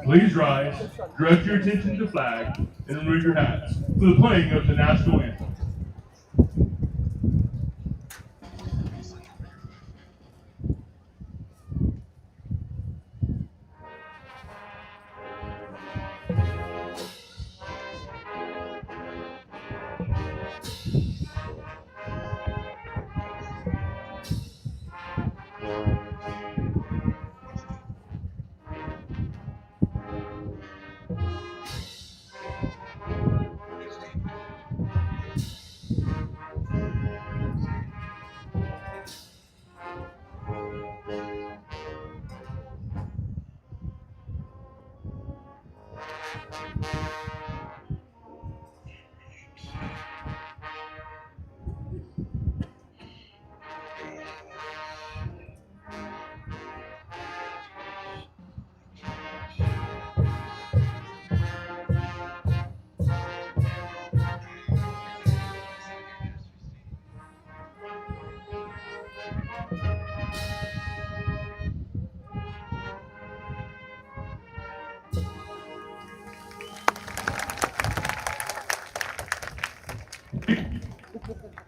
Please rise, direct your attention to the flag, and remove your hats for the playing of the national anthem.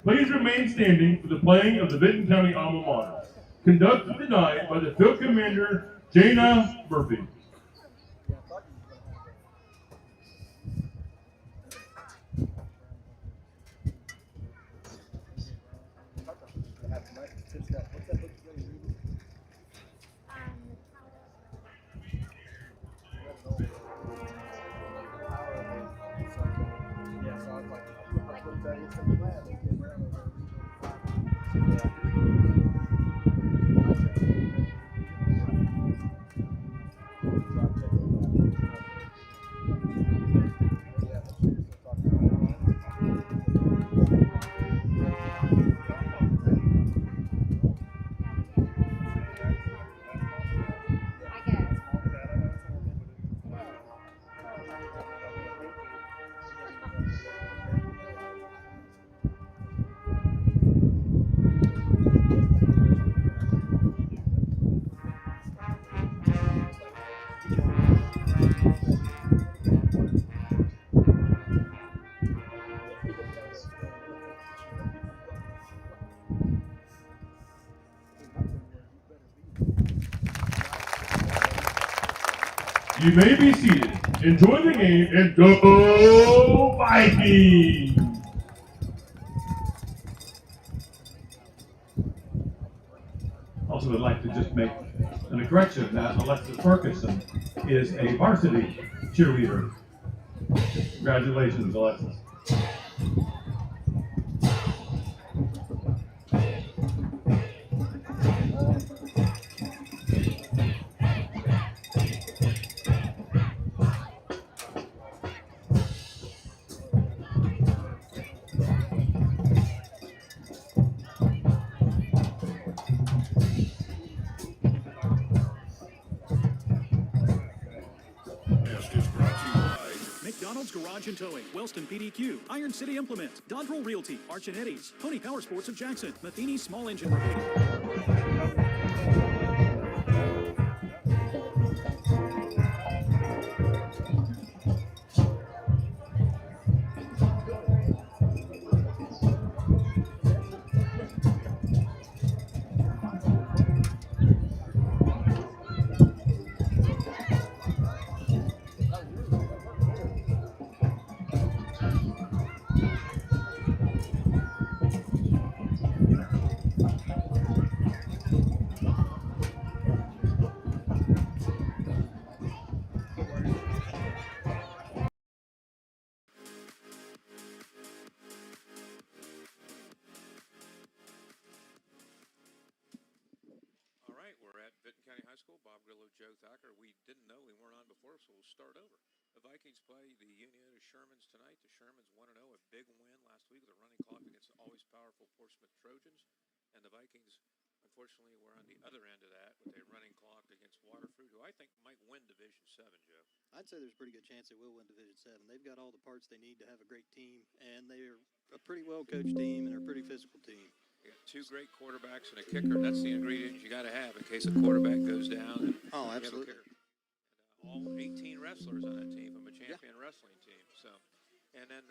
Please remain standing for the playing of the Vinton County alma mater, conducted tonight by the field commander, Jana Murphy. You may be seated. Enjoy the game and go Vikings! Also would like to just make a correction that Alexis Ferguson is a varsity cheerleader. Congratulations, Alexis. Garage and Towing, Wellston PDQ, Iron City Implement, Dodrell Realty, Arch and Eddie's, Pony Power Sports of Jackson, Matheny Small Engine Repair. School. Bob Grillo, Joe Thacker. We didn't know we weren't on before, so we'll start over. The Vikings play the Unioto Shermans tonight. The Shermans 1-0, a big win last week with a running clock against the always powerful Portsmouth Trojans. And the Vikings, unfortunately, were on the other end of that with a running clock against Waterford, who I think might win Division 7, Joe. I'd say there's a pretty good chance they will win Division 7. They've got all the parts they need to have a great team, and they're a pretty well-coached team and a pretty physical team. You got two great quarterbacks and a kicker. That's the ingredient you got to have in case a quarterback goes down. Oh, absolutely. And, all 18 wrestlers on that team from a champion wrestling team. So, and then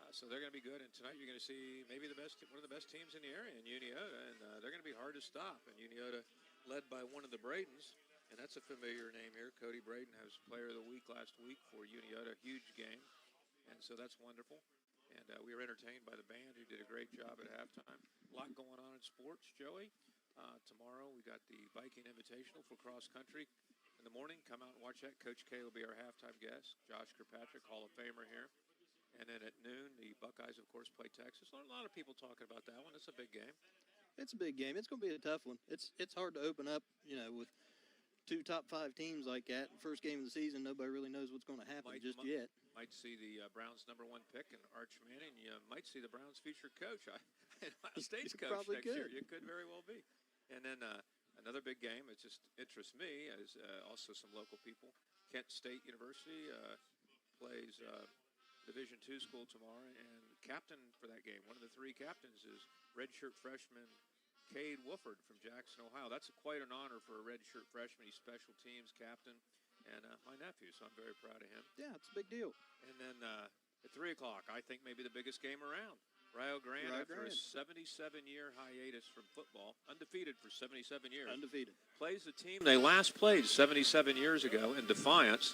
so they're going to be good. And tonight you're going to see maybe one of the best teams in the area in Unioto, and they're going to be hard to stop. And Unioto, led by one of the Bradens, and that's a familiar name here. Cody Braden was Player of the Week last week for Unioto, huge game, and so that's wonderful. And we were entertained by the band, who did a great job at halftime. A lot going on in sports, Joey. Tomorrow we got the Viking Invitational for cross country. In the morning, come out and watch that. Coach K will be our halftime guest. Josh Kirkpatrick, Hall of Famer here. And then at noon, the Buckeyes, of course, play Texas. A lot of people talking about that one. It's a big game. It's a big game. It's going to be a tough one. It's hard to open up, with two top 5 teams like that. First game of the season, nobody really knows what's going to happen yet. Might see the Browns' #1 pick and Arch Manning. You might see the Browns' future coach, Ohio State's coach next year. You could very well be. And then another big game, it just interests me, is also some local people. Kent State University plays Division II school tomorrow, and captain for that game, one of the 3 captains, is redshirt freshman Cade Wooford from Jackson, Ohio. That's quite an honor for a redshirt freshman. He's special teams captain, and my nephew, so I'm very proud of him. Yeah, it's a big deal. And then at 3 o'clock, I think maybe the biggest game around. Rio Grande, after a 77-year hiatus from football, undefeated for 77 years. Undefeated. Plays the team they last played 77 years ago in Defiance.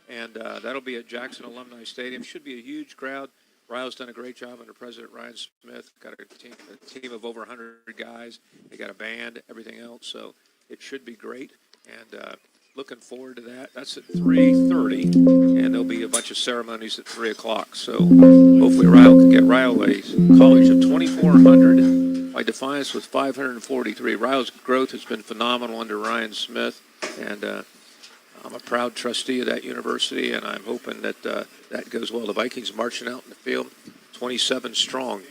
And that'll be at Jackson Alumni Stadium. Should be a huge crowd. Ryle's done a great job under President Ryan Smith. Got a team of over 100 guys. They got a band, everything else. So it should be great. And looking forward to that. That's at 3:30. And there'll be a bunch of ceremonies at 3 o'clock. So hopefully Ryle can get Ryle a college of 2,400 by Defiance with 543. Ryle's growth has been phenomenal under Ryan Smith. And I'm a proud trustee of that university, and I'm hoping that that goes well. The Vikings marching out in the field, 27 strong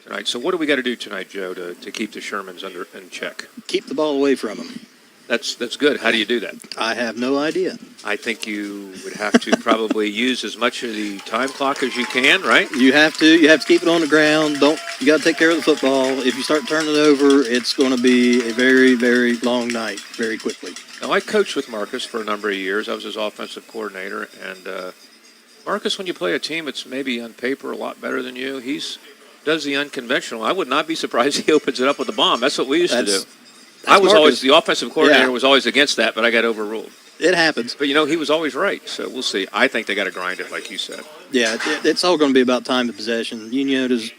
tonight. So what do we got to do tonight, Joe, to keep the Shermans in check? Keep the ball away from them. That's good. How do you do that? I have no idea. I think you would have to probably use as much of the time clock as you can, right? You have to keep it on the ground. You got to take care of the football. If you start turning it over, it's going to be a very, very long night very quickly. Now, I coached with Marcus for a number of years. I was his offensive coordinator. And Marcus, when you play a team that's maybe on paper a lot better than you, he does the unconventional. I would not be surprised he opens it up with a bomb. That's what we used to do. I was always, the offensive coordinator was always against that, but I got overruled. It happens. But, he was always right. So we'll see. I think they got to grind it, like you said. Yeah, it's all going to be about time of possession. Unioto's,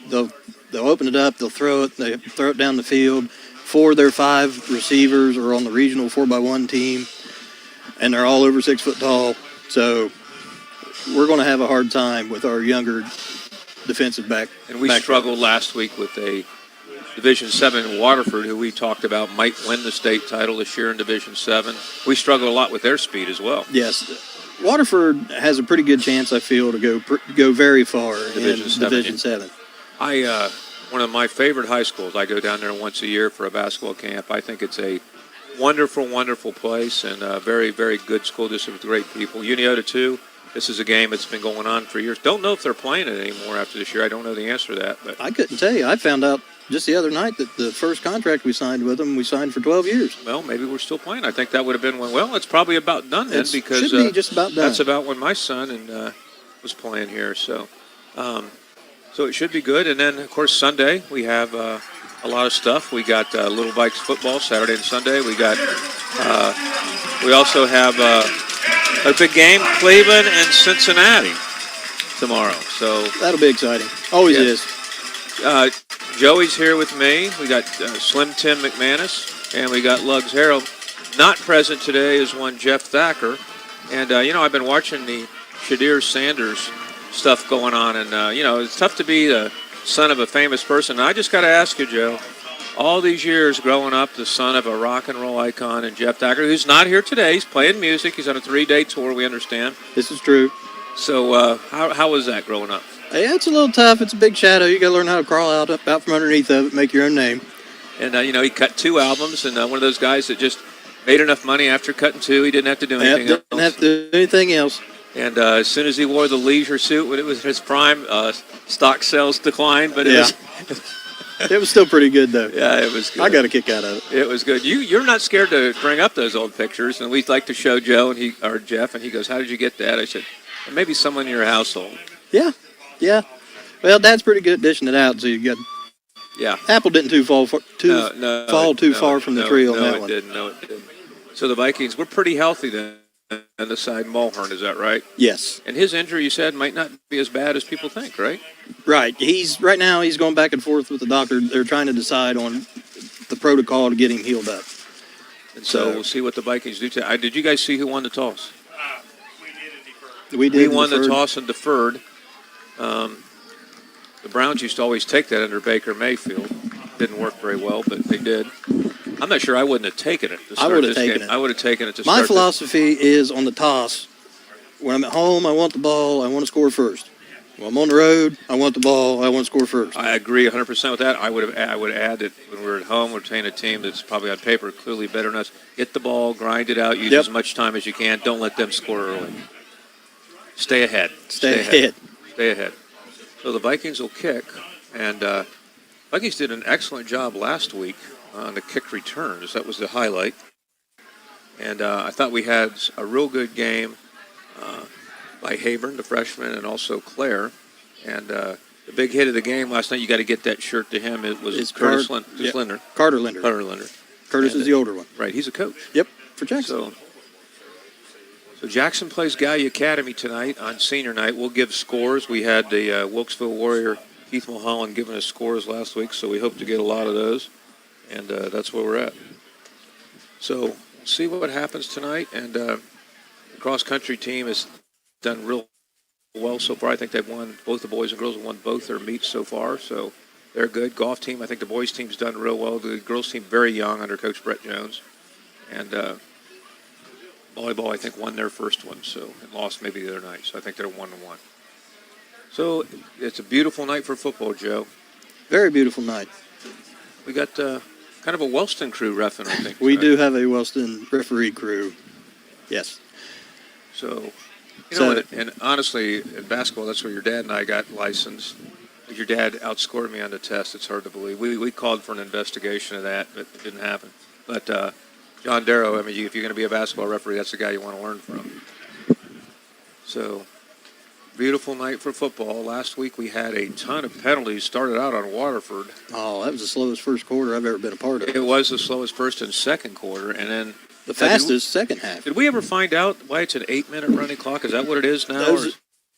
they'll open it up, they'll throw it down the field. 4 of their 5 receivers are on the regional 4x1 team, and they're all over 6 foot tall. So we're going to have a hard time with our younger defensive back. And we struggled last week with a Division 7 Waterford, who we talked about might win the state title this year in Division 7. We struggled a lot with their speed as well. Yes. Waterford has a pretty good chance, I feel, to go very far in Division 7. One of my favorite high schools. I go down there once a year for a basketball camp. I think it's a wonderful, wonderful place and a very, very good school district with great people. Unioto, too. This is a game that's been going on for years. Don't know if they're playing it anymore after this year. I don't know the answer to that. But I couldn't tell you. I found out just the other night that the first contract we signed with them, we signed for 12 years. Well, maybe we're still playing. I think that would have been it's probably about done then because should be just about done. That's about when my son was playing here. So it should be good. And then, of course, Sunday we have a lot of stuff. We got Little Vikes football Saturday and Sunday. We also have a big game, Cleveland and Cincinnati tomorrow. So that'll be exciting. Always is. Joey's here with me. We got Slim Tim McManus, and we got Lugs Harold. Not present today is one Jeff Thacker. And, I've been watching the Shadir Sanders stuff going on, and, it's tough to be the son of a famous person. And I just got to ask you, Joe, all these years growing up, the son of a rock and roll icon, and Jeff Thacker, who's not here today. He's playing music. He's on a 3-day tour, we understand. This is true. So how was that growing up? Yeah, it's a little tough. It's a big shadow. You got to learn how to crawl out from underneath of it, make your own name. And, he cut 2 albums, and one of those guys that just made enough money after cutting 2. He didn't have to do anything else. Didn't have to do anything else. And as soon as he wore the leisure suit when it was his prime, stock sales declined, but it was still pretty good, though. Yeah, it was good. I got a kick out of it. It was good. You're not scared to bring up those old pictures, and we'd like to show Joe or Jeff, and he goes, "How did you get that?" I said, "Maybe someone in your household." Yeah. Well, Dad's pretty good at dishing it out, so you got. Yeah. Apple didn't fall too far from the tree on that one. No, it didn't. So the Vikings, we're pretty healthy then on the side. Mulhern, is that right? Yes. And his injury, you said, might not be as bad as people think, right? Right. Right now he's going back and forth with the doctor. They're trying to decide on the protocol to get him healed up. And so we'll see what the Vikings do. Did you guys see who won the toss? We did. We won the toss and deferred. The Browns used to always take that under Baker Mayfield. Didn't work very well, but they did. I'm not sure I wouldn't have taken it to start this game. I would have taken it to start. My philosophy is on the toss, when I'm at home, I want the ball, I want to score first. When I'm on the road, I want the ball, I want to score first. I agree 100% with that. I would add that when we're at home, we're playing a team that's probably on paper clearly better than us. Get the ball, grind it out, use as much time as you can. Don't let them score early. Stay ahead. Stay ahead. So the Vikings will kick, and Vikings did an excellent job last week on the kick returns. That was the highlight. And I thought we had a real good game by Haburn, the freshman, and also Claire. And the big hit of the game last night, you got to get that shirt to him. It was Curtis Linder. Carter Linder. Curtis is the older one. Right, he's a coach. Yep, for Jackson. So Jackson plays Gallia Academy tonight on senior night. We'll give scores. We had the Wilkesville Warrior, Keith Mulholland, giving us scores last week, so we hope to get a lot of those. And that's where we're at. So we'll see what happens tonight. And the cross-country team has done real well so far. I think they've won, both the boys and girls have won both their meets so far, so they're good. Golf team, I think the boys' team's done real well. The girls' team, very young under Coach Brett Jones. And volleyball, I think, won their first one, and lost maybe the other night. So I think they're 1-1. So it's a beautiful night for football, Joe. Very beautiful night. We got kind of a Wellston crew reffing, I think. We do have a Wellston referee crew. Yes. So, and honestly, in basketball, that's where your dad and I got licensed. Your dad outscored me on the test. It's hard to believe. We called for an investigation of that, but it didn't happen. But John Darrow, if you're going to be a basketball referee, that's the guy you want to learn from. So, beautiful night for football. Last week we had a ton of penalties. Started out on Waterford. Oh, that was the slowest first quarter I've ever been a part of. It was the slowest first and second quarter, and then the fastest second half. Did we ever find out why it's an 8-minute running clock? Is that what it is now?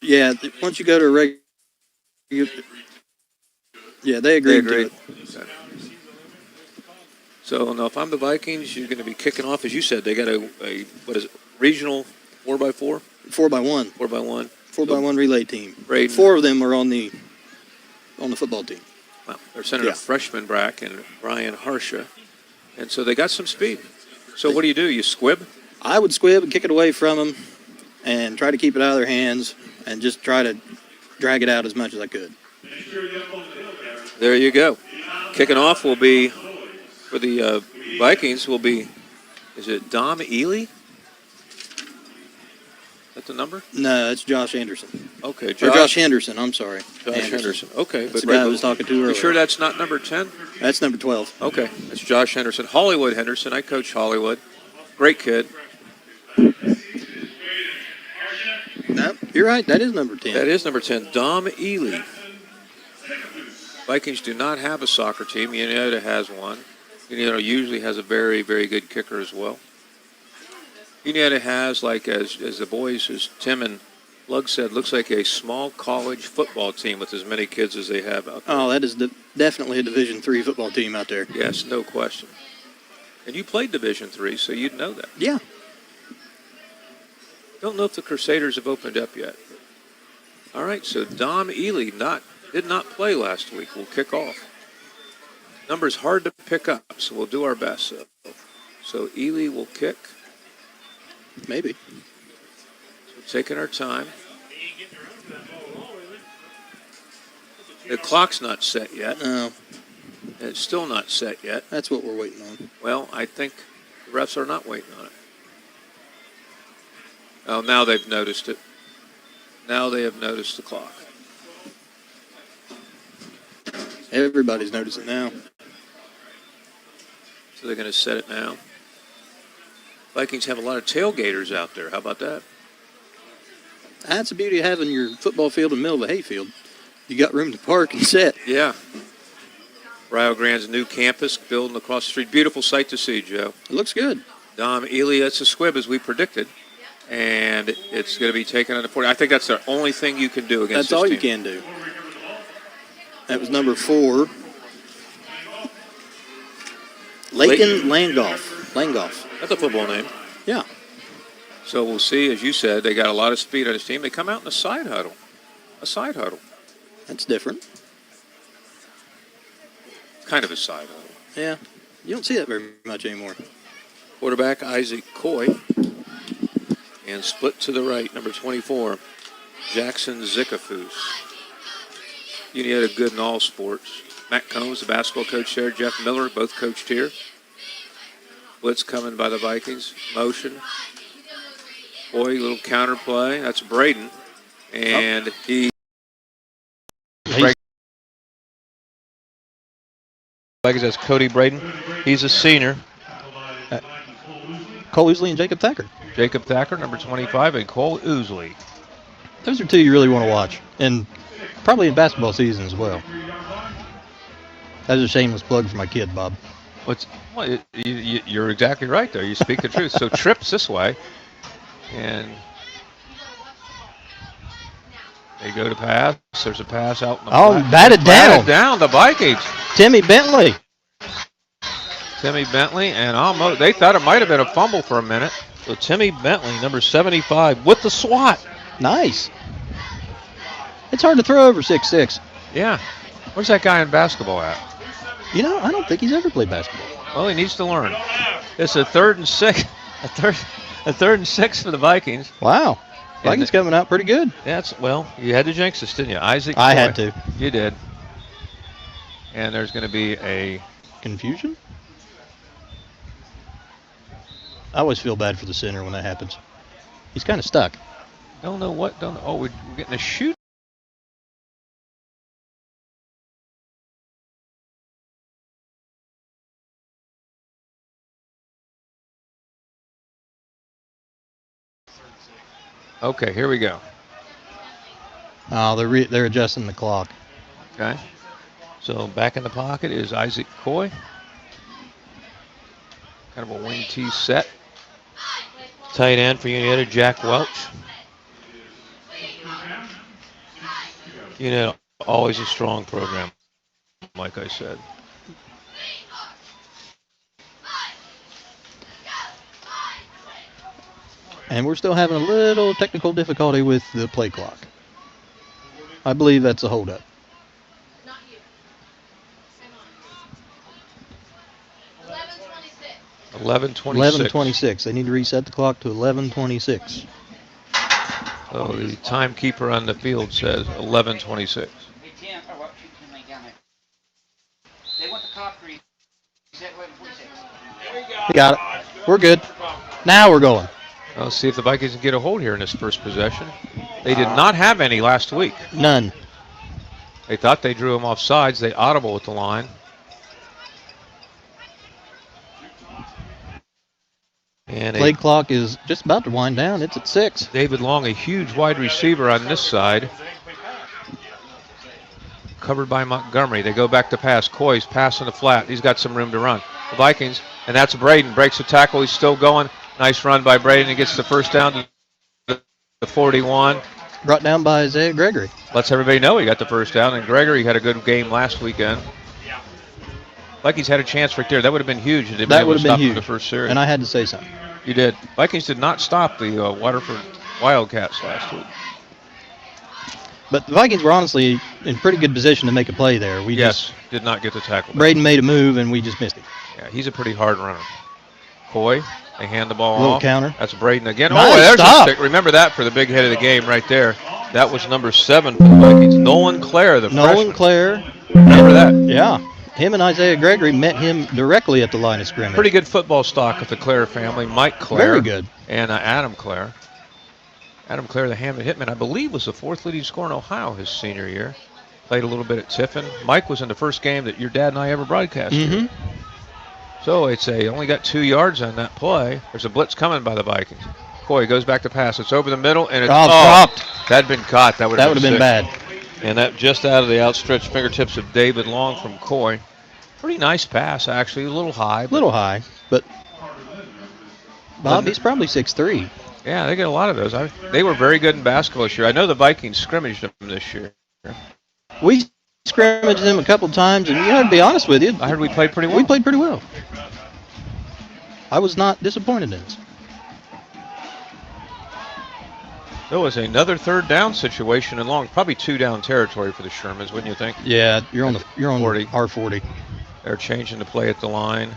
Yeah, once you go to a regular, they agreed to it. Okay. So now, if I'm the Vikings, you're going to be kicking off, as you said. They got a regional 4x4? 4x1. 4x1. 4x1 relay team. Braden. 4 of them are on the football team. Wow. They're sending a freshman back and Brian Harsha. And so they got some speed. So what do? You squib? I would squib and kick it away from them and try to keep it out of their hands and just try to drag it out as much as I could. There you go. Kicking off will be, for the Vikings, is it Dom Ely? Is that the number? No, it's Josh Anderson. Okay, Josh Henderson, I'm sorry. Josh Henderson. Okay. That's the guy I was talking to earlier. You sure that's not number 10? That's number 12. Okay, that's Josh Henderson. Hollywood Henderson. I coach Hollywood. Great kid. No, you're right. That is number 10. That is number 10. Dom Ely. Vikings do not have a soccer team. Unioto has one. Unioto usually has a very, very good kicker as well. Unioto has, like as the boys, as Tim and Lug said, looks like a small college football team with as many kids as they have out there. Oh, that is definitely a Division III football team out there. Yes, no question. And you played Division III, so you'd know that. Yeah. Don't know if the Crusaders have opened up yet. All right, so Dom Ely did not play last week. We'll kick off. Number's hard to pick up, so we'll do our best. So Ely will kick. Maybe. So taking our time. The clock's not set yet. No, It's still not set yet. that's what we're waiting on. Well, I think the refs are not waiting on it. Oh, now they've noticed it. Now they have noticed the clock. Everybody's noticing now. So they're going to set it now. Vikings have a lot of tailgaters out there. How about that? That's the beauty of having your football field in the middle of a hayfield. You got room to park and sit. Yeah. Rio Grande's new campus building across the street. Beautiful sight to see, Joe. It looks good. Dom Ely, that's a squib as we predicted. And it's going to be taken under 40. I think that's the only thing you can do against That's all this you team. can do. That was number 4. Lakin Langolf. That's a football name. Yeah. So we'll see. As you said, they got a lot of speed on this team. They come out in a side huddle. A side huddle. That's different. Kind of a side huddle. Yeah. You don't see that very much anymore. Quarterback Isaac Coy. And split to the right, number 24, Jackson Zickafoos. Unioto good in all sports. Matt Combs, the basketball coach there. Jeff Miller, both coached here. Blitz coming by the Vikings. Motion. Boy, little counter play. That's Braden. And he... Vikings has Cody Braden. He's a senior. Cole Ousley and Jacob Thacker. Jacob Thacker, number 25, and Cole Ousley. Those are two you really want to watch. And probably in basketball season as well. That's a shameless plug for my kid, Bob. You're exactly right there. You speak the truth. So trips this way. And they go to pass. There's a pass out in the flat. Batted down. Batted down, the Vikings. Timmy Bentley. Timmy Bentley, and almost they thought it might have been a fumble for a minute. So Timmy Bentley, number 75, with the swat. Nice. It's hard to throw over 6'6". Yeah. Where's that guy in basketball at? You know, I don't think he's ever played basketball. Well, he needs to learn. It's a third and 6. A third and 6 for the Vikings. Wow. Vikings coming out pretty good. Well, you had to jinx us, didn't you? Isaac I Coy. had to. You did. And there's going to be a confusion. I always feel bad for the center when that happens. He's kind of stuck. Don't know what. We're getting a shoot. Okay, here we go. Oh, they're adjusting the clock. Okay. So back in the pocket is Isaac Coy. Kind of a wing T set. Tight end for Unioto, Jack Welch. Unioto, always a strong program, like I said. And we're still having a little technical difficulty with the play clock. I believe that's a holdup. 11:26. They need to reset the clock to 11:26. So the timekeeper on the field says 11:26. They want the clock reset 11:46. We got it. We're good. Now we're going. Let's see if the Vikings can get a hold here in this first possession. They did not have any last week. None. They thought they drew them off sides. They audible at the line. And Play clock is just about to wind down. It's at 6. David Long, a huge wide receiver on this side. Covered by Montgomery. They go back to pass. Coy's passing the flat. He's got some room to run. The Vikings, and that's Braden. Breaks the tackle. He's still going. Nice run by Braden. He gets the first down to the 41. Brought down by Isaiah Gregory. Lets everybody know he got the first down. And Gregory had a good game last weekend. Vikings had a chance right there. That would have been huge. That would have been huge. The first series. And I had to say something. You did. Vikings did not stop the Waterford Wildcats last week. But the Vikings were honestly in pretty good position to make a play there. We Yes, did not get the tackle. Braden made a move, and we just missed it. Yeah, he's a pretty hard runner. Coy, they hand the ball Little off. counter. That's Braden again. Nice there's stop. a stick. Remember that for the big hit of the game right there. That was number 7 for the Vikings. Nolan Clare, the freshman. Clare. Remember that? Yeah. Him and Isaiah Gregory met him directly at the line of scrimmage. Pretty good football stock of the Clare family. Mike Clare. Very good. And Adam Clare. Adam Clare, the Hammond Hitman, I believe was the 4th leading scorer in Ohio his senior year. Played a little bit at Tiffin. Mike was in the first game that your dad and I ever broadcast. So it's only got 2 yards on that play. There's a blitz coming by the Vikings. Coy goes back to pass. It's over the middle, and it's dropped. That'd been caught. That would have been bad. And that just out of the outstretched fingertips of David Long from Coy. Pretty nice pass, actually. A little high. But Bob, he's probably 6'3". Yeah, they get a lot of those. They were very good in basketball this year. I know the Vikings scrimmaged them this year. We scrimmaged them a couple times, and to be honest with you, I heard we played pretty well. We played pretty well. I was not disappointed in us. There was another 3rd down situation in Long, probably 2 down territory for the Shermans, wouldn't you think? Yeah, you're on 40. R40. They're changing the play at the line.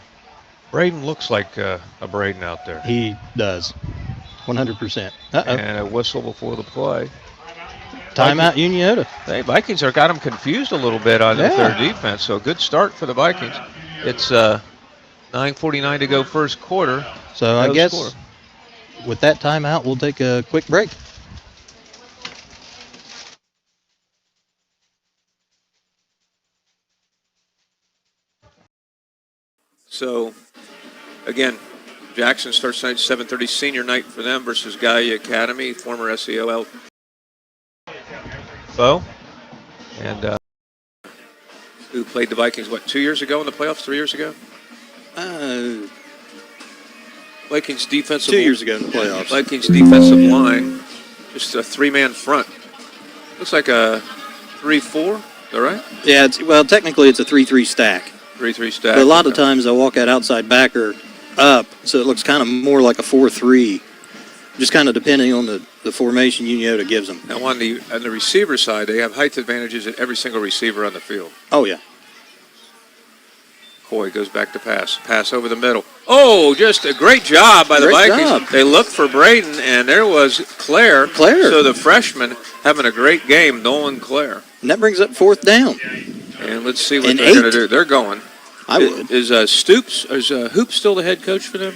Braden looks like a Braden out there. He does, 100%. And a whistle before the play. Timeout, Unioto. The Vikings got them confused a little bit on their defense, so good start for the Vikings. It's 9:49 to go first quarter. So I guess with that timeout, we'll take a quick break. So, again, Jackson starts tonight, 7:30 senior night for them versus Gaia Academy, former SEOL. And who played the Vikings, 2 years ago in the playoffs, 3 years ago? Vikings defensive 2 years ago in the playoffs. Vikings defensive line, just a 3-man front. Looks like a 3-4, is that right? Yeah, technically it's a 3-3 stack. 3-3 stack. But a lot of times I walk that outside backer up, so it looks kind of more like a 4-3, just kind of depending on the formation Unioto gives them. Now on the receiver side, they have height advantages at every single receiver on the field. Oh, yeah. Coy goes back to pass. Pass over the middle. Oh, just a great job by the Vikings. They looked for Braden, and there was Clare. So the freshman having a great game, Nolan Clare. And that brings up 4th down. And let's see what they're going to do. They're going. I would. Is Hoops still the head coach for them?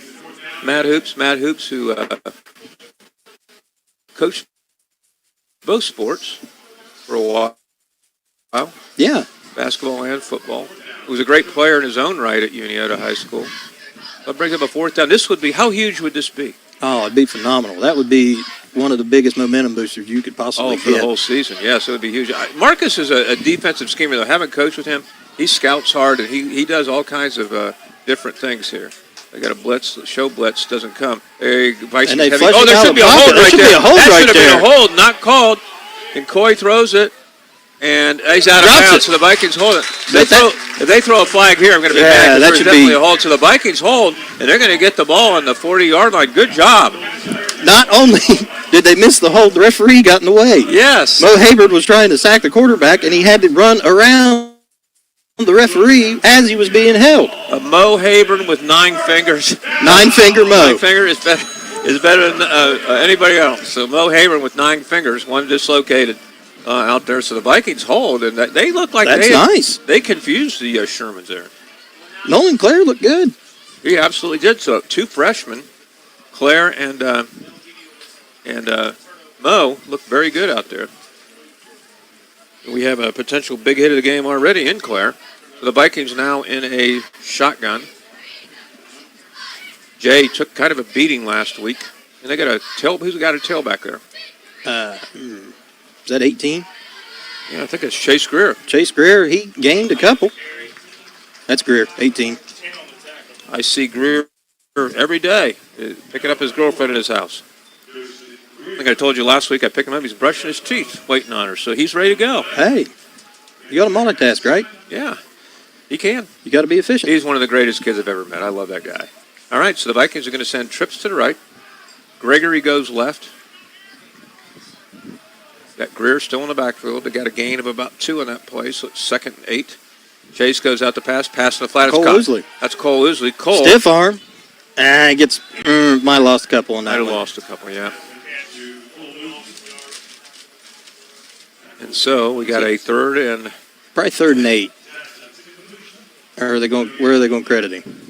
Matt Hoops, who coached both sports for a while. Yeah. Basketball and football. He was a great player in his own right at Unioto High School. That brings up a 4th down. This would be, how huge would this be? Oh, it'd be phenomenal. That would be one of the biggest momentum boosters you could possibly get. Oh, for the whole season. Yes, it would be huge. Marcus is a defensive schemer, though. I haven't coached with him. He scouts hard, and he does all kinds of different things here. They got a blitz. The show blitz doesn't come. And they there should be a hold right there. That should have been a hold, not called. And Coy throws it, and he's out of bounds, so the Vikings hold it. If they throw a flag here, I'm going to be mad. That should definitely a hold. So the Vikings hold, and they're going to get the ball on the 40-yard line. Good job. Not only did they miss the hold, the referee got in the way. Yes. Mo Hayward was trying to sack the quarterback, and he had to run around the referee as he was being held. Mo Hayward with 9 fingers. 9-finger Mo. 9 finger is better than anybody else. So Mo Hayward with 9 fingers, one dislocated out there. So the Vikings hold, and they look like nice. They confused the Shermans there. Nolan Clare looked good. He absolutely did. So 2 freshmen, Claire and Mo, looked very good out there. We have a potential big hit of the game already in Clare. So the Vikings now in a shotgun. Jay took kind of a beating last week, and they got who's got a tailback there? Is that 18? Yeah, I think it's Chase Greer. Chase Greer, he gained a couple. That's Greer, 18. I see Greer every day picking up his girlfriend at his house. I think I told you last week I picked him up. He's brushing his teeth, waiting on her, so he's ready to go. Hey, you got to multitask, right? Yeah, he can. You got to be efficient. He's one of the greatest kids I've ever met. I love that guy. All right, so the Vikings are going to send trips to the right. Gregory goes left. Got Greer still in the backfield. They got a gain of about 2 in that play, so it's 2nd and 8. Chase goes out to pass in the flat. Cole Ousley. That's Cole Ousley. Cole. Stiff arm. He gets, might have lost a couple on that Might have one. lost a couple, yeah. And so we got a 3rd and... Probably 3rd and 8. Or are they going? Where are they going to credit him?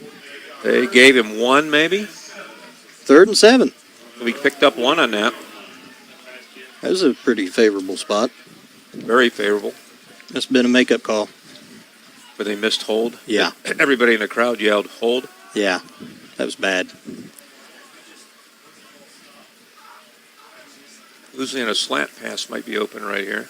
They gave him 1, maybe. 3rd and 7. We picked up 1 on that. That was a pretty favorable spot. Very favorable. That's been a makeup call. But they missed hold. Yeah. Everybody in the crowd yelled, hold. Yeah, that was bad. Usually in a slant pass might be open right here.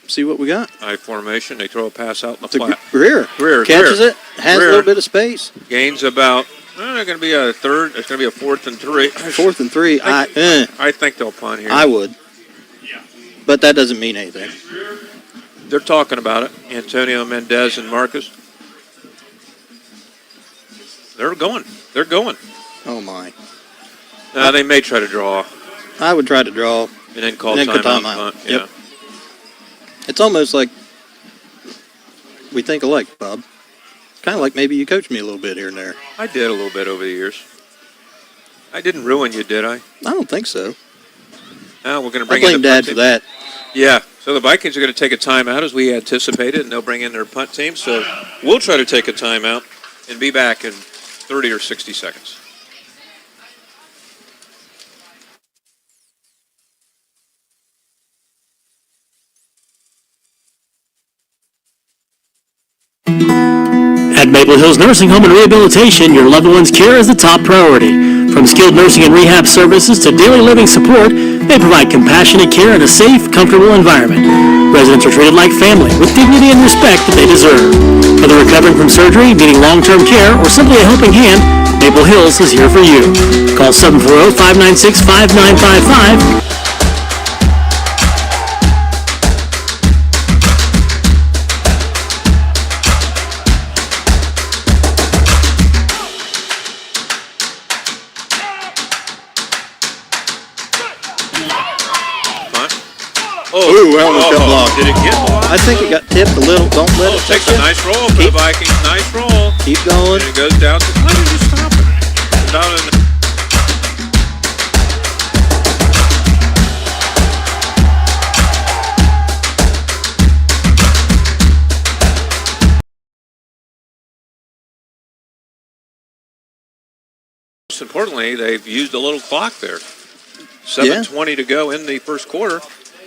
See what we got. I formation. They throw a pass out in the To flat. Greer. Catches it. Has a little bit of space. Gains about. They're going to be a 3rd. It's going to be a 4th and 3. 4th and 3. I think they'll punt here. I would. But that doesn't mean anything. They're talking about it. Antonio Mendez and Marcus. They're going. They're going. Oh, my. They may try to draw. I would try to draw. And then call timeout. Yep. Yeah. It's almost like we think alike, Bob. Kind of like maybe you coached me a little bit here and there. I did a little bit over the years. I didn't ruin you, did I? I don't think so. Now we're going to I bring in blame the Dad punt for team. that. Yeah. So the Vikings are going to take a timeout as we anticipated, and they'll bring in their punt team. So we'll try to take a timeout and be back in 30 or 60 seconds. At Maple Hills Nursing Home and Rehabilitation, your loved one's care is the top priority. From skilled nursing and rehab services to daily living support, they provide compassionate care in a safe, comfortable environment. Residents are treated like family with dignity and respect that they deserve. Whether recovering from surgery, needing long-term care, or simply a helping hand, Maple Hills is here for you. Call 740-596-5955. Ooh, that almost got blocked. Did it get blocked? I think it got tipped a little. Don't let it Takes touch a you. nice roll for the Vikings. Nice roll. Keep going. And it goes down to. Why did you stop it? Down in the, most importantly, they've used a little clock there. 7:20 to go in the first quarter.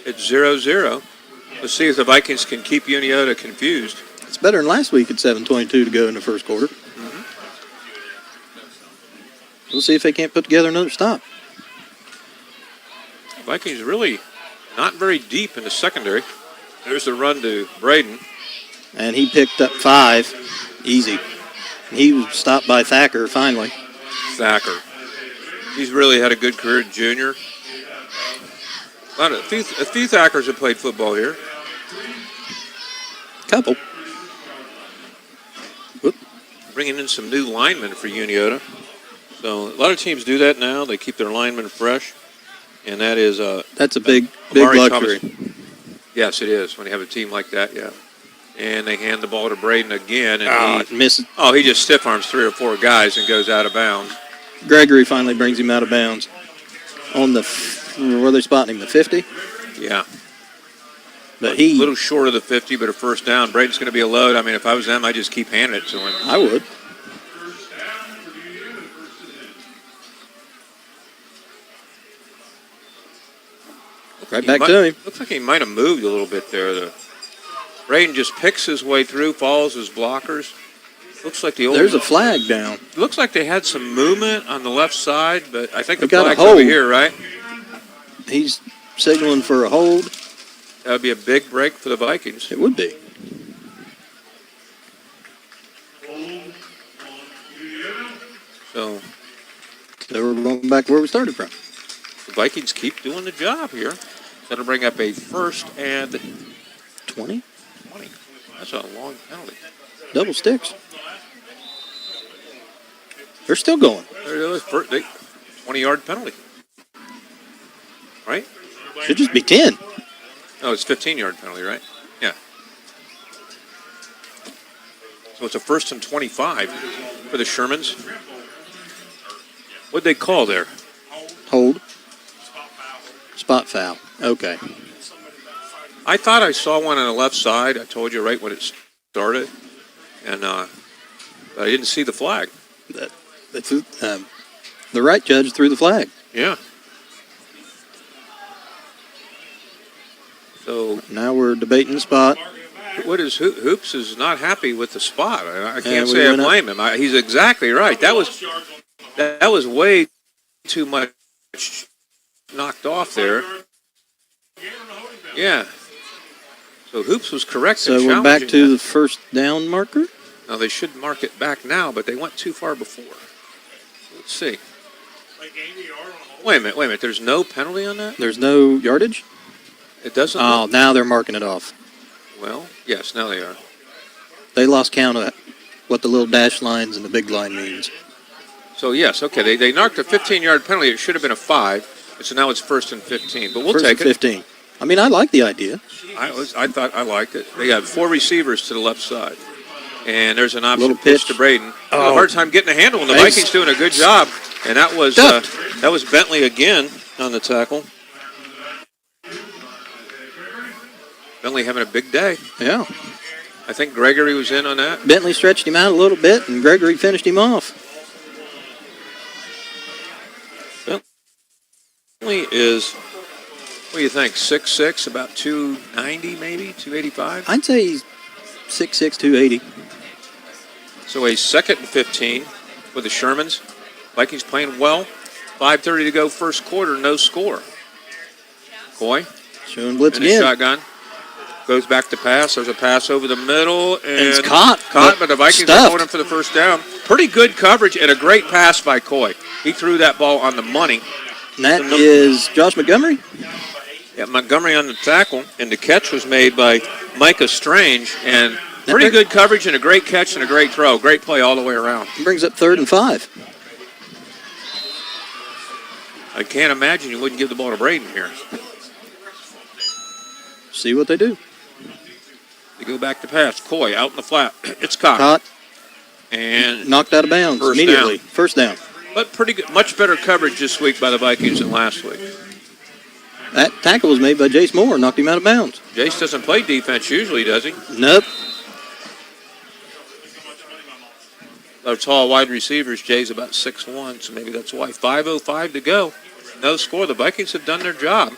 It's 0-0. Let's see if the Vikings can keep Unioto confused. It's better than last week at 7:22 to go in the first quarter. Mm-hmm. We'll see if they can't put together another stop. Vikings really not very deep in the secondary. There's the run to Braden. And he picked up 5. Easy. He was stopped by Thacker finally. Thacker. He's really had a good career at junior. A few Thackers have played football here. Couple. Whoop. Bringing in some new linemen for Unioto. So a lot of teams do that now. They keep their linemen fresh. And that is That's a big Amari luxury. Thomas. Yes, it is when you have a team like that, yeah. And they hand the ball to Braden again. And He misses. he just stiff arms 3 or 4 guys and goes out of bounds. Gregory finally brings him out of bounds. On the, where are they spotting him, the 50? Yeah. But A little short of the 50, but a first down. Braden's going to be a load. I mean, if I was them, I'd just keep handing it to him. I would. Right back to him. Looks like he might have moved a little bit there. Braden just picks his way through, follows his blockers. Looks like There's a flag down. Looks like they had some movement on the left side, but I think the got a flag's over hold. here, right? He's signaling for a hold. That would be a big break for the Vikings. It would be. So we're going back where we started from. the Vikings keep doing the job here. That'll bring up a 1st and 20? 20. That's a long penalty. Double sticks. They're still going. There it is. 20-yard penalty. Right? Should just be 10. No, it's 15-yard penalty, right? Yeah. So it's a 1st and 25 for the Shermans. What'd they call there? Hold. Spot foul. Okay. I thought I saw one on the left side. I told you right when it started. And I didn't see the flag. The right judge threw the flag. Yeah. So now we're debating the spot. What is Hoops is not happy with the spot. I can't we say I went blame him. He's exactly right. That was way too much knocked off there. Yeah. So Hoops was correct. So we're back to the first down marker. Now they should mark it back now, but they went too far before. Let's see. Wait a minute. There's no penalty on that? There's no yardage? It doesn't. Oh, now they're marking it off. Well, yes, now they are. They lost count of what the little dash lines and the big line means. So, yes, okay. They knocked a 15-yard penalty. It should have been a 5. So now it's 1st and 15. But we'll take it. 15. I mean, I like the idea. I thought I liked it. They got 4 receivers to the left side. And there's an option pitch to Braden. Oh. A hard time getting a handle, and the Vikings doing a good job. And that was Bentley again on the tackle. Bentley having a big day. Yeah. I think Gregory was in on that. Bentley stretched him out a little bit, and Gregory finished him off. Bentley is, what do you think, 6'6", about 290 maybe, 285? I'd say he's 6'6", 280. So a 2nd and 15 with the Shermans. Vikings playing well. 5:30 to go first quarter, no score. Coy. Showing blitz in again. A shotgun. Goes back to pass. There's a pass over the middle. And it's caught. But the Vikings are going for the first down. Pretty good coverage and a great pass by Coy. He threw that ball on the money. And that is Josh Montgomery? Yeah, Montgomery on the tackle. And the catch was made by Micah Strange. And pretty good coverage and a great catch and a great throw. Great play all the way around. Brings up 3rd and 5. I can't imagine you wouldn't give the ball to Braden here. See what they do. They go back to pass. Coy out in the flat. It's caught. Caught. And knocked out of bounds immediately. First down. But pretty good. Much better coverage this week by the Vikings than last week. That tackle was made by Jace Moore. Knocked him out of bounds. Jace doesn't play defense usually, does he? Nope. Our tall wide receivers, Jay's about 6'1", so maybe that's why. 5:05 to go. No score. The Vikings have done their job.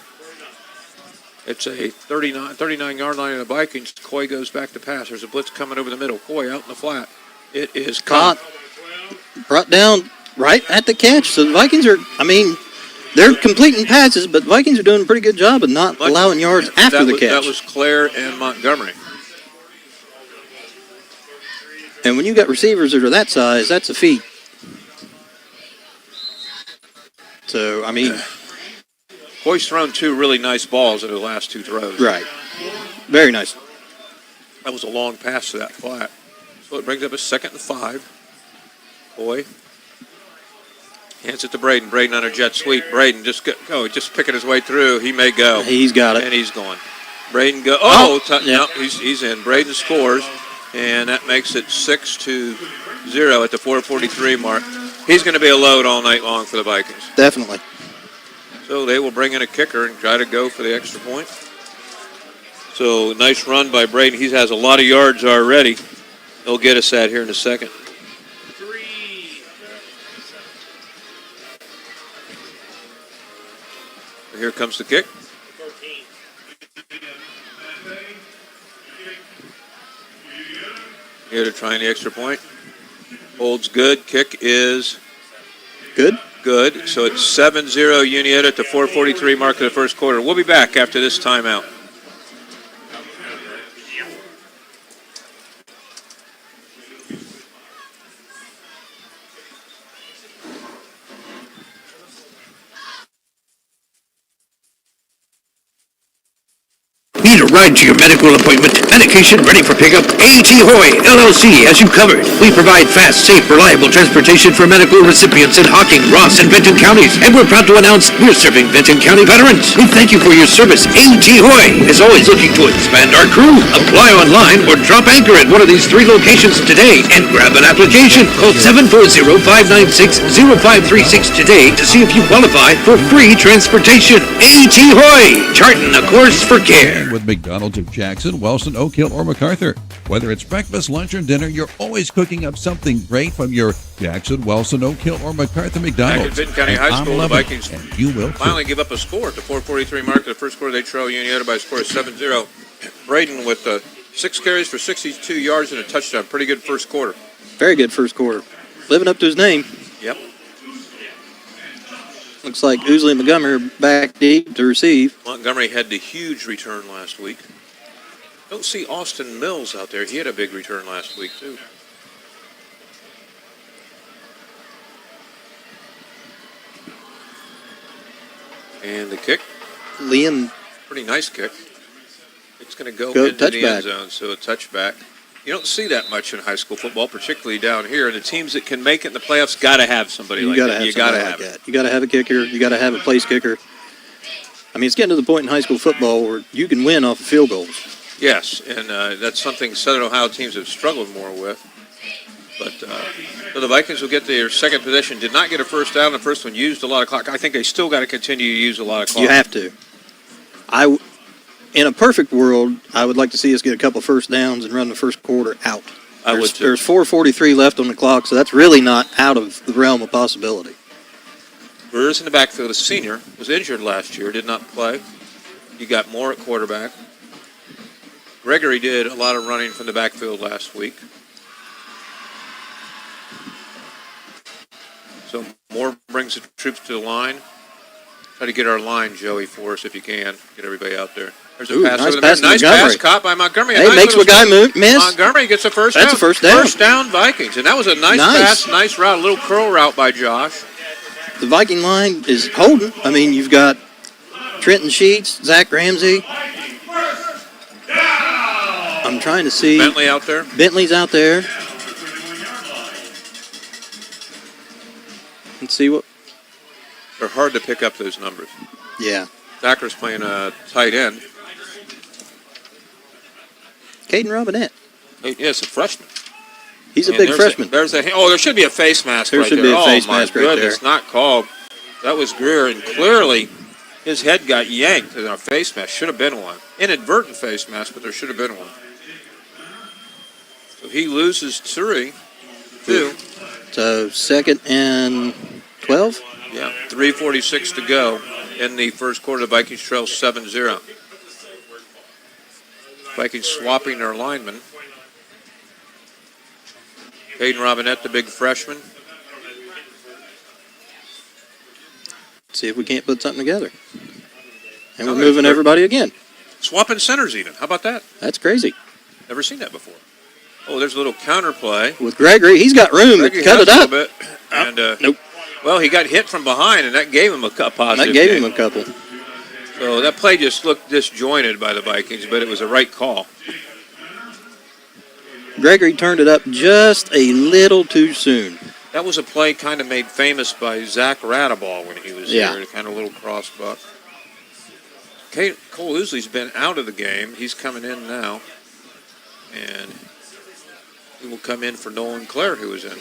It's a 39-yard line of the Vikings. Coy goes back to pass. There's a blitz coming over the middle. Coy out in the flat. It is caught. Brought down right at the catch. So the Vikings are, they're completing passes, but the Vikings are doing a pretty good job of not allowing yards after the catch. That was Claire and Montgomery. And when you got receivers that are that size, that's a feat. So, Coy's thrown 2 really nice balls in the last 2 throws. Right. Very nice. That was a long pass to that flat. So it brings up a 2nd and 5. Coy hands it to Braden. Braden on a jet sweep. Braden just picking his way through. He may go. He's got it. And he's going. Braden go. No, he's in. Braden scores. And that makes it 6-0 at the 4:43 mark. He's going to be a load all night long for the Vikings. Definitely. So they will bring in a kicker and try to go for the extra point. So nice run by Braden. He has a lot of yards already. He'll get us that here in a second. Here comes the kick. Here to try the extra point. Holds good. Kick is good. Good. So it's 7-0 Unioto at the 4:43 mark of the first quarter. We'll be back after this timeout. Need a ride to your medical appointment? Medication ready for pickup? A.T. Hoy, LLC has you covered. We provide fast, safe, reliable transportation for medical recipients in Hocking, Ross, and Vinton counties. And we're proud to announce we're serving Vinton County veterans. We thank you for your service. A.T. Hoy is always looking to expand our crew. Apply online or drop anchor at one of these 3 locations today and grab an application. Call 740-596-0536 today to see if you qualify for free transportation. A.T. Hoy, charting a course for care. With McDonald's of Jackson, Wellston, Oak Hill, or MacArthur. Whether it's breakfast, lunch, or dinner, you're always cooking up something great from your Jackson, Wellston, Oak Hill, or MacArthur McDonald's. Back at Vinton County High School, the Vikings and you will finally give up a score at the 4:43 mark of the first quarter. They trail Unioto by a score of 7-0. Braden with 6 carries for 62 yards and a touchdown. Pretty good first quarter. Very good first quarter. Living up to his name. Yep. Looks like Ousley and Montgomery are back deep to receive. Montgomery had the huge return last week. Don't see Austin Mills out there. He had a big return last week, too. And the kick. Liam. Pretty nice kick. It's going to go into touchback. the end zone, so a touchback. You don't see that much in high school football, particularly down here. And the teams that can make it in the playoffs got to have somebody like that. You got to have it. You got to have a kicker. You got to have a place kicker. I mean, it's getting to the point in high school football where you can win off of field goals. Yes, and that's something Southern Ohio teams have struggled more with. But so the Vikings will get their second possession. Did not get a first down. The first one used a lot of clock. I think they still got to continue to use a lot of clock. You have to. In a perfect world, I would like to see us get a couple first downs and run the first quarter out. I would too. There's 4:43 left on the clock, so that's really not out of the realm of possibility. Brewer's in the backfield, a senior, was injured last year, did not play. You got Moore at quarterback. Gregory did a lot of running from the backfield last week. So Moore brings the troops to the line. Try to get our line, Joey, for us if you can. Get everybody out there. There's a pass. Nice pass, nice pass caught by Montgomery. Hey, makes a guy miss. Montgomery gets a first down. That's a first down. First down, Vikings. And that was a nice pass, nice route, a little curl route by Josh. The Viking line is holding. I mean, you've got Trenton Sheets, Zach Ramsey. I'm trying to see. Bentley out there. Bentley's out there. Let's see what. They're hard to pick up those numbers. Yeah. Thacker's playing a tight end. Caden Robinette. Yes, a freshman. He's a big freshman. There should be a face mask right there. There should be a face mask right there. Oh, my goodness, not called. That was Greer, and clearly his head got yanked in a face mask. Should have been one. Inadvertent face mask, but there should have been one. So he loses 2. So 2nd and 12? Yeah, 3:46 to go in the first quarter. The Vikings trail 7-0. Vikings swapping their linemen. Caden Robinette, the big freshman. See if we can't put something together. And we're moving everybody again. Swapping centers even. How about that? That's crazy. Never seen that before. Oh, there's a little counter play. With Gregory, he's got room to cut it up. Bit. And, nope. Well, he got hit from behind, and that gave him a positive. That gave him a couple. So that play just looked disjointed by the Vikings, but it was a right call. Gregory turned it up just a little too soon. That was a play kind of made famous by Zach Radaball when he was here, kind of a little cross buck. Cole Ousley's been out of the game. He's coming in now. And he will come in for Nolan Clare, who was in.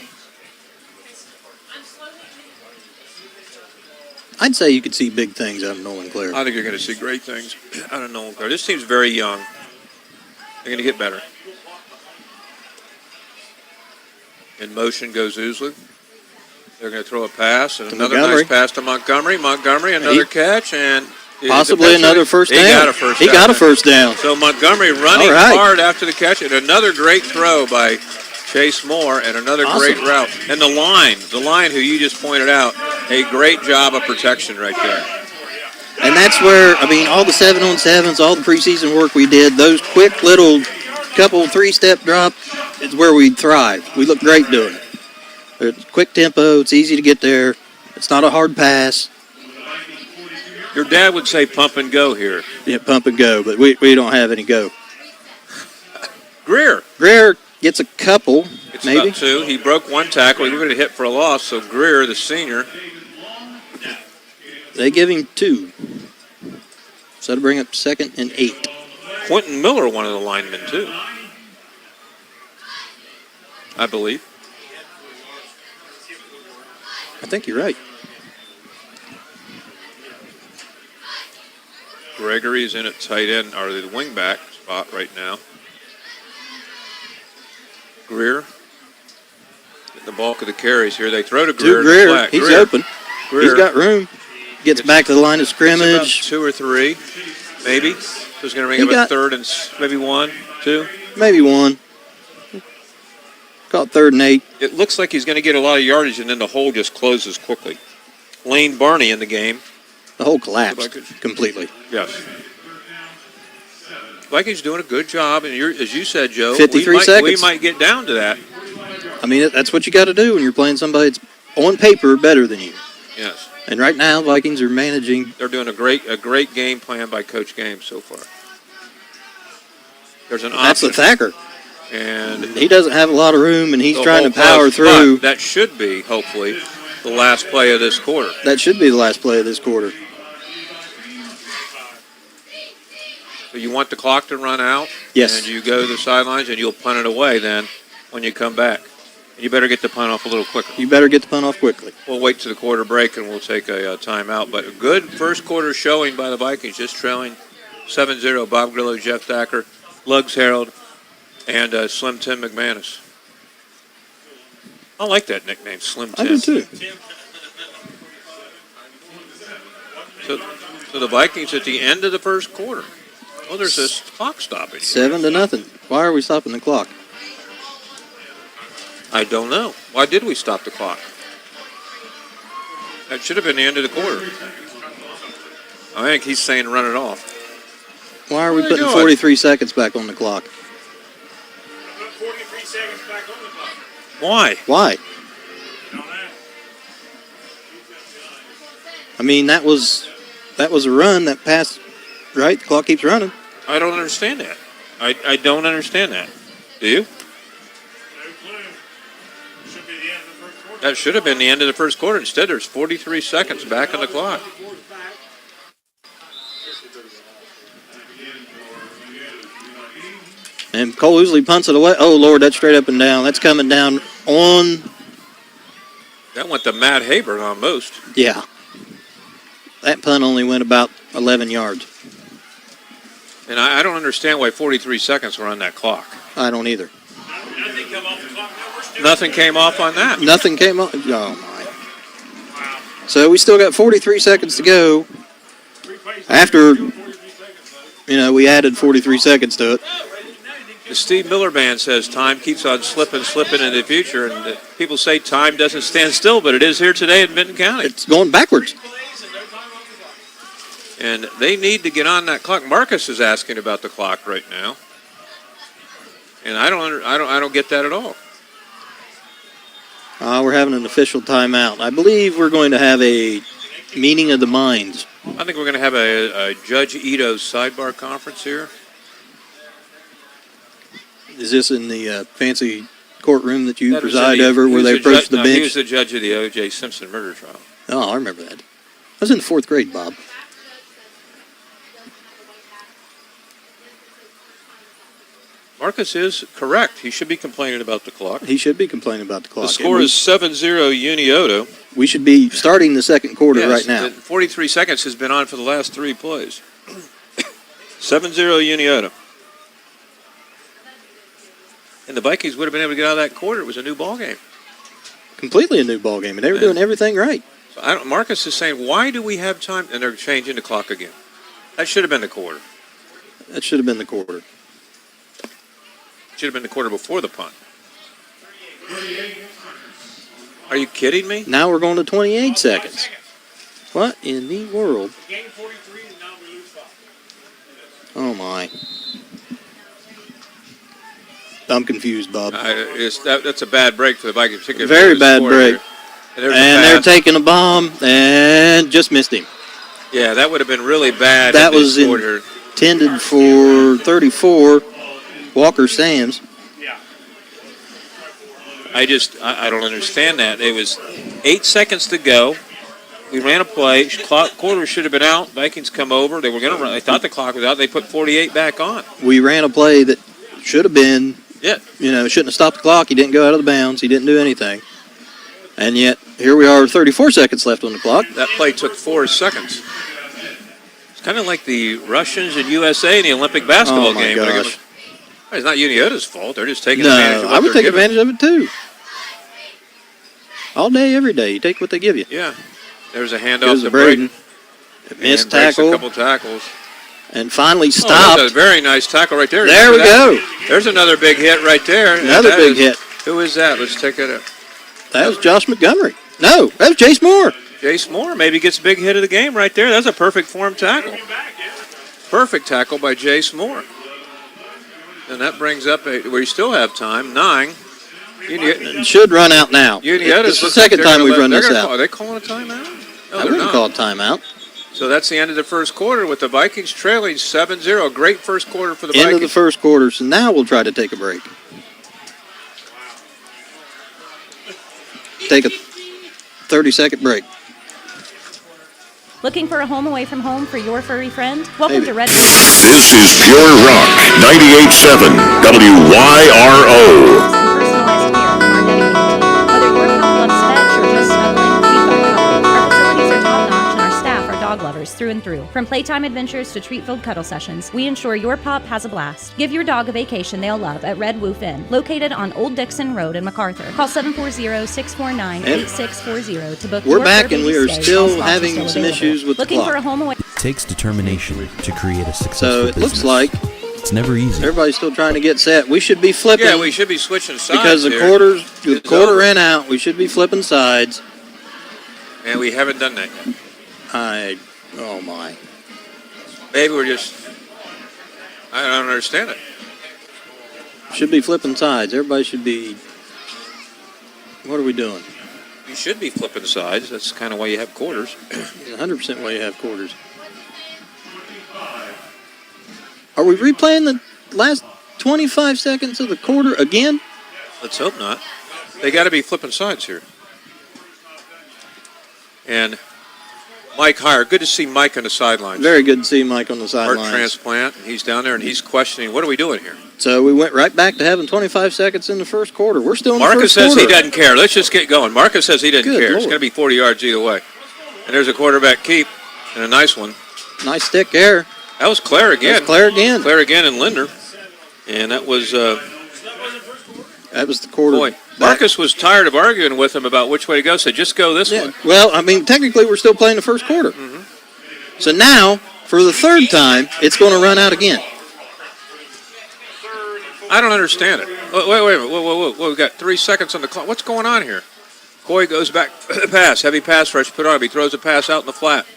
I'd say you could see big things out of Nolan Clare. I think you're going to see great things out of Nolan Clare. This team's very young. They're going to get better. In motion goes Ousley. They're going to throw a pass, and another nice pass to Montgomery. Montgomery, another catch, and possibly another first down. He got a first down. He got a first down. So Montgomery running hard after the catch, and another great throw by Chase Moore, and another great route. And the line who you just pointed out, a great job of protection right there. And that's where, I mean, all the 7-on-7s, all the preseason work we did, those quick little couple 3-step drop is where we thrive. We look great doing it. It's quick tempo. It's easy to get there. It's not a hard pass. Your dad would say pump and go here. Yeah, pump and go, but we don't have any go. Greer gets a couple, it's maybe. About 2. He broke 1 tackle. He was going to hit for a loss, so Greer, the senior. They give him 2. So to bring up 2nd and 8. Quentin Miller, one of the linemen, too. I believe. I think you're right. Gregory's in at tight end, or the wingback spot right now. Greer, getting the bulk of the carries here. They throw to Greer. Greer. He's open. Greer. He's got room. Gets back to the line of scrimmage. About 2 or 3, maybe. So he's going to bring up a 3rd and maybe 1, 2. Maybe 1. Caught 3rd and 8. It looks like he's going to get a lot of yardage, and then the hole just closes quickly. Lane Barney in the game. The hole collapsed completely. Yes. Vikings doing a good job, and as you said, Joe, 53 seconds. We might get down to that. I mean, that's what you got to do when you're playing somebody that's on paper better than you. Yes. And right now, Vikings are managing. They're doing a great game plan by Coach Game so far. There's an option. That's the Thacker. And he doesn't have a lot of room, and he's trying to power through. That should be, hopefully, the last play of this quarter. That should be the last play of this quarter. So you want the clock to run out? Yes. And you go to the sidelines, and you'll punt it away then when you come back. You better get the punt off a little quicker. You better get the punt off quickly. We'll wait to the quarter break, and we'll take a timeout. But a good first quarter showing by the Vikings, just trailing 7-0. Bob Grillo, Jeff Thacker, Lugs Harold, and Slim Tim McManus. I like that nickname, Slim Tim. I do too. So the Vikings at the end of the first quarter. Oh, there's this clock stopping. 7-0. Why are we stopping the clock? I don't know. Why did we stop the clock? That should have been the end of the quarter. I think he's saying run it off. Why are we putting 43 seconds back on the clock? 43 seconds back on the clock. Why? I mean, that was a run that passed, right? The clock keeps running. I don't understand that. I don't understand that. Do you? That should have been the end of the first quarter. Instead, there's 43 seconds back on the clock. And Cole Ousley punts it away. Oh, Lord, that's straight up and down. That's coming down on. That went to Matt Habert almost. Yeah. That punt only went about 11 yards. And I don't understand why 43 seconds were on that clock. I don't either. Nothing come off the clock. Nothing came off on that. Nothing came off. Oh, my. So we still got 43 seconds to go. After, we added 43 seconds to it. The Steve Miller Band says time keeps on slipping in the future. And people say time doesn't stand still, but it is here today in Vinton County. It's going backwards. And they need to get on that clock. Marcus is asking about the clock right now. And I don't get that at all. We're having an official timeout. I believe we're going to have a meeting of the minds. I think we're going to have a Judge Ito's sidebar conference here. Is this in the fancy courtroom that you preside over where they approach the bench? He was the judge of the O.J. Simpson murder trial. Oh, I remember that. I was in the 4th grade, Bob. Marcus is correct. He should be complaining about the clock. He should be complaining about the clock. The score is 7-0 Unioto. We should be starting the second quarter right now. 43 seconds has been on for the last 3 plays. 7-0 Unioto. And the Vikings would have been able to get out of that quarter. It was a new ball game. Completely a new ball game, and they were doing everything right. So Marcus is saying, why do we have time? And they're changing the clock again. That should have been the quarter. That should have been the quarter. Should have been the quarter before the punt. Are you kidding me? Now we're going to 28 seconds. What in the world? Oh, my. I'm confused, Bob. That's a bad break for the Vikings. Very bad break. And they're taking a bomb and just missed him. Yeah, that would have been really bad. That was intended for 34, Walker Sams. I don't understand that. It was 8 seconds to go. We ran a play. Quarter should have been out. Vikings come over. They were going to run. They thought the clock was out. They put 48 back on. We ran a play that should have been, shouldn't have stopped the clock. He didn't go out of the bounds. He didn't do anything. And yet, here we are, 34 seconds left on the clock. That play took 4 seconds. It's kind of like the Russians and USA in the Olympic basketball game. Oh, my gosh. It's not Unioto's fault. They're just taking advantage of what I would they're take given. advantage of it, too. All day, every day. You take what they give you. Yeah. There's a handoff to Braden. Missed tackle. A couple tackles. And finally stopped. That's a very nice tackle right there. There we go. There's another big hit right there. Another big hit. Who is that? Let's take it up. That was Josh Montgomery. No, that was Jace Moore. Jace Moore maybe gets a big hit of the game right there. That's a perfect form tackle. Perfect tackle by Jace Moore. And that brings up we still have time. 9. It should run out now. It's the second time we've run this out. Are they calling a timeout? No, I wouldn't call it timeout. So that's the end of the first quarter with the Vikings trailing 7-0. Great first quarter for the Vikings. End of the first quarter, so now we'll try to take a break. Take a 30-second break. Looking for a home away from home for your furry friend? Welcome to Red. This is Pure Rock 98.7 WYRO. Through and through. From playtime adventures to treat-filled cuddle sessions, we ensure your pup has a blast. Give your dog a vacation they'll love at Red Wolf Inn, located on Old Dixon Road in MacArthur. Call 740-649-8640 to book We're your back fur and we baby are stay still while spots are having still some available. issues with Looking the clock. for a home away. It takes determination to create a successful So it business. looks like it's never easy. everybody's still trying to get set. We should be flipping. Yeah, we should be switching sides because the here. quarter in out. We should be flipping sides. And we haven't done that yet. Oh my. Maybe we're just, I don't understand it. Should be flipping sides. Everybody should be. What are we doing? You should be flipping sides. That's kind of why you have quarters. 100% why you have quarters. Are we replaying the last 25 seconds of the quarter again? Let's hope not. They got to be flipping sides here. And Mike Heyer, good to see Mike on the sidelines. Very good to see Mike on the sidelines. Heart transplant. He's down there and he's questioning, what are we doing here? So we went right back to having 25 seconds in the first quarter. We're still in the Marcus first quarter. says he doesn't care. Let's just get going. Marcus says he doesn't Good care. Lord. It's going to be 40 yards either way. And there's a quarterback keep and a nice one. Nice stick there. That was Claire again. Claire again. Claire again and Linder. And that was the quarter. Boy, Marcus was tired of arguing with him about which way to go, so just go this way. Well, I mean, technically we're still playing the first quarter. Mm-hmm. So now, for the third time, it's going to run out again. I don't understand it. Wait. Whoa. We've got 3 seconds on the clock. What's going on here? Coy goes back, pass, heavy pass rush put on him. He throws a pass out in the flat.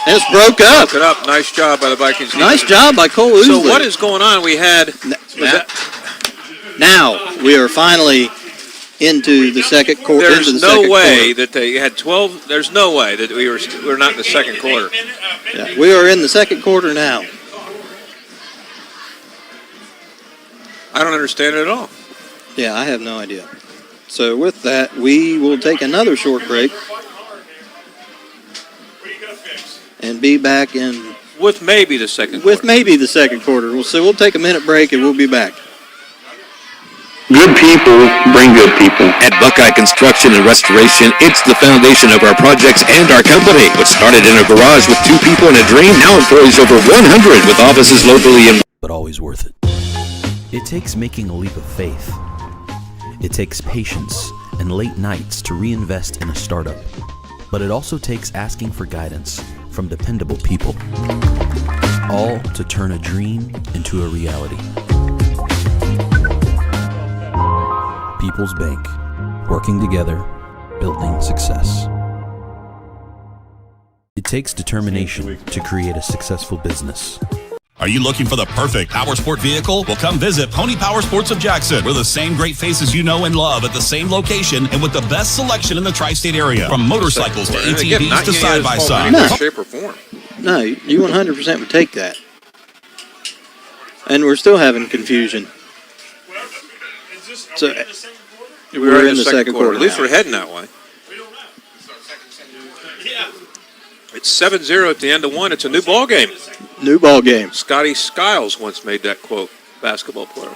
And it's broke up. Broke it up. Nice job by the Vikings. Nice job by Cole Usley. So what is going on? We had... Now, we are finally into the second quarter. There's no way that they had 12. There's no way that we're not in the second quarter. Yeah, we are in the second quarter now. I don't understand it at all. Yeah, I have no idea. So with that, we will take another short break and be back in... With maybe the second quarter. With maybe the second quarter. So we'll take a minute break and we'll be back. Good people bring good people. At Buckeye Construction and Restoration, it's the foundation of our projects and our company. What started in a garage with 2 people and a dream now employs over 100 with offices locally in... But always worth it. It takes making a leap of faith. It takes patience and late nights to reinvest in a startup. But it also takes asking for guidance from dependable people. All to turn a dream into a reality. People's Bank. Working together, building success. It takes determination to create a successful business. Are you looking for the perfect power sport vehicle? Well, come visit Pony Power Sports of Jackson. We're the same great faces you know and love at the same location and with the best selection in the tri-state area. From motorcycles to ATVs to side-by-side. No shape or form. No, you 100% would take that. And we're still having confusion. So we're in the second quarter. At least we're heading that way. It's 7-0 at the end of one. It's a new ball game. New ball game. Scotty Skiles once made that quote, basketball player.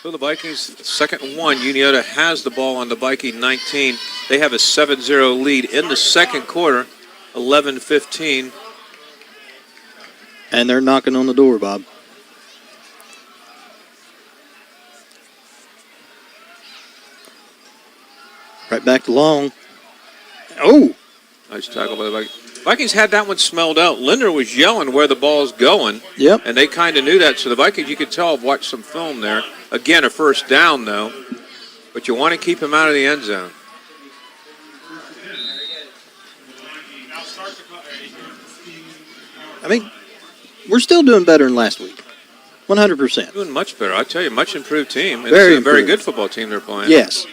So the Vikings, second and one. Unioto has the ball on the Viking 19. They have a 7-0 lead in the second quarter, 11-15. And they're knocking on the door, Bob. Right back to Long. Oh! Nice tackle by the Vikings. Vikings had that one smelled out. Linder was yelling where the ball's going. Yep. And they kind of knew that. So the Vikings, you could tell, have watched some film there. Again, a first down, though. But you want to keep him out of the end zone. I mean, we're still doing better than last week. 100%. Doing much better. I tell you, much improved team. It's Very a very improved. good football team they're playing. Yes.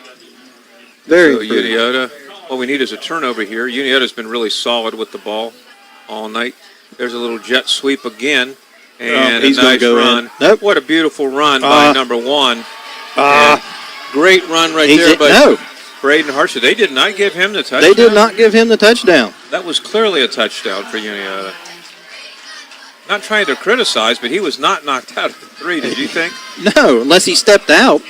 Very so improved. Unioto, what we need is a turnover here. Unioto's been really solid with the ball all night. There's a little jet sweep again. And he's a gonna nice go run. in. Nope. What a beautiful run by number one. And great run right there by Braden Harsher. They did not give him the touchdown. They did not give him the touchdown. That was clearly a touchdown for Unioto. Not trying to criticize, but he was not knocked out of the three, did you think? No, unless he stepped out.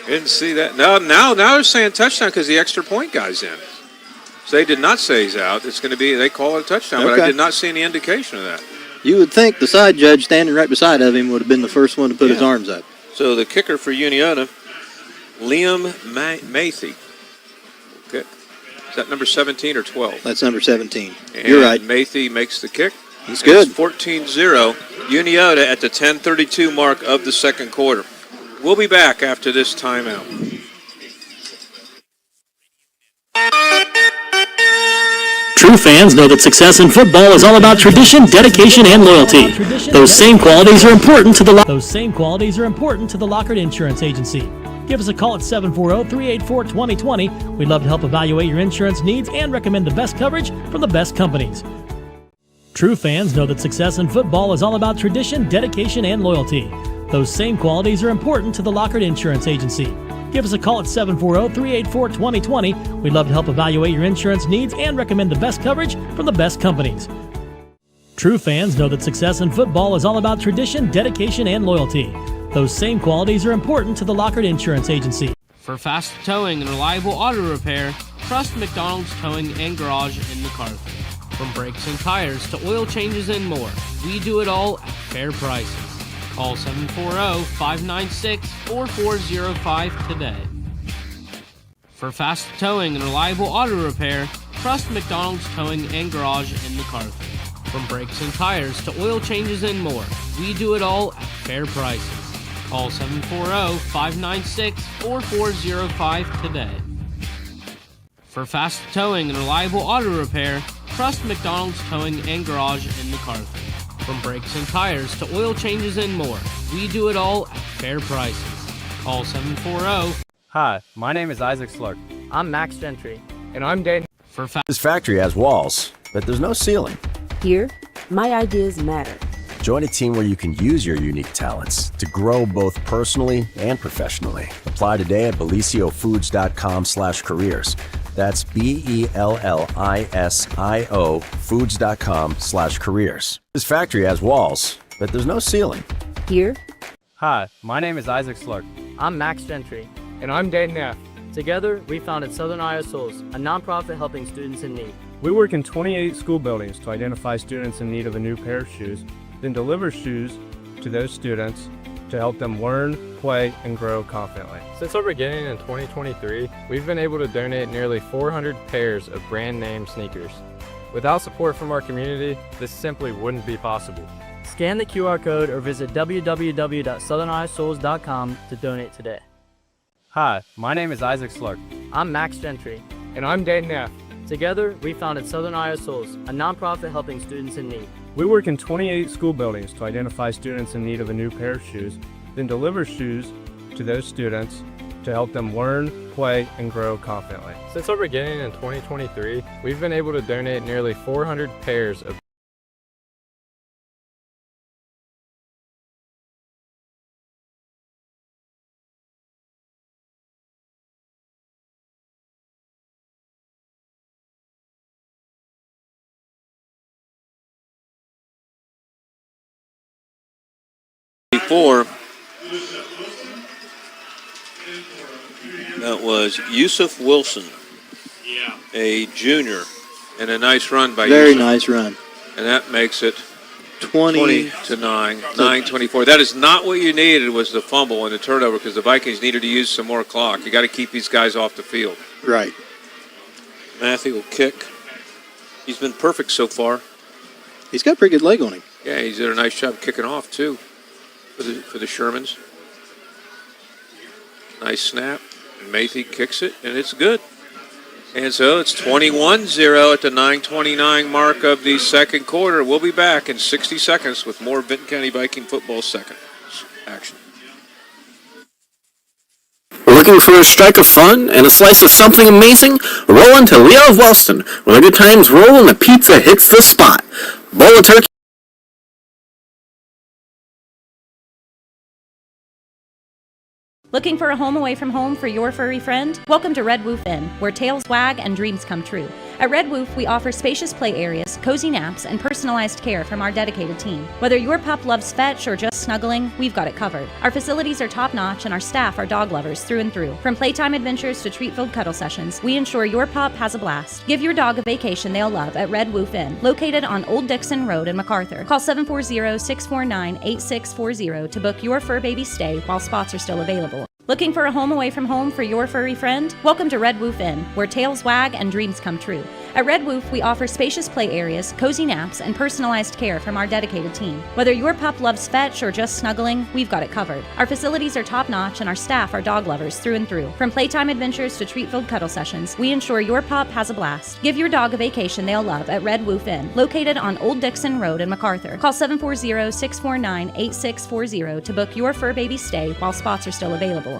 Didn't see that. No, now they're saying touchdown because the extra point guy's in. So they did not say he's out. It's going to be, they call it a touchdown, but I did not see any indication of that. You would think the side judge standing right beside of him would have been the first one to put his arms up. So the kicker for Unioto, Liam Mathy. Okay. Is that number 17 or 12? That's number 17. And You're right. Mathy makes the kick. He's good. It's 14-0. Unioto at the 10:32 mark of the second quarter. We'll be back after this timeout. True fans know that success in football is all about tradition, dedication, and loyalty. Those same qualities are important to the Lockard Insurance Agency. Give us a call at 740-384-2020. We'd love to help evaluate your insurance needs and recommend the best coverage from the best companies. True fans know that success in football is all about tradition, dedication, and loyalty. Those same qualities are important to the Lockard Insurance Agency. Give us a call at 740-384-2020. We'd love to help evaluate your insurance needs and recommend the best coverage from the best companies. True fans know that success in football is all about tradition, dedication, and loyalty. Those same qualities are important to the Lockard Insurance Agency. For fast towing and reliable auto repair, trust McDonald's Towing and Garage in MacArthur. From brakes and tires to oil changes and more, we do it all at fair prices. Call 740-596-4405 today. For fast towing and reliable auto repair, trust McDonald's Towing and Garage in MacArthur. From brakes and tires to oil changes and more, we do it all at fair prices. Call 740-596-4405 today. For fast towing and reliable auto repair, trust McDonald's Towing and Garage in MacArthur. From brakes and tires to oil changes and more, we do it all at fair prices. Call 740. Hi, my name is Isaac Slurk. I'm Max Gentry. And I'm Dan. This factory has walls, but there's no ceiling. Here, my ideas matter, Join a team where you can use your unique talents to grow both personally and professionally. Apply today at belisiofoods.com/careers. That's BELLISIO foods.com/careers. This factory has walls, but there's no ceiling. Here? Hi, my name is Isaac Slurk. I'm Max Gentry. And I'm Dan Neff. Together, we founded Southern Iowa Souls, a nonprofit helping students in need. We work in 28 school buildings to identify students in need of a new pair of shoes, then deliver shoes to those students to help them learn, play, and grow confidently. Since our beginning in 2023, we've been able to donate nearly 400 pairs of brand name sneakers. Without support from our community, this simply wouldn't be possible. Scan the QR code or visit www.southerniowasouls.com to donate today. Hi, my name is Isaac Slurk. I'm Max Gentry. And I'm Dan Neff. Together, we founded Southern Iowa Souls, a nonprofit helping students in need. We work in 28 school buildings to identify students in need of a new pair of shoes, then deliver shoes to those students to help them learn, play, and grow confidently. Since our beginning in 2023, we've been able to donate nearly 400 pairs of That was Yusuf Wilson, a junior, and a nice run by Very Yusuf. nice run. And that makes it 20 to 9, 9:24. That is not what you needed, was the fumble and the turnover, because the Vikings needed to use some more clock. You got to keep these guys off the field. Right. Matthew will kick. He's been perfect so far. He's got a pretty good leg on him. Yeah, he's did a nice job kicking off, too, for the Shermans. Nice snap. And Matthew kicks it, and it's good. And so it's 21-0 at the 9:29 mark of the second quarter. We'll be back in 60 seconds with more Vinton County Viking football second action. Looking for a strike of fun and a slice of something amazing? Roll into Leo of Wellston. When the good times roll and the pizza hits the spot. Bowl of turkey. Looking for a home away from home for your furry friend? Welcome to Red Woof Inn, where tails wag and dreams come true. At Red Woof, we offer spacious play areas, cozy naps, and personalized care from our dedicated team. Whether your pup loves fetch or just snuggling, we've got it covered. Our facilities are top-notch, and our staff are dog lovers through and through. From playtime adventures to treat-filled cuddle sessions, we ensure your pup has a blast. Give your dog a vacation they'll love at Red Woof Inn, located on Old Dixon Road in MacArthur. Call 740-649-8640 to book your fur baby stay while spots are still available. Looking for a home away from home for your furry friend? Welcome to Red Woof Inn, where tails wag and dreams come true. At Red Woof, we offer spacious play areas, cozy naps, and personalized care from our dedicated team. Whether your pup loves fetch or just snuggling, we've got it covered. Our facilities are top-notch, and our staff are dog lovers through and through. From playtime adventures to treat-filled cuddle sessions, we ensure your pup has a blast. Give your dog a vacation they'll love at Red Woof Inn, located on Old Dixon Road in MacArthur. Call 740-649-8640 to book your fur baby stay while spots are still available.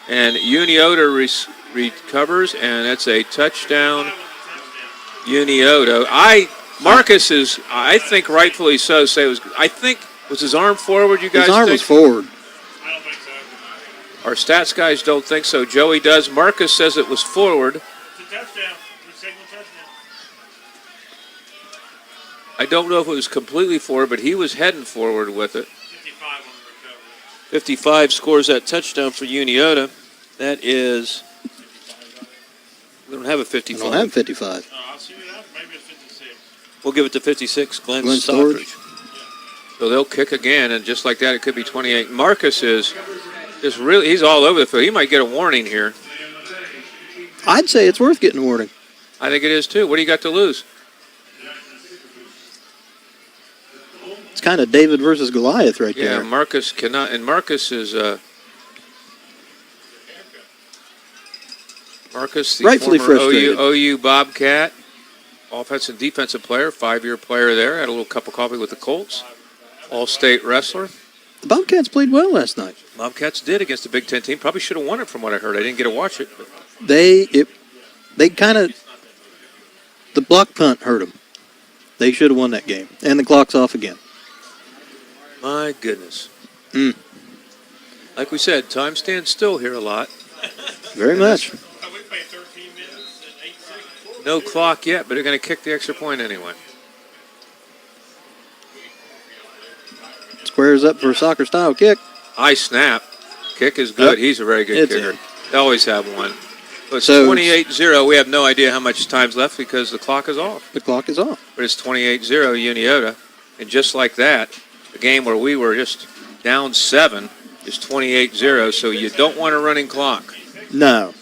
And Unioto recovers, and that's a touchdown, Unioto. Marcus is, I think rightfully so, say it was, I think, was his arm forward, you guys His arm think? was forward. Our stats guys don't think so. Joey does. Marcus says it was forward. It's a touchdown. It's a single touchdown. I don't know if it was completely forward, but he was heading forward with it. 55 on the recovery. 55 scores that touchdown for Unioto. That is, we don't have a 55. I don't have 55. I'll see that. Maybe it's 56. We'll give it to 56, Glenn Stockbridge. Stockbridge. So they'll kick again, and just like that, it could be 28. Marcus is really, he's all over the field. He might get a warning here. I'd say it's worth getting a warning. I think it is too. What do you got to lose? It's kind of David versus Goliath right there. Yeah, Marcus cannot, and Marcus is Marcus, the rightfully former frustrated. OU Bobcat, offensive and defensive player, 5-year player there. Had a little cup of coffee with the Colts. All-state wrestler. The Bobcats played well last night. Bobcats did against the Big Ten team. Probably should have won it from what I heard. I didn't get to watch it. But. They kind of, the block punt hurt them. They should have won that game. And the clock's off again. My goodness. Like we said, time stands still here a lot. Very much. We played 13 minutes and 8 seconds. No clock yet, but they're going to kick the extra point anyway. Squares up for a soccer-style kick. High snap. Kick is good. Yep. He's a very good kicker. In. They always have one. But it's So- 28-0. We have no idea how much time's left because the clock is off. The clock is off. But it's 28-0 Unioto. And just like that, a game where we were just down 7 is 28-0. So you don't want a running clock. No.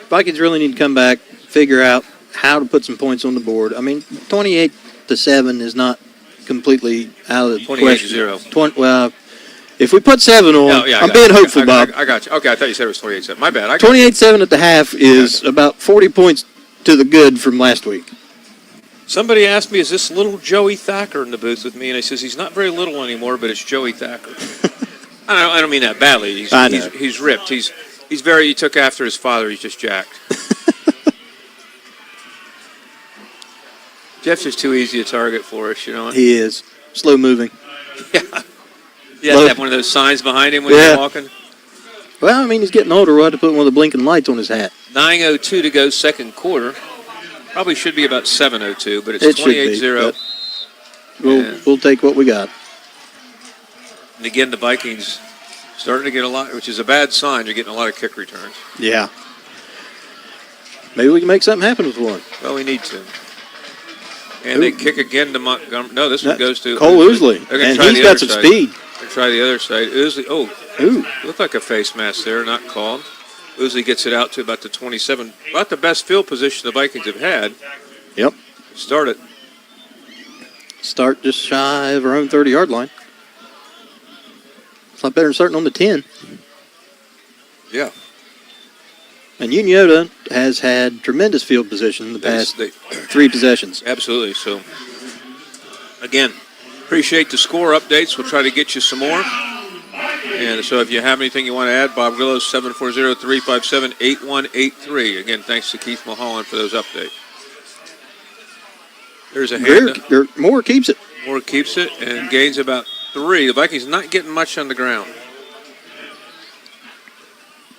Vikings really need to come back, figure out how to put some points on the board. I mean, 28-7 is not completely out of the 28-0. Well, if we put 7 on, I'm being hopeful, Bob. I got you. Okay, I thought you said it was 28-7. My bad. 28-7 at the half is about 40 points to the good from last week. Somebody asked me, is this little Joey Thacker in the booth with me? And I says, he's not very little anymore, but it's Joey Thacker. I don't mean that badly. I know. He's ripped. He took after his father. He's just jacked. Jeff's just too easy a target for us, you know. He is. Slow moving. Yeah. You have to have one of those signs behind him when you're walking. Well, I mean, he's getting older. We'll have to put one of the blinking lights on his hat. 9:02 to go, second quarter. Probably should be about 7:02, but it's It should be, 28-0. but we'll take what we got. And again, the Vikings starting to get a lot, which is a bad sign. You're getting a lot of kick returns. Yeah. Maybe we can make something happen with one. Well, we need to. And they kick again to Montgomery. No, this one goes to Cole Ousley. They're gonna And try he's the got other some side. speed. They try the other side. Ousley. Oh, Ooh. Looked like a face mask there, not called. Ousley gets it out to about the 27. About the best field position the Vikings have had. Yep. Start it. Start just shy of our own 30-yard line. It's a lot better than starting on the 10. Yeah. And Unioto has had tremendous field position in the past 3 possessions. Absolutely. So, again, appreciate the score updates. We'll try to get you some more. And so if you have anything you want to add, Bob Grillo, 740-357-8183. Again, thanks to Keith Mulholland for those updates. There's a hand. Moore keeps it. Moore keeps it and gains about 3. The Vikings not getting much on the ground.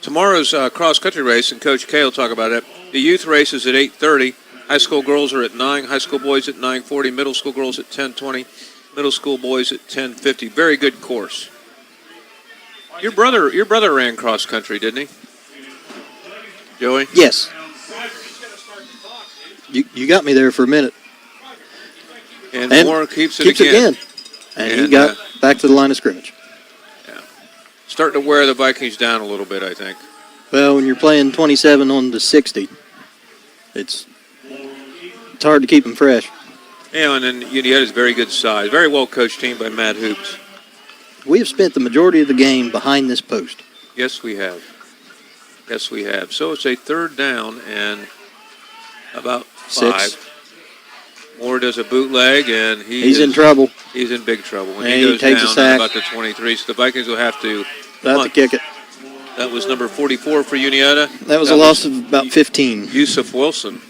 Tomorrow's cross-country race, and Coach K will talk about it. The youth race is at 8:30. High school girls are at 9. High school boys at 9:40. Middle school girls at 10:20. Middle school boys at 10:50. Very good course. Your brother ran cross-country, didn't he? Joey? Yes. You got me there for a minute. And Moore keeps it again. And he got back to the line of scrimmage. Starting to wear the Vikings down a little bit, I think. Well, when you're playing 27 on the 60, it's hard to keep them fresh. Yeah, and then Unioto's very good size. Very well-coached team by Matt Hoops. We have spent the majority of the game behind this post. Yes, we have. Yes, we have. So it's a 3rd down and about 5. 6. Moore does a bootleg, and he's in trouble. He's in big trouble. When And he he goes takes a down sack. at about the 23, so the Vikings will have to Kick it. That was number 44 for Unioto. That was a loss of about 15. Yusuf Wilson.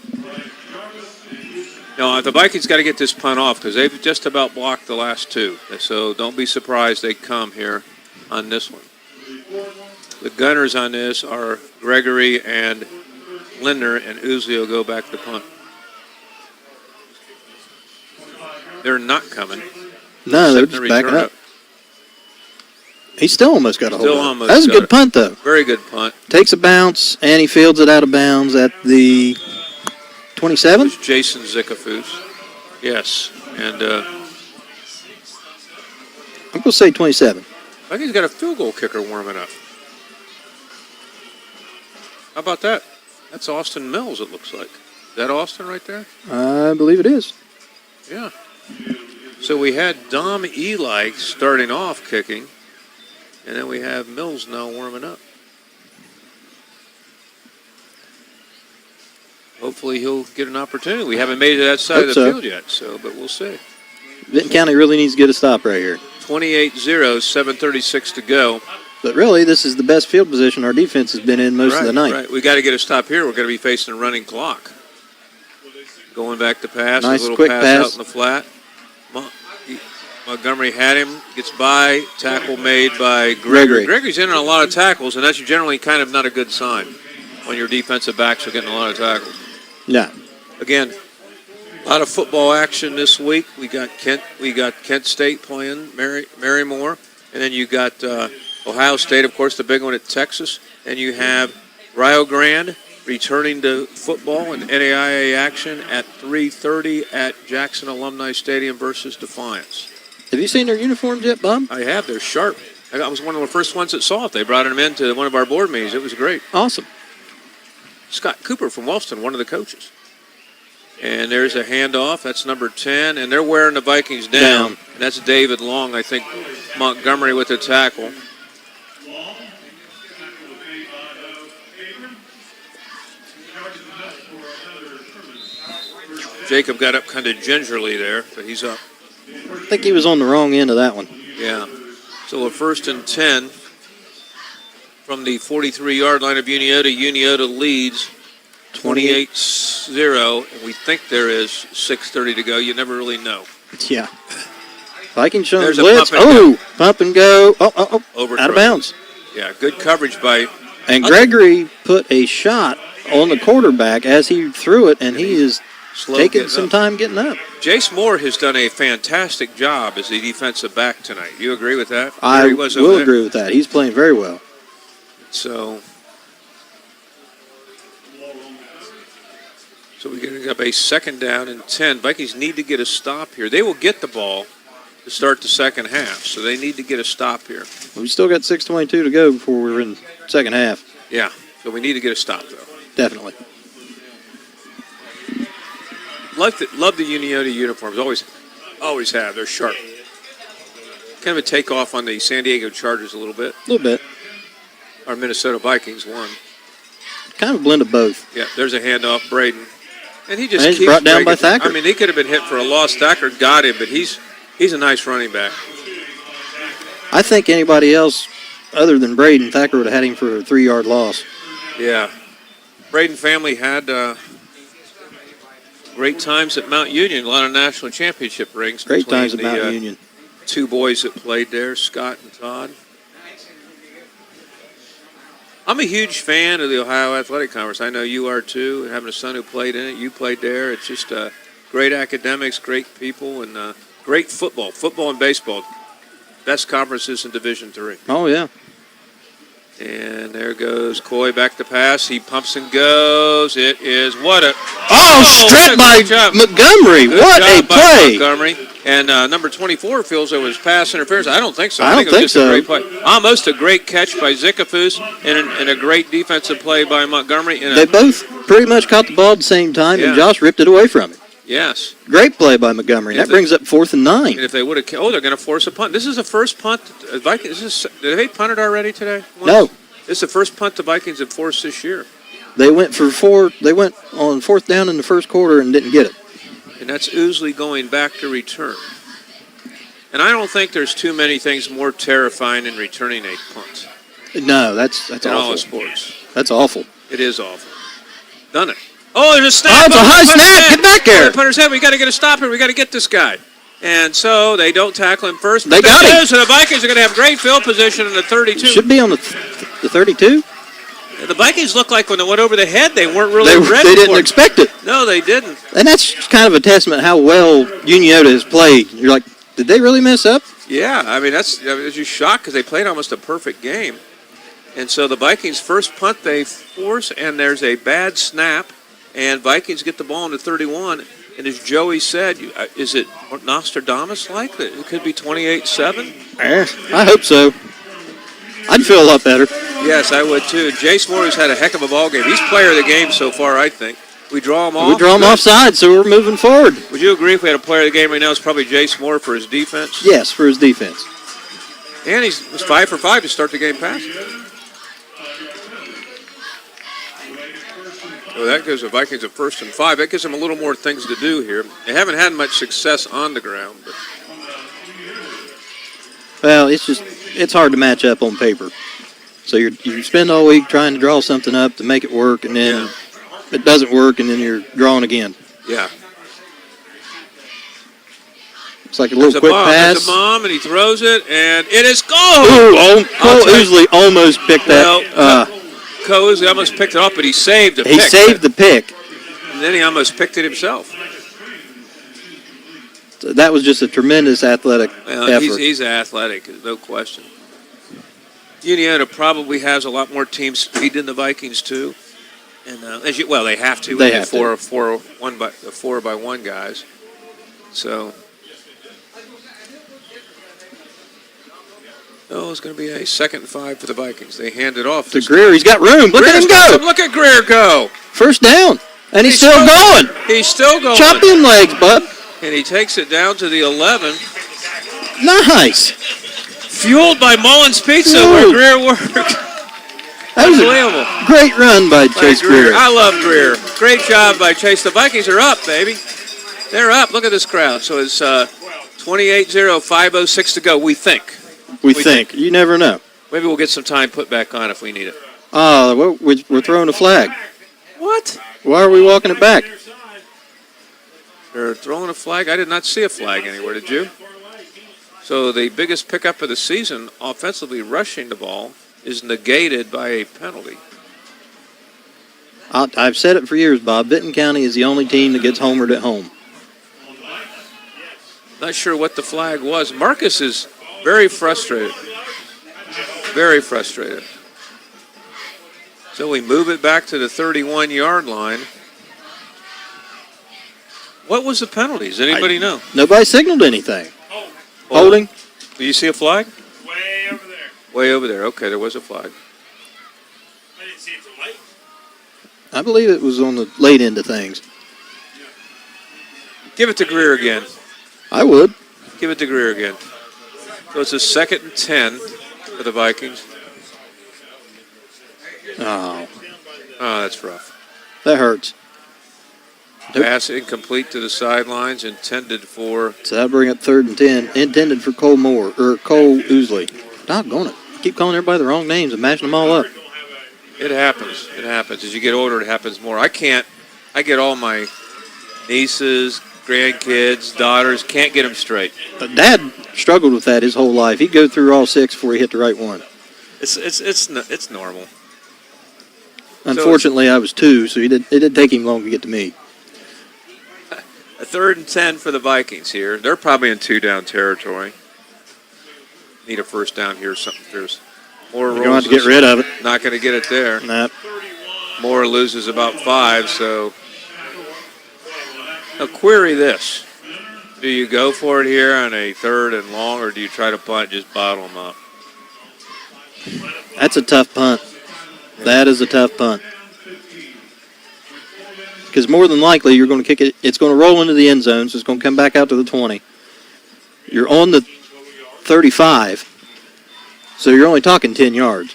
No, the Vikings got to get this punt off because they've just about blocked the last 2. So don't be surprised they come here on this one. The gunners on this are Gregory and Lindner, and Usley will go back to punt. They're not coming. No, they're just backing up. He still almost got a hold of it. That was a good punt, though. Very good punt. Takes a bounce, and he fields it out of bounds at the 27? Jason Zickafoos. Yes. And I'm going to say 27. I think he's got a field goal kicker warming up. How about that? That's Austin Mills, it looks like. Is that Austin right there? I believe it is. Yeah. So we had Dom Eli starting off kicking, and then we have Mills now warming up. Hopefully he'll get an opportunity. We haven't made it to that side of the field yet, but we'll see. Vinton County really needs to get a stop right here. 28-0, 7:36 to go. But really, this is the best field position our defense has been in most of the night. Right. We got to get a stop here. We're going to be facing a running clock. Going back to pass, nice a little quick pass out in the flat. Montgomery had him, gets by, tackle made by Gregory. Gregory's in on a lot of tackles, and that's generally kind of not a good sign when your defensive backs are getting a lot of tackles. Yeah. Again, a lot of football action this week. We got Kent State playing Marymore, and then you got Ohio State, of course, the big one at Texas, and you have Rio Grande returning to football and NAIA action at 3:30 at Jackson Alumni Stadium versus Defiance. Have you seen their uniforms yet, Bob? I have. They're sharp. I was one of the first ones that saw it. They brought them into one of our board meetings. It was great. Awesome. Scott Cooper from Wellston, one of the coaches. And there's a handoff. That's number 10, and they're wearing the Vikings down. And that's David Long, I think, Montgomery with the tackle. Jacob got up kind of gingerly there, but he's up. I think he was on the wrong end of that one. Yeah. So a 1st and 10 from the 43-yard line of Unioto. Unioto leads 28-0, and we think there is 6:30 to go. You never really know. Yeah. Vikings showing There's a blitz. Pump and go. Out of bounds. Yeah, good coverage by... And Gregory put a shot on the quarterback as he threw it, and he is taking some time getting up. Jace Moore has done a fantastic job as the defensive back tonight. You agree with that? I will agree with that. He's playing very well. So we're going to get a 2nd down and 10. Vikings need to get a stop here. They will get the ball to start the second half, so they need to get a stop here. We still got 6:22 to go before we're in second half. Yeah, so we need to get a stop, though. Definitely. Love the Unioto uniforms. Always have. They're sharp. Kind of a takeoff on the San Diego Chargers a little bit. A little bit. Our Minnesota Vikings won. Kind of a blend of both. Yeah, there's a handoff, Braden. And he just he's keeps brought down by breaking. Thacker. I mean, he could have been hit for a loss. Thacker got him, but he's a nice running back. I think anybody else other than Braden, Thacker would have had him for a 3-yard loss. Yeah. Braden family had great times at Mount Union, a lot of national championship rings. Great times at Mount Union. 2 boys that played there, Scott and Todd. I'm a huge fan of the Ohio Athletic Conference. I know you are too. Having a son who played in it, you played there. It's just great academics, great people, and great football. Football and baseball. Best conferences in Division III. Oh, yeah. And there goes Coy back to pass. He pumps and goes. It is stripped by Montgomery. What a play. Montgomery. And number 24 feels there was pass interference. I don't think so. I think it was just a great play. Almost a great catch by Zickafoos and a great defensive play by Montgomery. They both pretty much caught the ball at the same time, and Josh ripped it away from him. Yes. Great play by Montgomery. That brings up 4th and 9. And if they would have, they're going to force a punt. This is the first punt. Vikings. Did they punt it already today? Once? No. This is the first punt the Vikings have forced this year. They went for 4. They went on 4th down in the first quarter and didn't get it. And that's Usley going back to return. And I don't think there's too many things more terrifying than returning a punt. No, that's in awful. all of sports. That's awful. It is awful. Done it. Oh, there's a snap. Oh, it's a high snap. Get back there. The punter's head. We got to get a stop here. We got to get this guy. And so they don't tackle him first. They got him. So the Vikings are going to have great field position in the 32. Should be on the 32. The Vikings look like when they went over the head, they weren't really ready They didn't for it. expect it. No, they didn't. And that's kind of a testament how well Unioto has played. You're like, did they really mess up? Yeah, I mean, it's just shocked because they played almost a perfect game. And so the Vikings' first punt they force, and there's a bad snap, and Vikings get the ball in the 31. And as Joey said, is it Nostradamus-like that it could be 28-7? I hope so. I'd feel a lot better. Yes, I would too. Jace Moore has had a heck of a ball game. He's player of the game so far, I think. We draw him off. We draw him offside, so we're moving forward. Would you agree if we had a player of the game right now, it's probably Jace Moore for his defense? Yes, for his defense. And he was 5 for 5 to start the game passing. So that gives the Vikings a 1st and 5. That gives them a little more things to do here. They haven't had much success on the ground. But. Well, it's hard to match up on paper. So you spend all week trying to draw something up to make it work, and then it doesn't work, and then you're drawing again. Yeah. It's like a little quick pass. There's a bomb, and he throws it, and it is goal! Ooh, Cole Ousley almost picked that. Cole Ousley almost picked it up, but he saved the pick. He saved the pick. And then he almost picked it himself. So that was just a tremendous athletic effort. He's athletic, no question. Unioto probably has a lot more team speed than the Vikings too, and they have to. They have four by one guys. So, it's going to be a 2nd and 5 for the Vikings. They hand it off to Greer. He's got room. Look at him go. Look at Greer go. First down, and he's still going. He's still going. Chop them legs, bud. And he takes it down to the 11. Nice. Fueled by Mullins Pizza, where Greer worked. That was unbelievable. A great run by Chase Greer. I love Greer. Great job by Chase. The Vikings are up, baby. They're up. Look at this crowd. So it's 28-0, 5:06 to go, we think. We think. You never know. Maybe we'll get some time put back on if we need it. We're throwing a flag. What? Why are we walking it back? They're throwing a flag? I did not see a flag anywhere, did you? So the biggest pickup of the season, offensively rushing the ball, is negated by a penalty. I've said it for years, Bob. Vinton County is the only team that gets homered at home. Not sure what the flag was. Marcus is very frustrated. Very frustrated. So we move it back to the 31-yard line. What was the penalty? Does anybody know? Nobody signaled anything. Holding. Do you see a flag? Way over there. Way over there. Okay, there was a flag. I didn't see it till late. I believe it was on the late end of things. Give it to Greer again. I would. Give it to Greer again. So it's a 2nd and 10 for the Vikings. Oh, that's rough. That hurts. Pass incomplete to the sidelines, intended for... So that'll bring up 3rd and 10, intended for Cole Ousley. Doggone it. Keep calling everybody the wrong names and matching them all up. It happens. It happens. As you get older, it happens more. I get all my nieces, grandkids, daughters, can't get them straight. Dad struggled with that his whole life. He'd go through all 6 before he hit the right one. It's normal. Unfortunately, I was 2, so it didn't take him long to get to me. A 3rd and 10 for the Vikings here. They're probably in 2-down territory. Need a 1st down here. Something there's more. You're going to have to get rid of it. Not going to get it there. Nah. Moore loses about 5. So now query this: do you go for it here on a 3rd and long, or do you try to punt, just bottle them up? That's a tough punt. That is a tough punt. Because more than likely, you're going to kick it. It's going to roll into the end zone, so it's going to come back out to the 20. You're on the 35, so you're only talking 10 yards.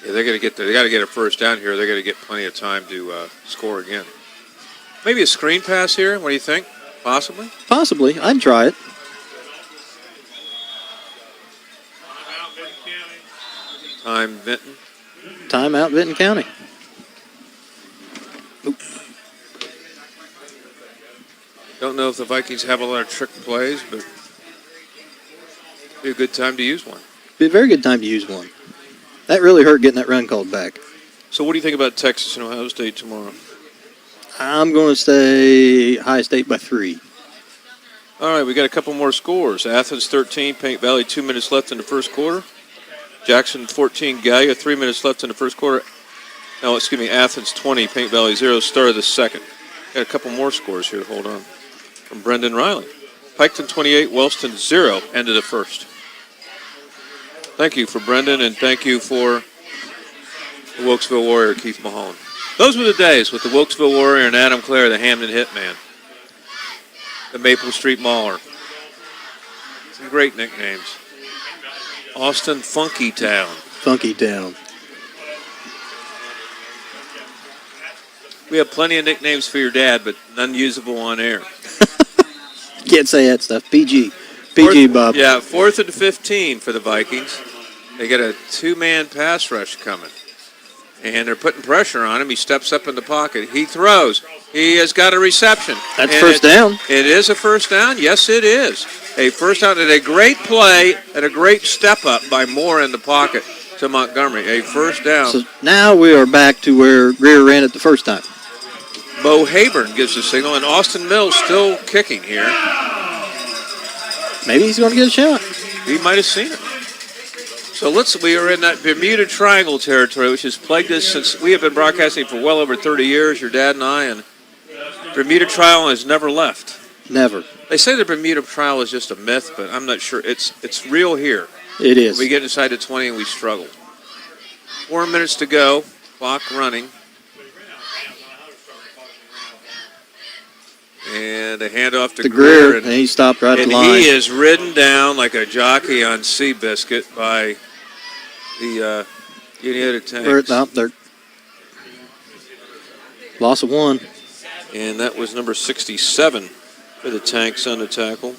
Yeah, they're going to get. They got to get a 1st down here. They're going to get plenty of time to score again. Maybe a screen pass here. What do you think? Possibly. Possibly. I'd try it. Time Vinton. Timeout Vinton County. Don't know if the Vikings have a lot of trick plays, but be a good time to use one. Be a very good time to use one. That really hurt getting that run called back. So what do you think about Texas and Ohio State tomorrow? I'm going to say Ohio State by 3. All right, we got a couple more scores. Athens 13, Paint Valley 2 minutes left in the first quarter. Jackson 14, Gallia 3 minutes left in the first quarter. No, excuse me, Athens 20, Paint Valley 0, start of the second. Got a couple more scores here, hold on. From Brendan Riley. Piketon 28, Wellston 0, end of the first. Thank you for Brendan, and thank you for the Wilkesville Warrior, Keith Mahone. Those were the days with the Wilkesville Warrior and Adam Clare, the Hamden Hitman. The Maple Street Mauler. Some great nicknames. Austin Funky Town. Funky Town. We have plenty of nicknames for your dad, but none usable on air. Can't say that stuff. PG, Bob. Yeah, 4th and 15 for the Vikings. They got a 2-man pass rush coming. And they're putting pressure on him. He steps up in the pocket. He throws. He has got a reception. That's and first down. It is a first down. Yes, it is. A first down and a great play and a great step up by Moore in the pocket to Montgomery. A first down. So now we are back to where Greer ran it the first time. Bo Hayburn gives the signal, and Austin Mills still kicking here. Maybe he's going to get a shot. He might have seen it. So we are in that Bermuda Triangle territory, which has plagued us since we have been broadcasting for well over 30 years, your dad and I, and Bermuda Triangle has never left. Never. They say the Bermuda Triangle is just a myth, but I'm not sure. It's real here. It is. We get inside the 20 and we struggle. 4 minutes to go, clock running. And a handoff to Greer. And he stopped right at the line. And he is ridden down like a jockey on Seabiscuit by the Unioto tanks. They're loss of 1. And that was number 67 for the Tanks on the tackle.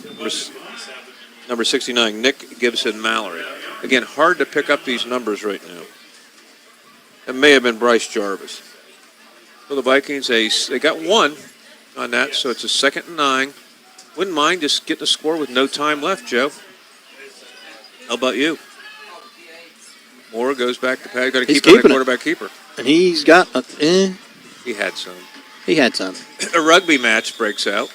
Number 69, Nick Gibson Mallory. Again, hard to pick up these numbers right now. It may have been Bryce Jarvis. For the Vikings, they got 1 on that, so it's a 2nd and 9. Wouldn't mind just getting a score with no time left, Joe. How about you? Moore goes back to Pat. Got to keep on the quarterback keeper. And he's got He had some. He had some. A rugby match breaks out.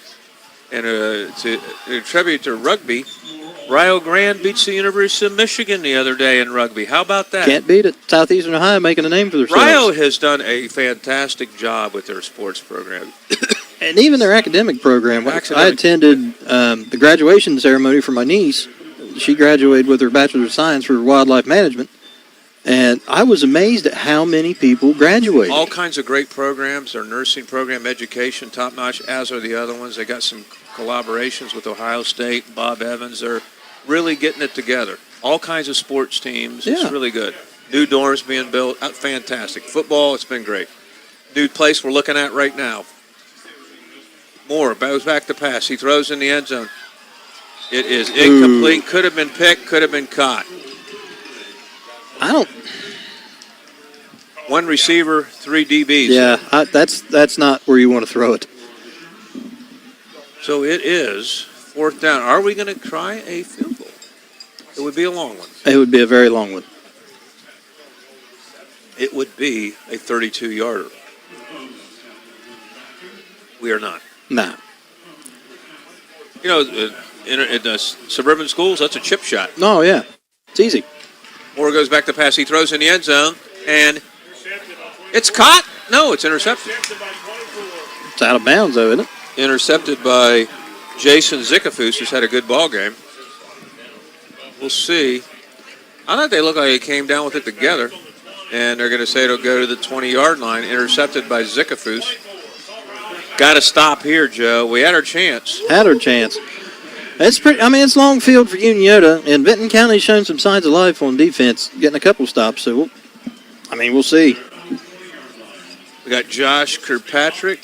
And to tribute to rugby, Rio Grande beats the University of Michigan the other day in rugby. How about that? Can't beat it. Southeastern Ohio making a name for themselves. Rio has done a fantastic job with their sports program. And even their academic program. I attended the graduation ceremony for my niece. She graduated with her Bachelor of Science for Wildlife Management. And I was amazed at how many people graduated. All kinds of great programs. Their nursing program, education, top-notch, as are the other ones. They got some collaborations with Ohio State, Bob Evans. They're really getting it together. All kinds of sports teams. Yeah. It's really good. New dorms being built. Fantastic. Football, it's been great. New place we're looking at right now. Moore goes back to pass. He throws in the end zone. It is incomplete. Could have been picked. Could have been caught. One receiver, 3 DBs. Yeah, that's not where you want to throw it. So it is 4th down. Are we going to try a field goal? It would be a long one. It would be a very long one. It would be a 32-yarder. We are not. Nah. You know, in suburban schools, that's a chip shot. Oh, yeah. It's easy. Moore goes back to pass. He throws in the end zone, and it's caught. No, it's intercepted. It's out of bounds, though, isn't it? Intercepted by Jason Zickafoos, who's had a good ball game. We'll see. I thought they looked like they came down with it together, and they're going to say it'll go to the 20-yard line. Intercepted by Zickafoos. Got to stop here, Joe. We had our chance. It's pretty. I mean, it's long field for Unioto, and Vinton County's shown some signs of life on defense, getting a couple stops. So, we'll see. We got Josh Kirkpatrick,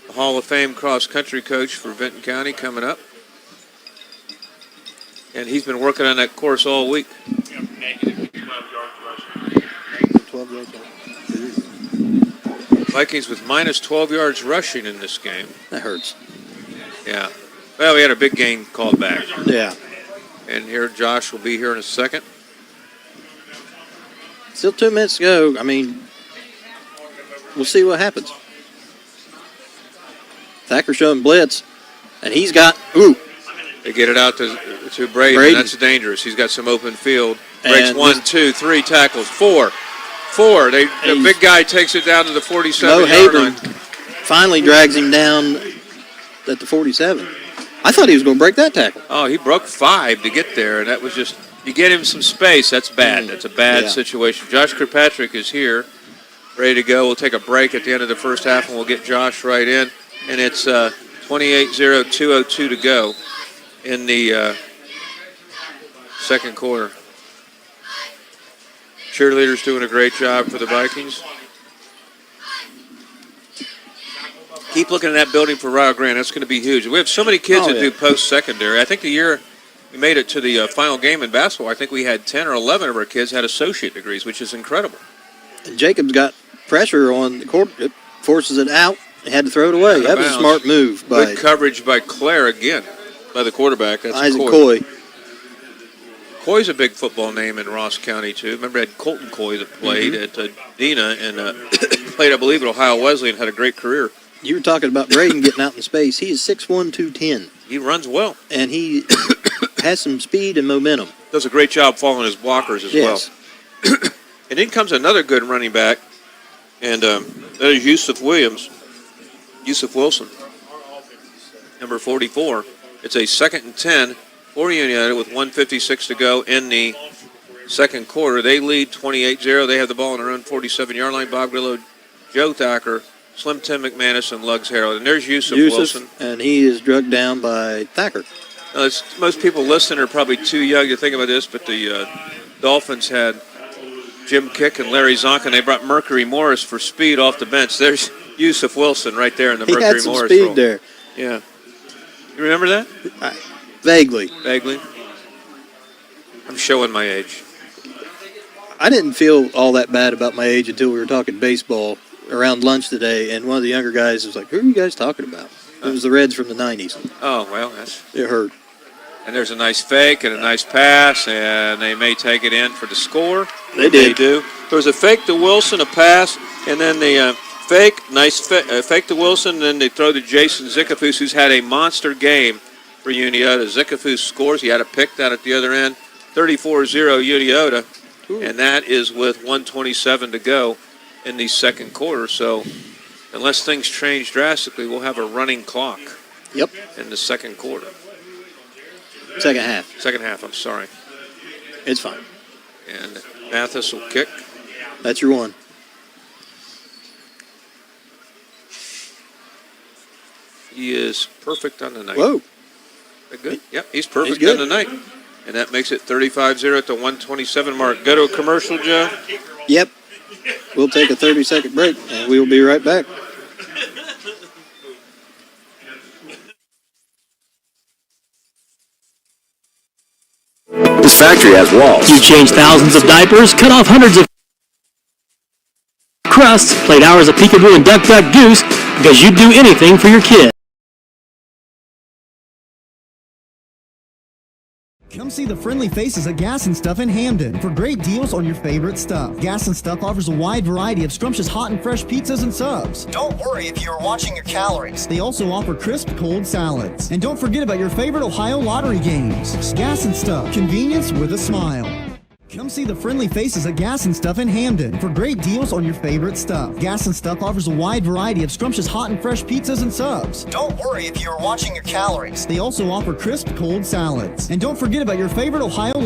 a Hall of Fame cross-country coach for Vinton County, coming up. And he's been working on that course all week. Vikings with minus 12 yards rushing in this game. That hurts. Yeah. Well, we had a big gain called back. Yeah. And here, Josh will be here in a second. Still 2 minutes to go. I mean, we'll see what happens. Thacker showing blitz, and he's got, They get it out to Braden. Braden. That's dangerous. He's got some open field. Breaks And 1, 2, 3 tackles. 4. The big guy takes it down to the 47-yard line. Finally drags him down at the 47. I thought he was going to break that tackle. Oh, he broke 5 to get there, and that was just, you get him some space, that's bad. That's a bad situation. Josh Kirkpatrick is here, ready to go. We'll take a break at the end of the first half, and we'll get Josh right in. And it's 28-0, 2:02 to go in the second quarter. Cheerleaders doing a great job for the Vikings. Keep looking at that building for Rio Grande. That's going to be huge. We have so many kids that do post-secondary. I think the year we made it to the final game in basketball, I think we had 10 or 11 of our kids had associate degrees, which is incredible. And Jacobs got pressure on the court. It forces it out. He had to throw it away. That was a smart move. Good coverage by Claire again, by the quarterback. That's Isaac Coy. Coy's a big football name in Ross County, too. Remember, I had Colton Coy that played at Dina and played, I believe, at Ohio Wesleyan, had a great career. You were talking about Braden getting out in space. He is 6'1", 210. He runs well. And he has some speed and momentum. Does a great job following his blockers as well. And in comes another good running back, and that is Yusuf Wilson, number 44. It's a 2nd and 10 for Unioto with 1:56 to go in the second quarter. They lead 28-0. They have the ball on their own 47-yard line. Bob Grillo, Joe Thacker, Slim Tim McManus, and Lugs Harold. And there's Yusuf Wilson. And he is drugged down by Thacker. Most people listening are probably too young to think about this, but the Dolphins had Jim Kick and Larry Zonk, and they brought Mercury Morris for speed off the bench. There's Yusuf Wilson right there in the Mercury Morris role. He had some speed there. Yeah. You remember that? Vaguely. I'm showing my age. I didn't feel all that bad about my age until we were talking baseball around lunch today, and one of the younger guys was like, "Who are you guys talking about?" It was the Reds from the 90s. Oh, well, it hurt. And there's a nice fake and a nice pass, and they may take it in for the score. They did. There was a fake to Wilson, a pass, and then the fake to Wilson, and then they throw to Jason Zickafoos, who's had a monster game for Unioto. Zickafoos scores. He had a pick down at the other end. 34-0 Unioto, and that is with 1:27 to go in the second quarter. So unless things change drastically, we'll have a running clock. Yep. In the second quarter. Second half. Second half, I'm sorry. It's fine. And Mathis will kick. That's your one. He is perfect on the night. Whoa. Good. Yep, he's perfect good. on the night. And that makes it 35-0 at the 1:27 mark. Go to a commercial, Joe. Yep. We'll take a 30-second break, and we will be right back. This factory has walls. You changed thousands of diapers, cut off hundreds of crusts, played hours of peekaboo and duck duck goose because you'd do anything for your kid. Come see the friendly faces at Gas and Stuff in Hamden for great deals on your favorite stuff. Gas and Stuff offers a wide variety of scrumptious hot and fresh pizzas and subs. Don't worry if you are watching your calories. They also offer crisp cold salads. And don't forget about your favorite Ohio lottery games. Gas and Stuff, convenience with a smile. Come see the friendly faces at Gas and Stuff in Hamden for great deals on your favorite stuff. Gas and Stuff offers a wide variety of scrumptious hot and fresh pizzas and subs. Don't worry if you are watching your calories. They also offer crisp cold salads. And don't forget about your favorite Ohio.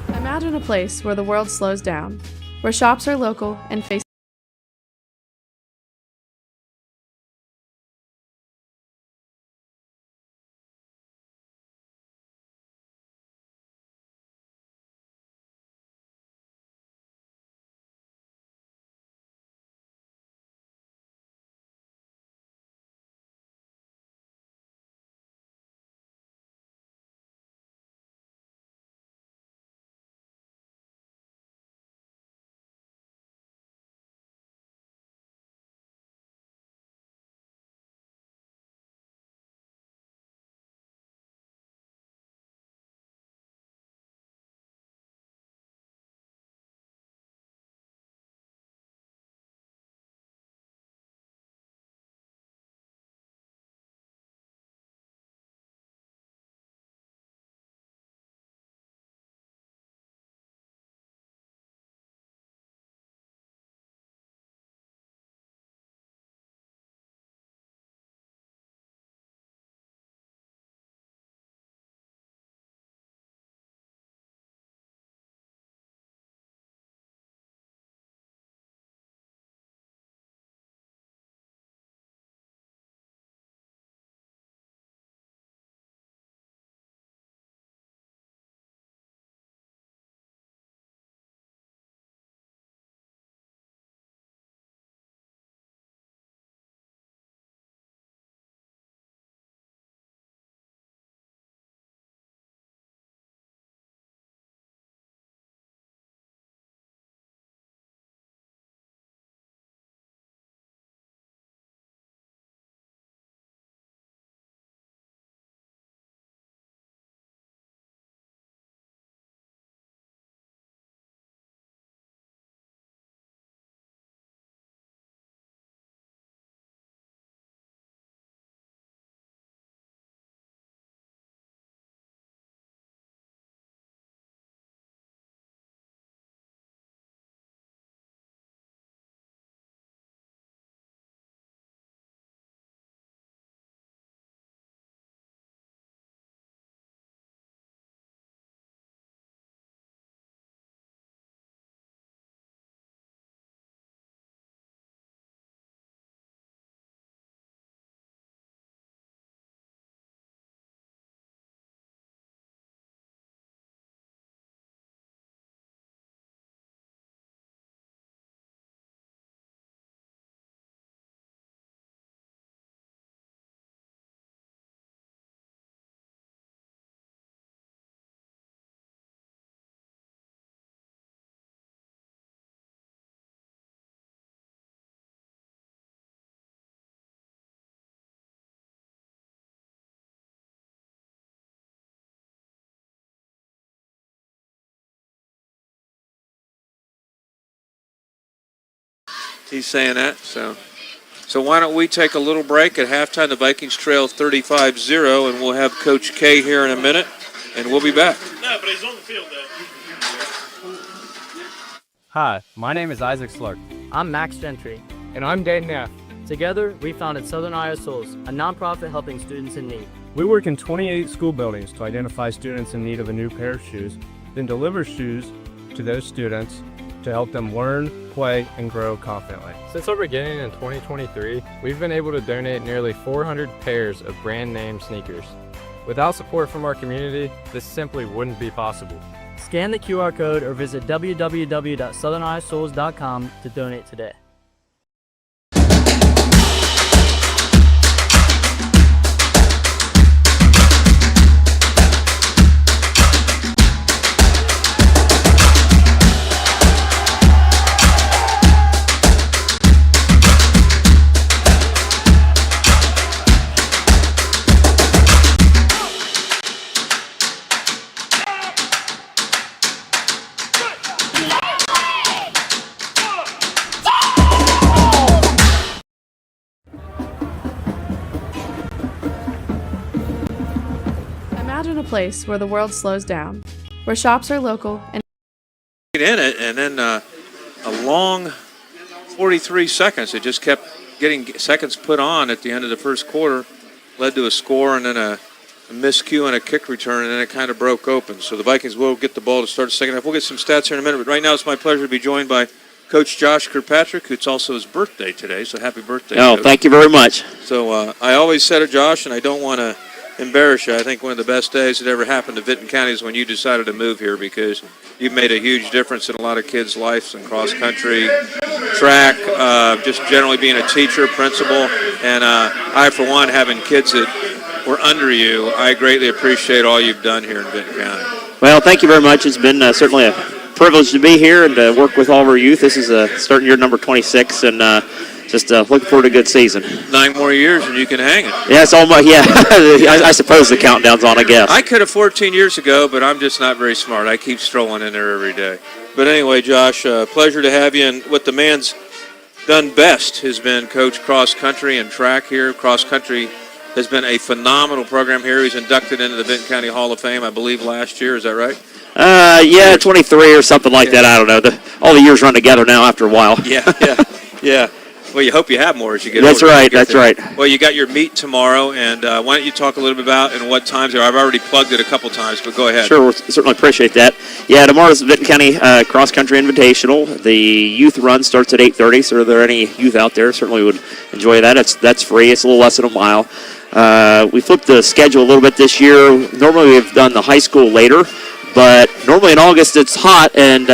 Imagine a place where the world slows down, where shops are local and face He's saying that. So why don't we take a little break at halftime? The Vikings trail 35-0, and we'll have Coach K here in a minute, and we'll be back. No, but he's on the field, though. Hi, my name is Isaac Slurk. I'm Max Gentry. And I'm Dayton Neff. Together, we founded Southern Iowa Souls, a nonprofit helping students in need. We work in 28 school buildings to identify students in need of a new pair of shoes, then deliver shoes to those students to help them learn, play, and grow confidently. Since our beginning in 2023, we've been able to donate nearly 400 pairs of brand name sneakers. Without support from our community, this simply wouldn't be possible. Scan the QR code or visit www.southerniosouls.com to donate today. Imagine a place where the world slows down, where shops are local and in it, and then a long 43 seconds. It just kept getting seconds put on at the end of the first quarter, led to a score and then a miscue and a kick return, and then it kind of broke open. So the Vikings will get the ball to start the second half. We'll get some stats here in a minute, but right now it's my pleasure to be joined by Coach Josh Kirkpatrick, who's also his birthday today, so happy birthday. Oh, Coach. Thank you very much. So I always said it, Josh, and I don't want to embarrass you. I think one of the best days that ever happened to Vinton County is when you decided to move here, because you've made a huge difference in a lot of kids' lives in cross-country, track, just generally being a teacher, principal. And I, for one, having kids that were under you, I greatly appreciate all you've done here in Vinton County. Well, thank you very much. It's been certainly a privilege to be here and to work with all of our youth. This is starting year number 26, and just looking forward to a good season. 9 more years and you can hang it. Yeah, it's almost, yeah. I suppose the countdown's on, I guess. I could have 14 years ago, but I'm just not very smart. I keep strolling in there every day. But anyway, Josh, pleasure to have you. And what the man's done best has been coach cross-country and track here. Cross-country has been a phenomenal program here. He's inducted into the Vinton County Hall of Fame, I believe, last year. Is that right? Yeah, 23 or something like that. I don't know. All the years run together now after a while. Yeah. Well, you hope you have more as you get That's older. right. That's right. Well, you got your meet tomorrow, and why don't you talk a little bit about and what times there are? I've already plugged it a couple times, but go ahead. Sure, we'll certainly appreciate that. Yeah, tomorrow's the Vinton County Cross Country Invitational. The youth run starts at 8:30, so if there are any youth out there, certainly would enjoy that. That's free. It's a little less than a mile. We flipped the schedule a little bit this year. Normally we've done the high school later, but normally in August it's hot, and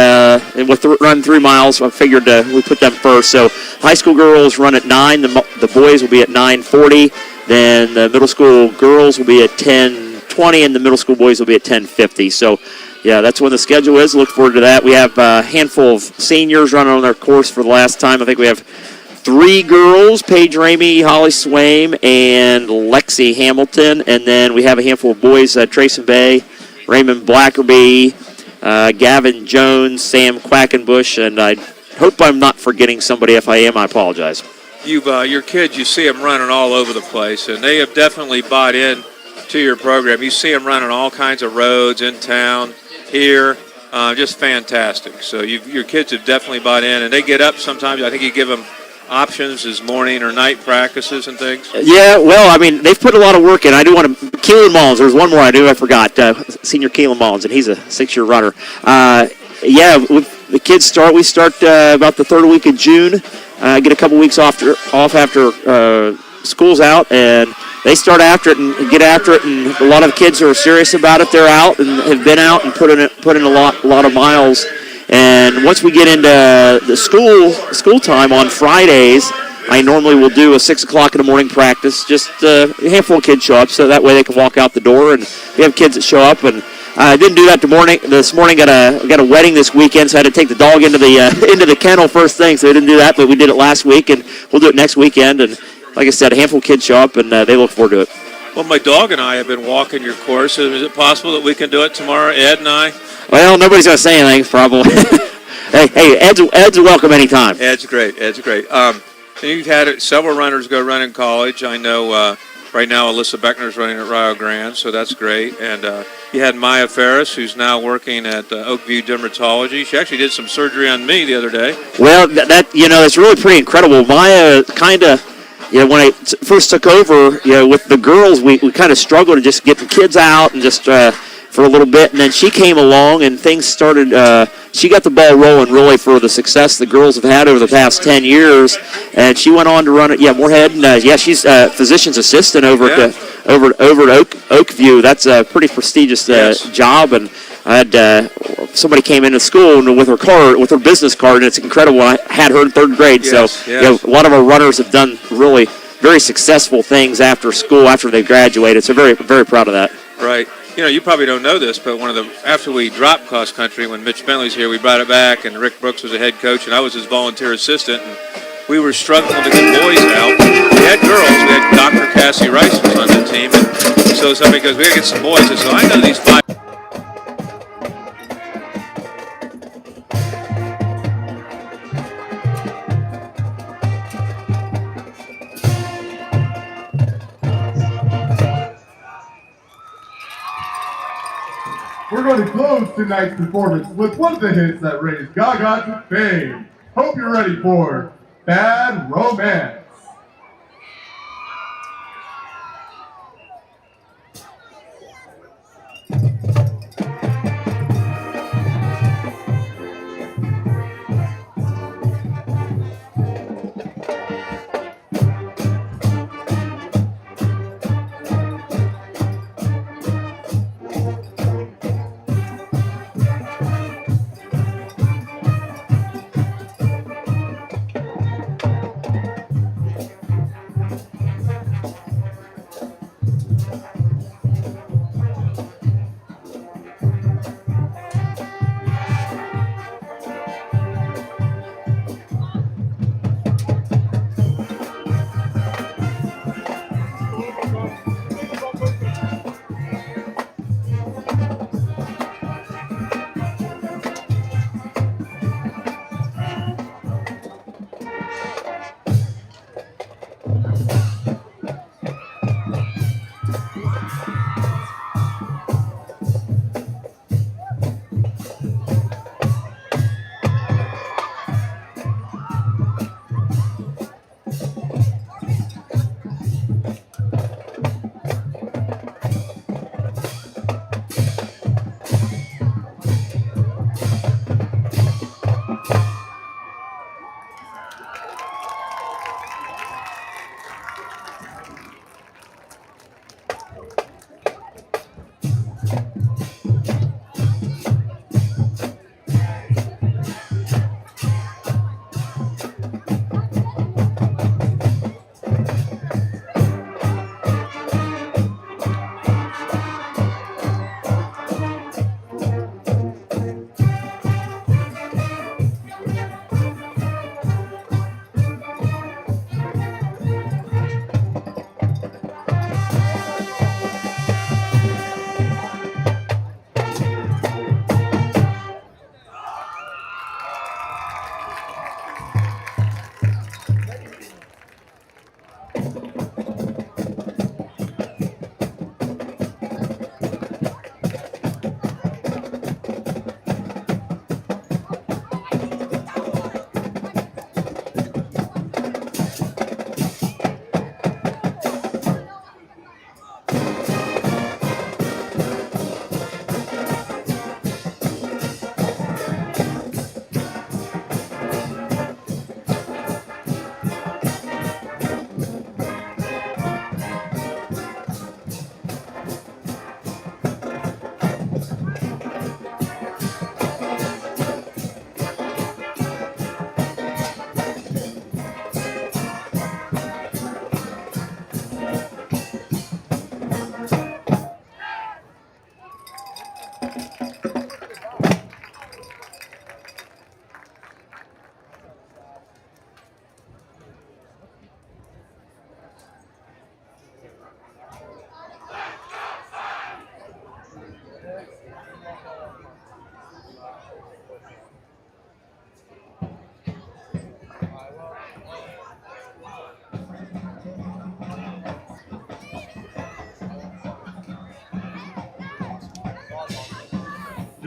with run 3 miles, I figured we put them first. So high school girls run at 9. The boys will be at 9:40. Then the middle school girls will be at 10:20, and the middle school boys will be at 10:50. So, yeah, that's when the schedule is. Look forward to that. We have a handful of seniors running on their course for the last time. I think we have 3 girls, Paige Ramey, Holly Swaim, and Lexi Hamilton. And then we have a handful of boys, Trayson Bay, Raymond Blackerby, Gavin Jones, Sam Quackenbush, and I hope I'm not forgetting somebody. If I am, I apologize. Your kids, you see them running all over the place, and they have definitely bought in to your program. You see them running all kinds of roads in town, here, just fantastic. So your kids have definitely bought in, and they get up sometimes. I think you give them options as morning or night practices and things. Yeah, well, I mean, they've put a lot of work in. I do want to, Keelan Mullins, there's one more I forgot, senior Keelan Mullins, and he's a 6-year runner. The kids we start about the 3rd week of June, get a couple weeks off after school's out, and they start after it and get after it, and a lot of the kids who are serious about it, they're out and have been out and put in a lot of miles. And once we get into the school time on Fridays, I normally will do a 6 o'clock in the morning practice. Just a handful of kids show up, so that way they can walk out the door. And we have kids that show up. And I didn't do that this morning. Got a wedding this weekend, so I had to take the dog into the kennel first thing. So I didn't do that, but we did it last week, and we'll do it next weekend. And like I said, a handful of kids show up, and they look forward to it. Well, my dog and I have been walking your course. Is it possible that we can do it tomorrow, Ed and I? Well, nobody's going to say anything, probably. Hey, Ed's welcome anytime. Ed's great. And you've had several runners go run in college. I know right now Alyssa Beckner's running at Rio Grande, so that's great. And you had Maya Ferris, who's now working at Oakview Dermatology. She actually did some surgery on me the other day. Well, it's really pretty incredible. Maya kind of, when I first took over, with the girls, we kind of struggled to just get the kids out and just for a little bit, and then she came along and things started. She got the ball rolling really for the success the girls have had over the past 10 years, and she went on to run it. Yeah, Moorhead, and she's a physician's assistant over at Oakview. That's a pretty prestigious job, and I had somebody came into school with her business card, and it's incredible. I had her in 3rd grade, so a lot of our runners have done really very successful things after school, after they graduated. So very, very proud of that. Right. You probably don't know this, but after we dropped cross country, when Mitch Bentley's here, we brought it back, and Rick Brooks was the head coach, and I was his volunteer assistant, and we were struggling to get boys out. We had girls. We had Dr. Cassie Rice was on the team, and so somebody goes, we got to get some boys. And so I know these 5. We're going to close tonight's performance with one of the hits that raised Gaga to fame. Hope you're ready for Bad Romance.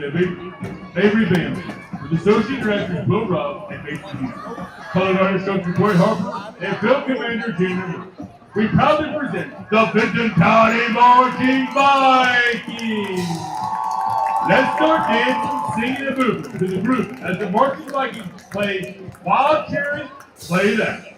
Civic, Avery Bailey, with Associate Directors Will Ruff and Mason Hughes, Color Guard Instructor Corey Harper, and Field Commander Junior Moore. We proudly present the Vinton County Marching Vikings. Let's start dancing, singing, and moving to the group as the Marching Vikings play Wild Cherry, Play That.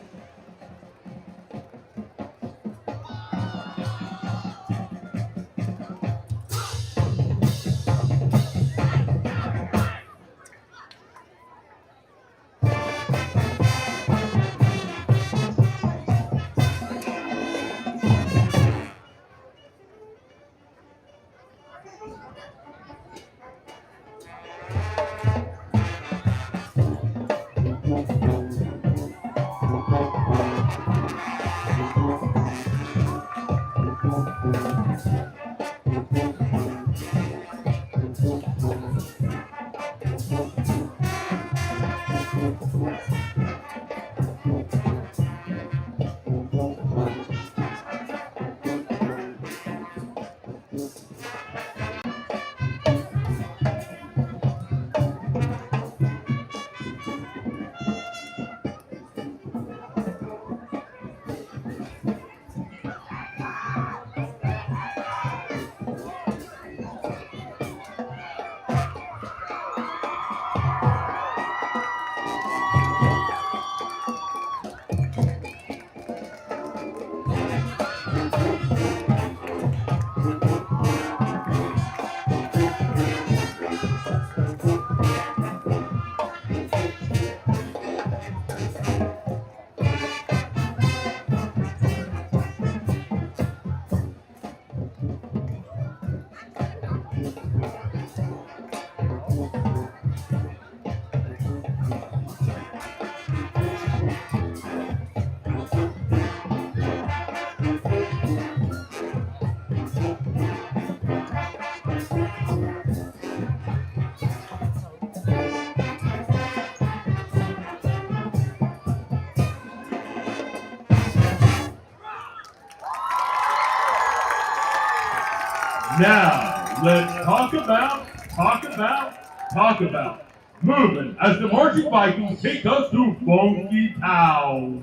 Now, let's talk about moving as the Marching Vikings take us to Funky Town.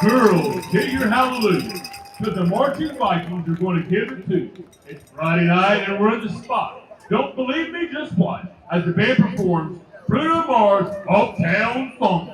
girls, get your hallelujah, because the marching Vikings are going to give it to you. It's Friday night and we're in the spot. Don't believe me? Just watch as the band performs Bruno Mars' Uptown Funk.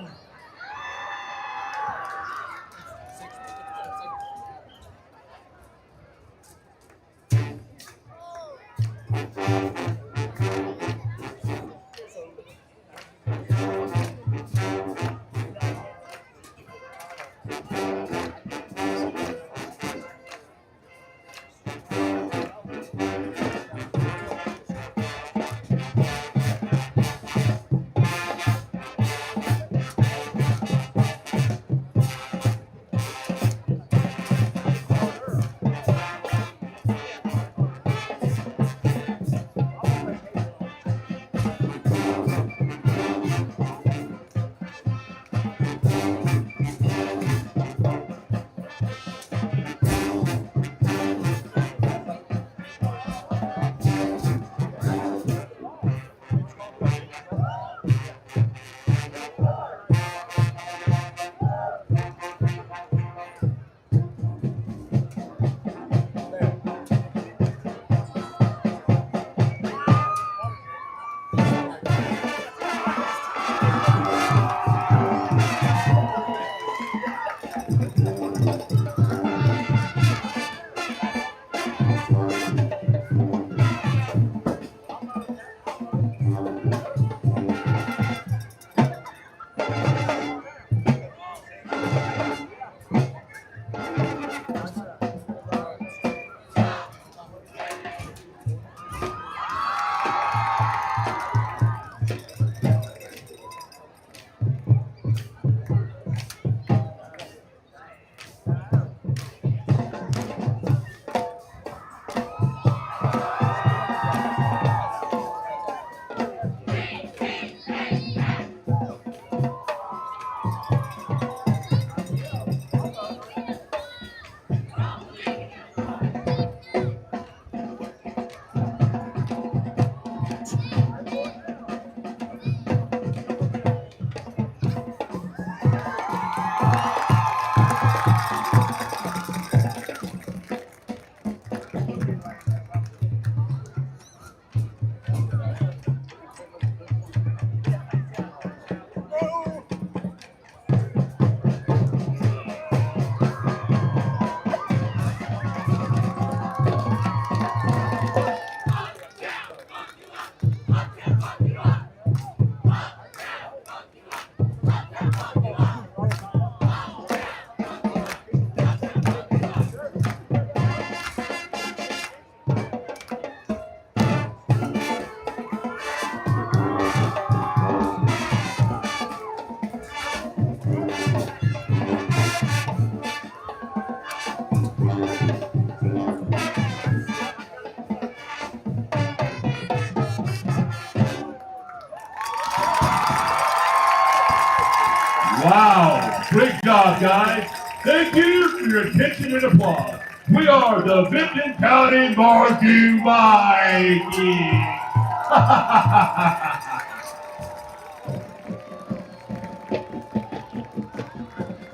Wow, great job, guys. Thank you for your attention and applause. We are the Vinton County Marching Vikings.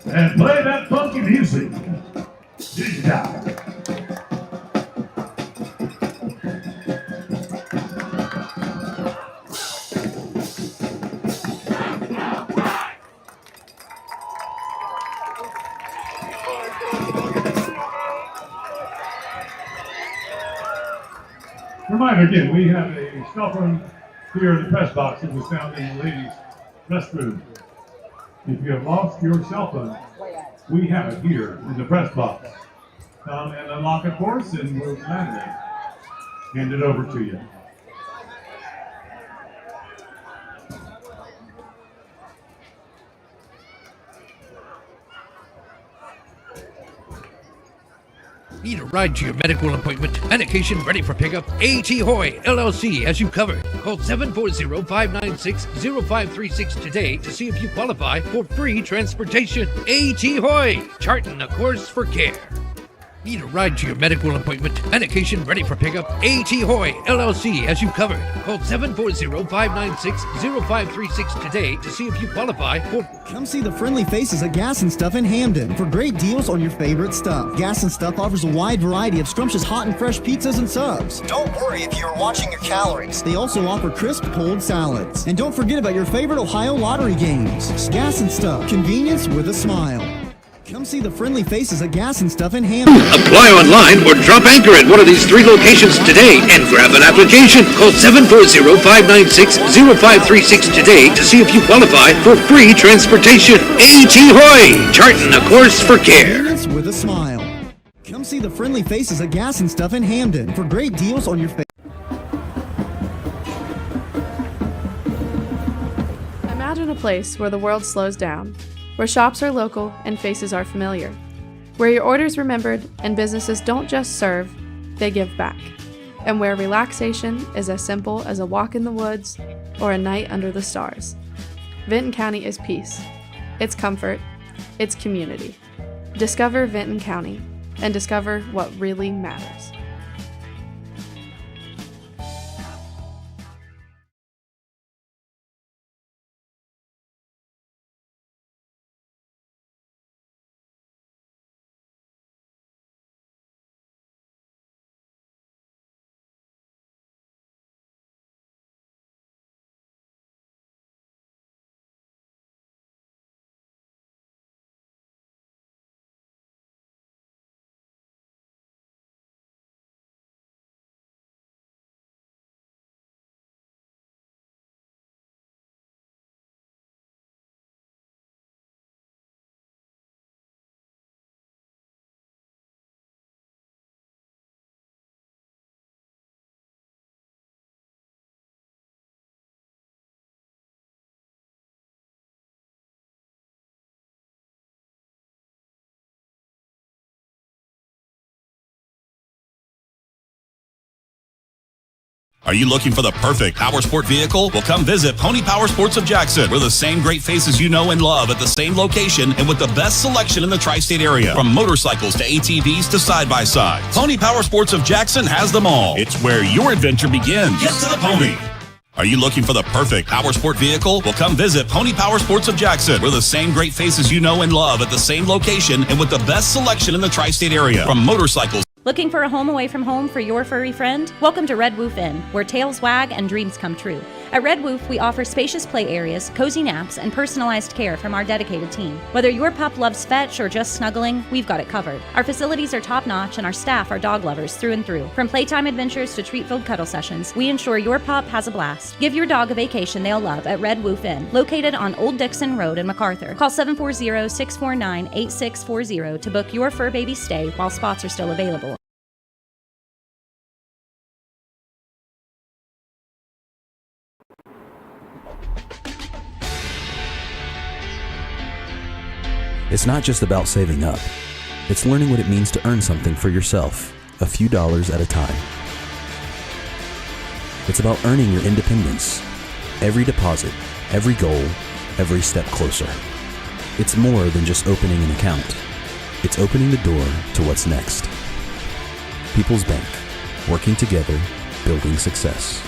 And play that funky music. Digital. Reminder again, we have a cell phone here in the press box that was found in the ladies' restroom. If you have lost your cell phone, we have it here in the press box. And unlock it for us, and we'll gladly hand it over to you. Need a ride to your medical appointment? Medication ready for pickup? A.T. Hoy, LLC, has you covered. Call 740-596-0536 today to see if you qualify for free transportation. A.T. Hoy, charting a course for care. Need a ride to your medical appointment? Medication ready for pickup? A.T. Hoy, LLC has you covered. Call 740-596-0536 today to see if you qualify for... Come see the friendly faces at Gas and Stuff in Hamden for great deals on your favorite stuff. Gas and Stuff offers a wide variety of scrumptious hot and fresh pizzas and subs. Don't worry if you're watching your calories. They also offer crisp cold salads. And don't forget about your favorite Ohio lottery games. Gas and Stuff, convenience with a smile. Come see the friendly faces at Gas and Stuff in Hamden. Apply online or drop anchor at one of these 3 locations today and grab an application. Call 740-596-0536 today to see if you qualify for free transportation. A.T. Hoy, charting a course for care. Convenience with a smile. Come see the friendly faces at Gas and Stuff in Hamden for great deals on your Imagine a place where the world slows down, where shops are local and faces are familiar, where your order's remembered and businesses don't just serve, they give back, and where relaxation is as simple as a walk in the woods or a night under the stars. Vinton County is peace. It's comfort. It's community. Discover Vinton County and discover what really matters. Are you looking for the perfect power sport vehicle? Well, come visit Pony Power Sports of Jackson. We're the same great faces you know and love at the same location and with the best selection in the tri-state area. From motorcycles to ATVs to side-by-sides. Pony Power Sports of Jackson has them all. It's where your adventure begins. Get to the pony. Are you looking for the perfect power sport vehicle? Well, come visit Pony Power Sports of Jackson. We're the same great faces you know and love at the same location and with the best selection in the tri-state area. From motorcycles. Looking for a home away from home for your furry friend? Welcome to Red Woof Inn, where tails wag and dreams come true. At Red Woof, we offer spacious play areas, cozy naps, and personalized care from our dedicated team. Whether your pup loves fetch or just snuggling, we've got it covered. Our facilities are top-notch, and our staff are dog lovers through and through. From playtime adventures to treat-filled cuddle sessions, we ensure your pup has a blast. Give your dog a vacation they'll love at Red Woof Inn, located on Old Dixon Road in MacArthur. Call 740-649-8640 to book your fur baby stay while spots are still available. It's not just about saving up. It's learning what it means to earn something for yourself, a few dollars at a time. It's about earning your independence. Every deposit, every goal, every step closer. It's more than just opening an account. It's opening the door to what's next. People's Bank, working together, building success.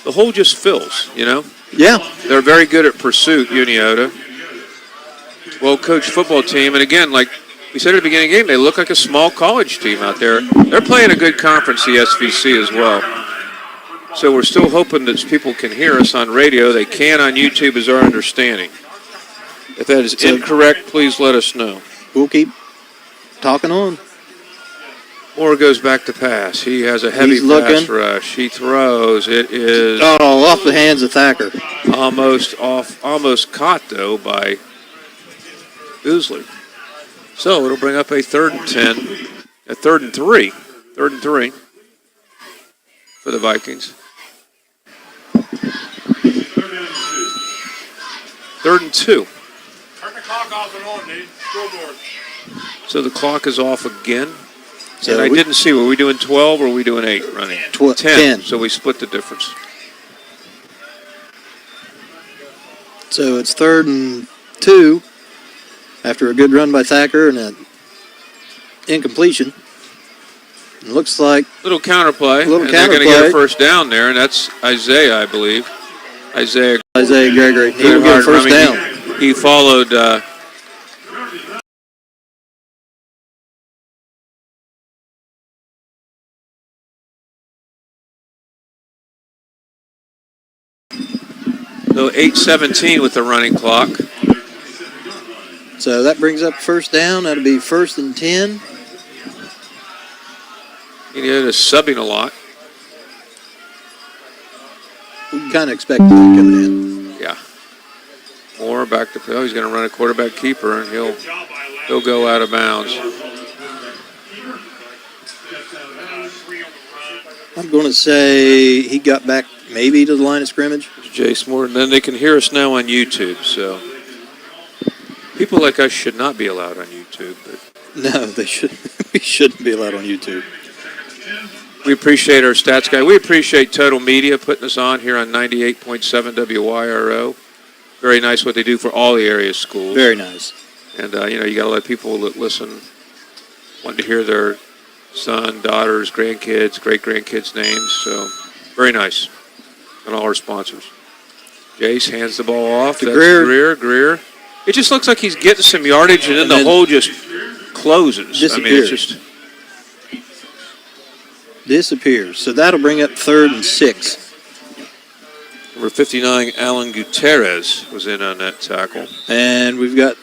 The hole just fills, you know? Yeah. They're very good at pursuit, Unioto. Well-coached football team. And again, like we said at the beginning of the game, they look like a small college team out there. They're playing a good conference, the SVC, as well. So we're still hoping that people can hear us on radio. They can on YouTube, is our understanding. If that is incorrect, please let us know. We'll keep talking on. Moore goes back to pass. He has a heavy pass rush. He throws. It is off the hands of Thacker. Almost caught though by Oosley. So it'll bring up a 3rd and 10, a 3rd and 3 for the Vikings. 3rd and 2. Turn the clock off and on, Nate. Scoreboard. So the clock is off again. So and I didn't see, were we doing 12 or were we doing 8 running? 10. So we split the difference. So it's 3rd and 2 after a good run by Thacker and an incompletion. It looks like little counterplay. They're going to get a first down there, and that's Isaiah, I believe. Isaiah Gregory. He will get a first down. He followed. So 8:17 with the running clock. So that brings up first down. That'll be 1st and 10. Unioto is subbing a lot. We can kind of expect that coming in. Yeah. Moore back to play. He's going to run a quarterback keeper, and he'll go out of bounds. I'm going to say he got back maybe to the line of scrimmage. Jace Moore. And then they can hear us now on YouTube, so people like us should not be allowed on YouTube. But no, they shouldn't. We shouldn't be allowed on YouTube. We appreciate our stats guy. We appreciate Total Media putting us on here on 98.7 WYRO. Very nice what they do for all the area schools. Very nice. And, you got to let people that listen want to hear their son, daughters, grandkids, great-grandkids' names. So, very nice. And all our sponsors. Jace hands the ball off. That's Greer. It just looks like he's getting some yardage, and then the hole just closes. Disappears. I mean, it's just disappears. So that'll bring up 3rd and 6. Number 59, Alan Gutierrez was in on that tackle. And we've got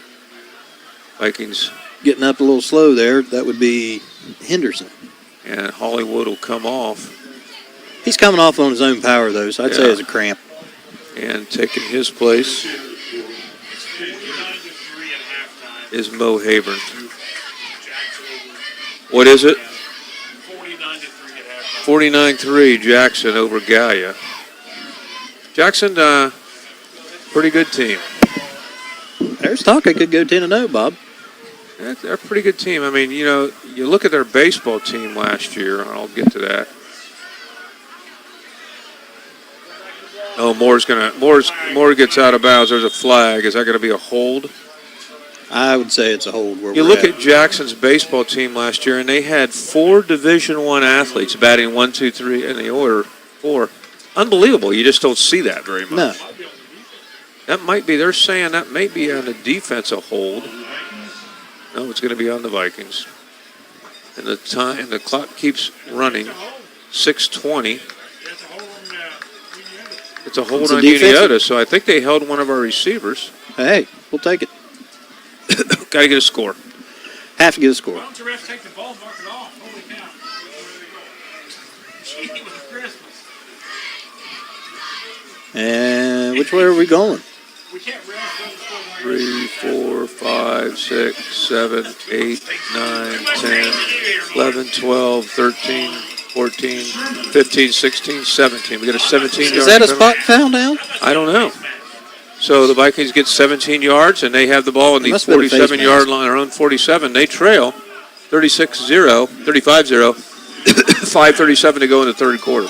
Vikings getting up a little slow there. That would be Henderson. And Hollywood will come off. He's coming off on his own power, though, so I'd say it's a cramp. And taking his place is Mo Habern. What is it? 49-3 Jackson over Gallia. Jackson, pretty good team. There's talk I could go 10-0, Bob. Yeah, they're a pretty good team. I mean, you look at their baseball team last year, and I'll get to that. Oh, Moore gets out of bounds. There's a flag. Is that going to be a hold? I would say it's a hold. You look at Jackson's baseball team last year, and they had 4 Division I athletes batting 1, 2, 3 in the order 4. Unbelievable. You just don't see that very much. No. That might be, they're saying that may be on the defense a hold. No, it's going to be on the Vikings. And the clock keeps running. 6:20. It's a hold on Unioto, so I think they held one of our receivers. Hey, we'll take it. Got to get a score. Have to get a score. Why don't the refs take the ball and mark it off? Holy cow. Gee, it was Christmas. And which way are we going? We can't ref. 3, 4, 5, 6, 7, 8, 9, 10, 11, 12, 13, 14, 15, 16, 17. We got a 17-yard. Is that a spot foul down? I don't know. So the Vikings get 17 yards, and they have the ball in the 47-yard line, their own 47. They trail 36-0, 35-0, 5:37 to go in the third quarter.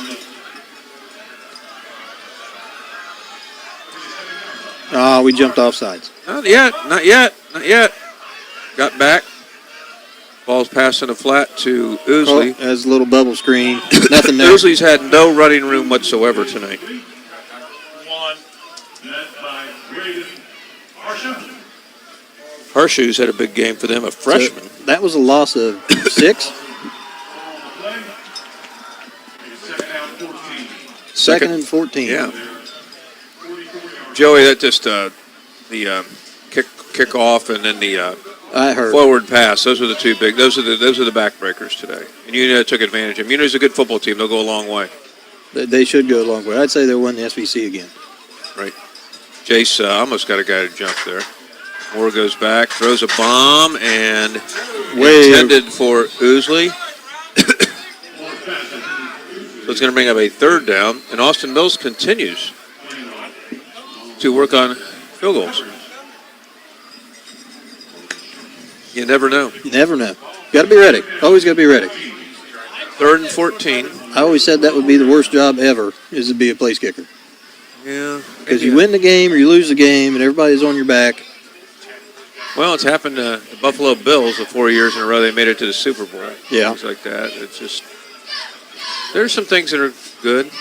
We jumped off sides. Not yet. Got back. Ball's passing a flat to Oosley. Has a little bubble screen. Nothing there. Oosley's had no running room whatsoever tonight. Harshu's had a big game for them, a freshman. So that was a loss of 6. Second and 14. Yeah. Joey, that just the kickoff and then the forward pass. Those are the two big. Those are the backbreakers today. And Unioto took advantage of them. Unioto's a good football team. They'll go a long way. They should go a long way. I'd say they'll win the SVC again. Right. Jace almost got a guy to jump there. Moore goes back, throws a bomb, and intended for Oosley. So it's going to bring up a third down, and Austin Mills continues to work on field goals. You never know. You never know. Got to be ready. Always got to be ready. 3rd and 14. I always said that would be the worst job ever, is to be a place kicker. Yeah. Because you win the game or you lose the game, and everybody's on your back. Well, it's happened to the Buffalo Bills the 4 years in a row they made it to the Super Bowl. Yeah. Things like that. It's just, there's some things that are good.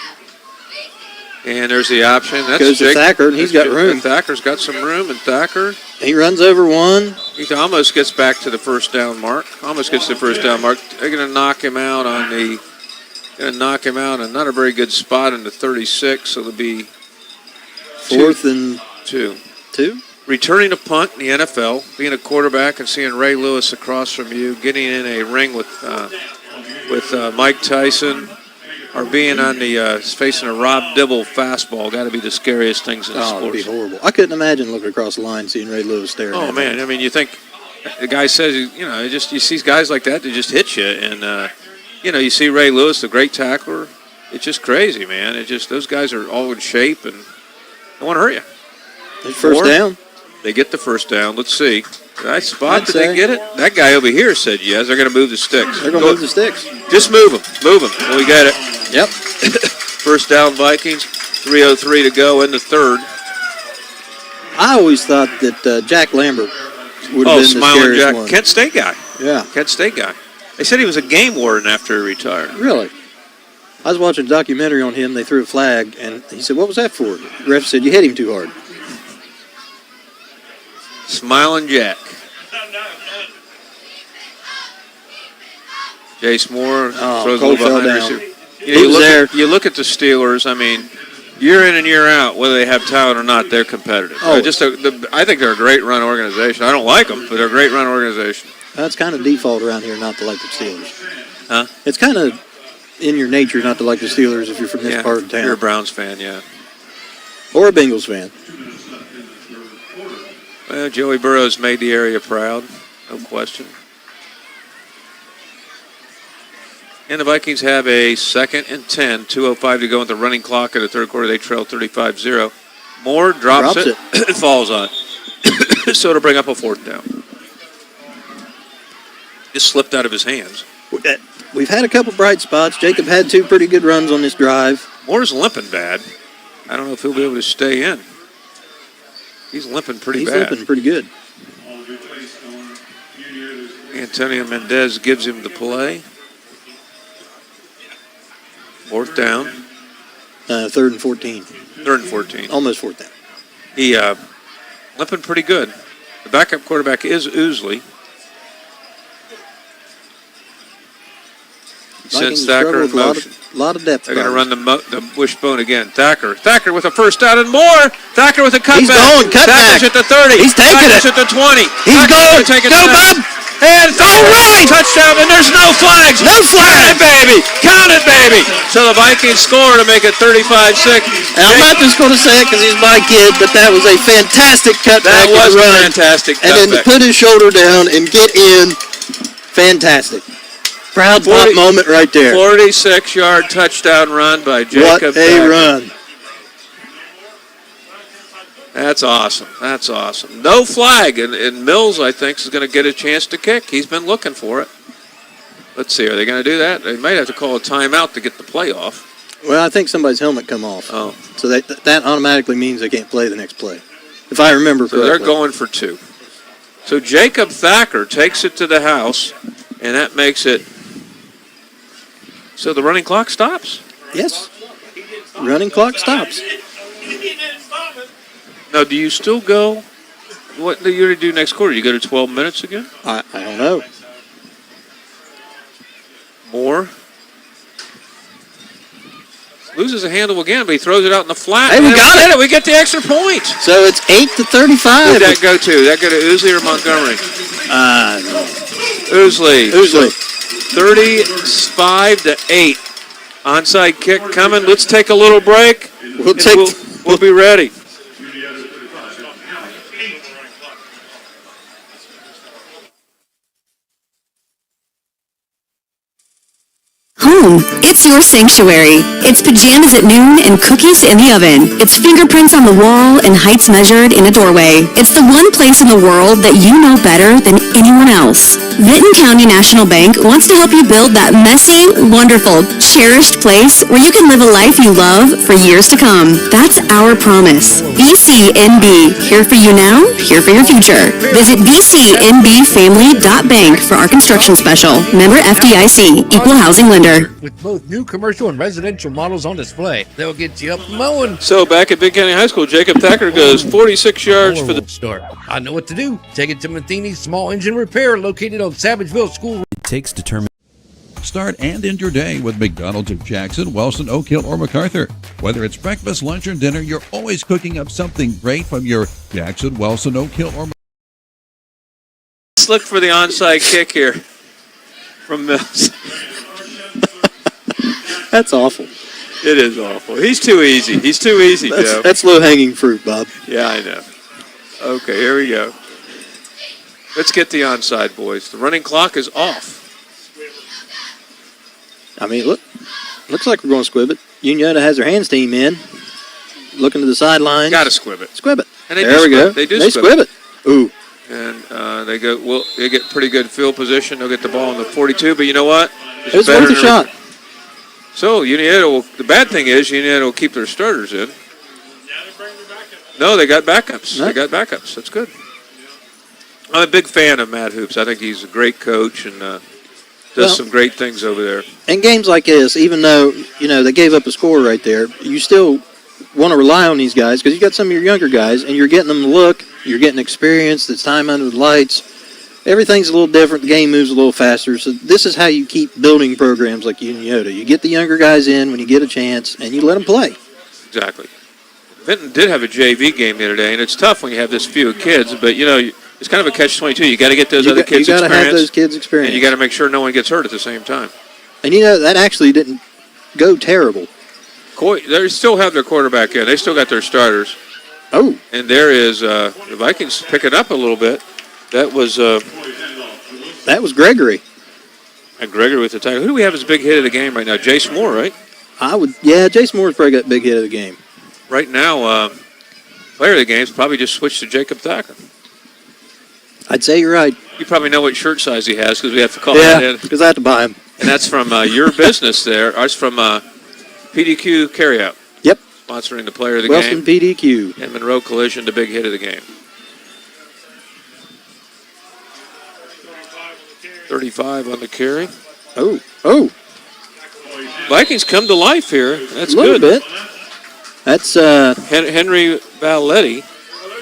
And there's the option. That's goes to Thacker, and he's got room. Thacker's got some room, and Thacker. He runs over one. He almost gets back to the first down mark. They're going to knock him out on the. Going to knock him out on not a very good spot in the 36, so it'll be 4th and 2. 2? Returning a punt in the NFL, being a quarterback and seeing Ray Lewis across from you, getting in a ring with Mike Tyson, or being on the facing a Rob Dibble fastball, got to be the scariest things in sports. It'd be horrible. I couldn't imagine looking across the line seeing Ray Lewis staring. Oh man, I mean, you think the guy says, you see guys like that, they just hit you, and you see Ray Lewis, the great tackler. It's just crazy, man. Those guys are all in shape and they want to hurt you. First down. They get the first down. Let's see. Nice spot. Did they get it? That guy over here said yes. They're going to move the sticks. They're going to move the sticks. Just move them. Move them. Well, we got it. Yep. First down, Vikings. 3:03 to go in the third. I always thought that Jack Lambert would have been Smiling the Jack. one. Kent State guy. Yeah. Kent State guy. They said he was a game warden after he retired. Really? I was watching a documentary on him. They threw a flag, and he said, "What was that for?" The ref said, "You hit him too hard." Smiling Jack. Jace Moore throws a little behind receiver. You look at the Steelers. I mean, year in and year out, whether they have talent or not, they're competitive. I think they're a great run organization. I don't like them, but they're a great run organization. That's kind of default around here not to like the Steelers. Huh? It's kind of in your nature not to like the Steelers if you're from this part of town. You're a Browns fan, yeah. Or a Bengals fan. Well, Joey Burrow's made the area proud, no question. And the Vikings have a 2nd and 10, 2:05 to go in the running clock of the third quarter. They trail 35-0. Moore drops it. It falls on it. So it'll bring up a 4th down. Just slipped out of his hands. We've had a couple bright spots. Jacob had 2 pretty good runs on this drive. Moore's limping bad. I don't know if he'll be able to stay in. He's limping pretty bad. He's limping pretty good. Antonio Mendez gives him the play. 4th down. 3rd and 14. 3rd and 14. Almost 4th down. He limping pretty good. The backup quarterback is Oosley. Sends Thacker in motion. A lot of depth. They're going to run the wishbone again. Thacker with a first down and more. Thacker with a cutback. He's going. Cutback. Thacker's at the 30. He's taking Thacker's it. at the 20. He's going. Go, Bob. And all right. Touchdown. And there's no flags. No flags. Count it, baby. So the Vikings score to make it 35-6. And I'm not just going to say it because he's my kid, but that was a fantastic cutback. That was a fantastic cutback. And then to put his shoulder down and get in, fantastic. Proud pop moment right there. 46-yard touchdown run by Jacob. What a run. That's awesome. That's awesome. No flag, and Mills, I think, is going to get a chance to kick. He's been looking for it. Let's see. Are they going to do that? They might have to call a timeout to get the play off. Well, I think somebody's helmet come off. Oh. So that automatically means they can't play the next play, if I remember correctly. So they're going for 2. So Jacob Thacker takes it to the house, And that makes it so the running clock stops. Yes. Running clock stops. Now, do you still go? What do you do next quarter? You go to 12 minutes again? I don't know. More. Loses a handle again, but he throws it out in the flat. Hey, we got it. We get the extra point. So it's 8-35. Who'd that go to? That go to Ousley or Montgomery? Ousley. 35-8. Onside kick coming. Let's take a little break. We'll be ready. Home, it's your sanctuary. It's pajamas at noon and cookies in the oven. It's fingerprints on the wall and heights measured in a doorway. It's the one place in the world that you know better than anyone else. Vinton County National Bank wants to help you build that messy, wonderful, cherished place where you can live a life you love for years to come. That's our promise. VCNB, here for you now, here for your future. Visit VCNBfamily.bank for our construction special. Member FDIC, Equal Housing Lender. With both new commercial and residential models on display, they'll get you up mowing. So back at Big County High School, Jacob Thacker goes 46 yards for the start. I know what to do. Take it to Matheny's Small Engine Repair, located on Savageville School. It takes determination. Start and end your day with McDonald's of Jackson, Wellston, Oak Hill, or MacArthur. Whether it's breakfast, lunch, or dinner, you're always cooking up something great from your Jackson, Wellston, Oak Hill, or Let's look for the onside kick here from Mills. That's awful. It is awful. He's too easy. He's too easy, Joe. That's low-hanging fruit, Bob. Yeah, I know. Okay, here we go. Let's get the onside, boys. The running clock is off. I mean, looks like we're going to squib it. Unioto has their hands team in, looking to the sidelines. Got to squib it. Squib it. And they there we go. They do squib it. Ooh. And they go. Well, they get pretty good field position. They'll get the ball in the 42. But you know what? It was worth a shot. So Unioto. The bad thing is Unioto will keep their starters in. No, they got backups. No. They got backups. That's good. I'm a big fan of Matt Hoops. I think he's a great coach and does some great things over there. In games like this, even though they gave up a score right there, you still want to rely on these guys because you got some of your younger guys and you're getting them to look. You're getting experience. It's time under the lights. Everything's a little different. The game moves a little faster. So this is how you keep building programs like Unioto. You get the younger guys in when you get a chance, and you let them play. Exactly. Vinton did have a JV game the other day, and it's tough when you have this few kids. But it's kind of a catch-22. You got to get those other kids' experience. You got to have those kids' experience, and you got to make sure no one gets hurt at the same time. And that actually didn't go terrible. They still have their quarterback in. They still got their starters. Oh. And there is the Vikings picking up a little bit. That was Gregory. And Gregory with the tackle. Who do we have as big hit of the game right now? Jace Moore, right? Jace Moore's probably got big hit of the game. Right now, player of the game's probably just switched to Jacob Thacker. I'd say you're right. You probably know what shirt size he has because we have to call that in. Yeah, because I have to buy him. And that's from your business there. That's from PDQ Carryout. Yep. Sponsoring the player of the Wellston game. PDQ. And Monroe Collision, the big hit of the game. 35 on the carry. Oh. Vikings come to life here. That's good. A little bit. That's Henry Valletti,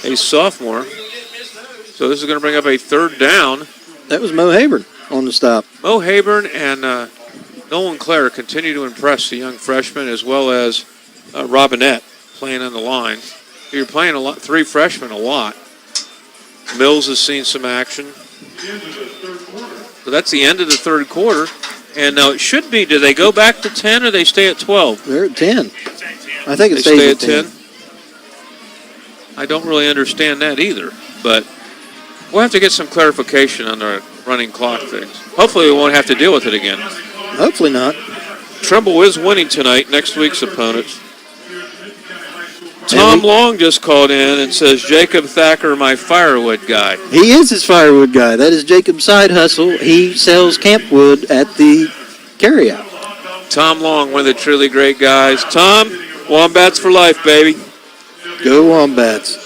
a sophomore. So this is going to bring up a third down. That was Mo Hayburn on the stop. Mo Hayburn and Nolan Clare continue to impress the young freshmen, as well as Robinette playing on the line. You're playing three freshmen a lot. Mills has seen some action. So that's the end of the third quarter. And now it should be, do they go back to 10 or they stay at 12? They're at 10. I think it stays at 10. I don't really understand that either, but we'll have to get some clarification on the running clock things. Hopefully we won't have to deal with it again. Hopefully not. Trumbull is winning tonight, next week's opponents. Tom Long just called in and says, Jacob Thacker, my firewood guy. He is his firewood guy. That is Jacob's side hustle. He sells campwood at the carryout. Tom Long, one of the truly great guys. Tom, Wombats for life, baby. Go Wombats.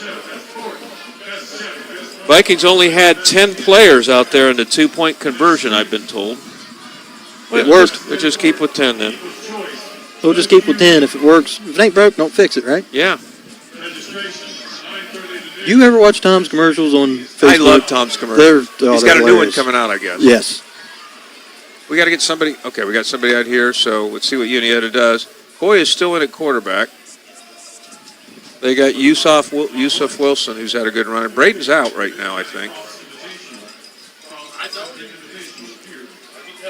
Vikings only had 10 players out there in the 2-point conversion, I've been told. It worked. We'll just keep with 10 then. We'll just keep with 10. If it works, if it ain't broke, don't fix it, right? Yeah. You ever watch Tom's commercials on Facebook? I love Tom's commercials. He's got a new one hilarious. coming out, I guess. Yes. We got to get somebody. Okay, we got somebody out here, so let's see what Unioto does. Coy is still in at quarterback. They got Yusuf Wilson, who's had a good run. And Braden's out right now, I think.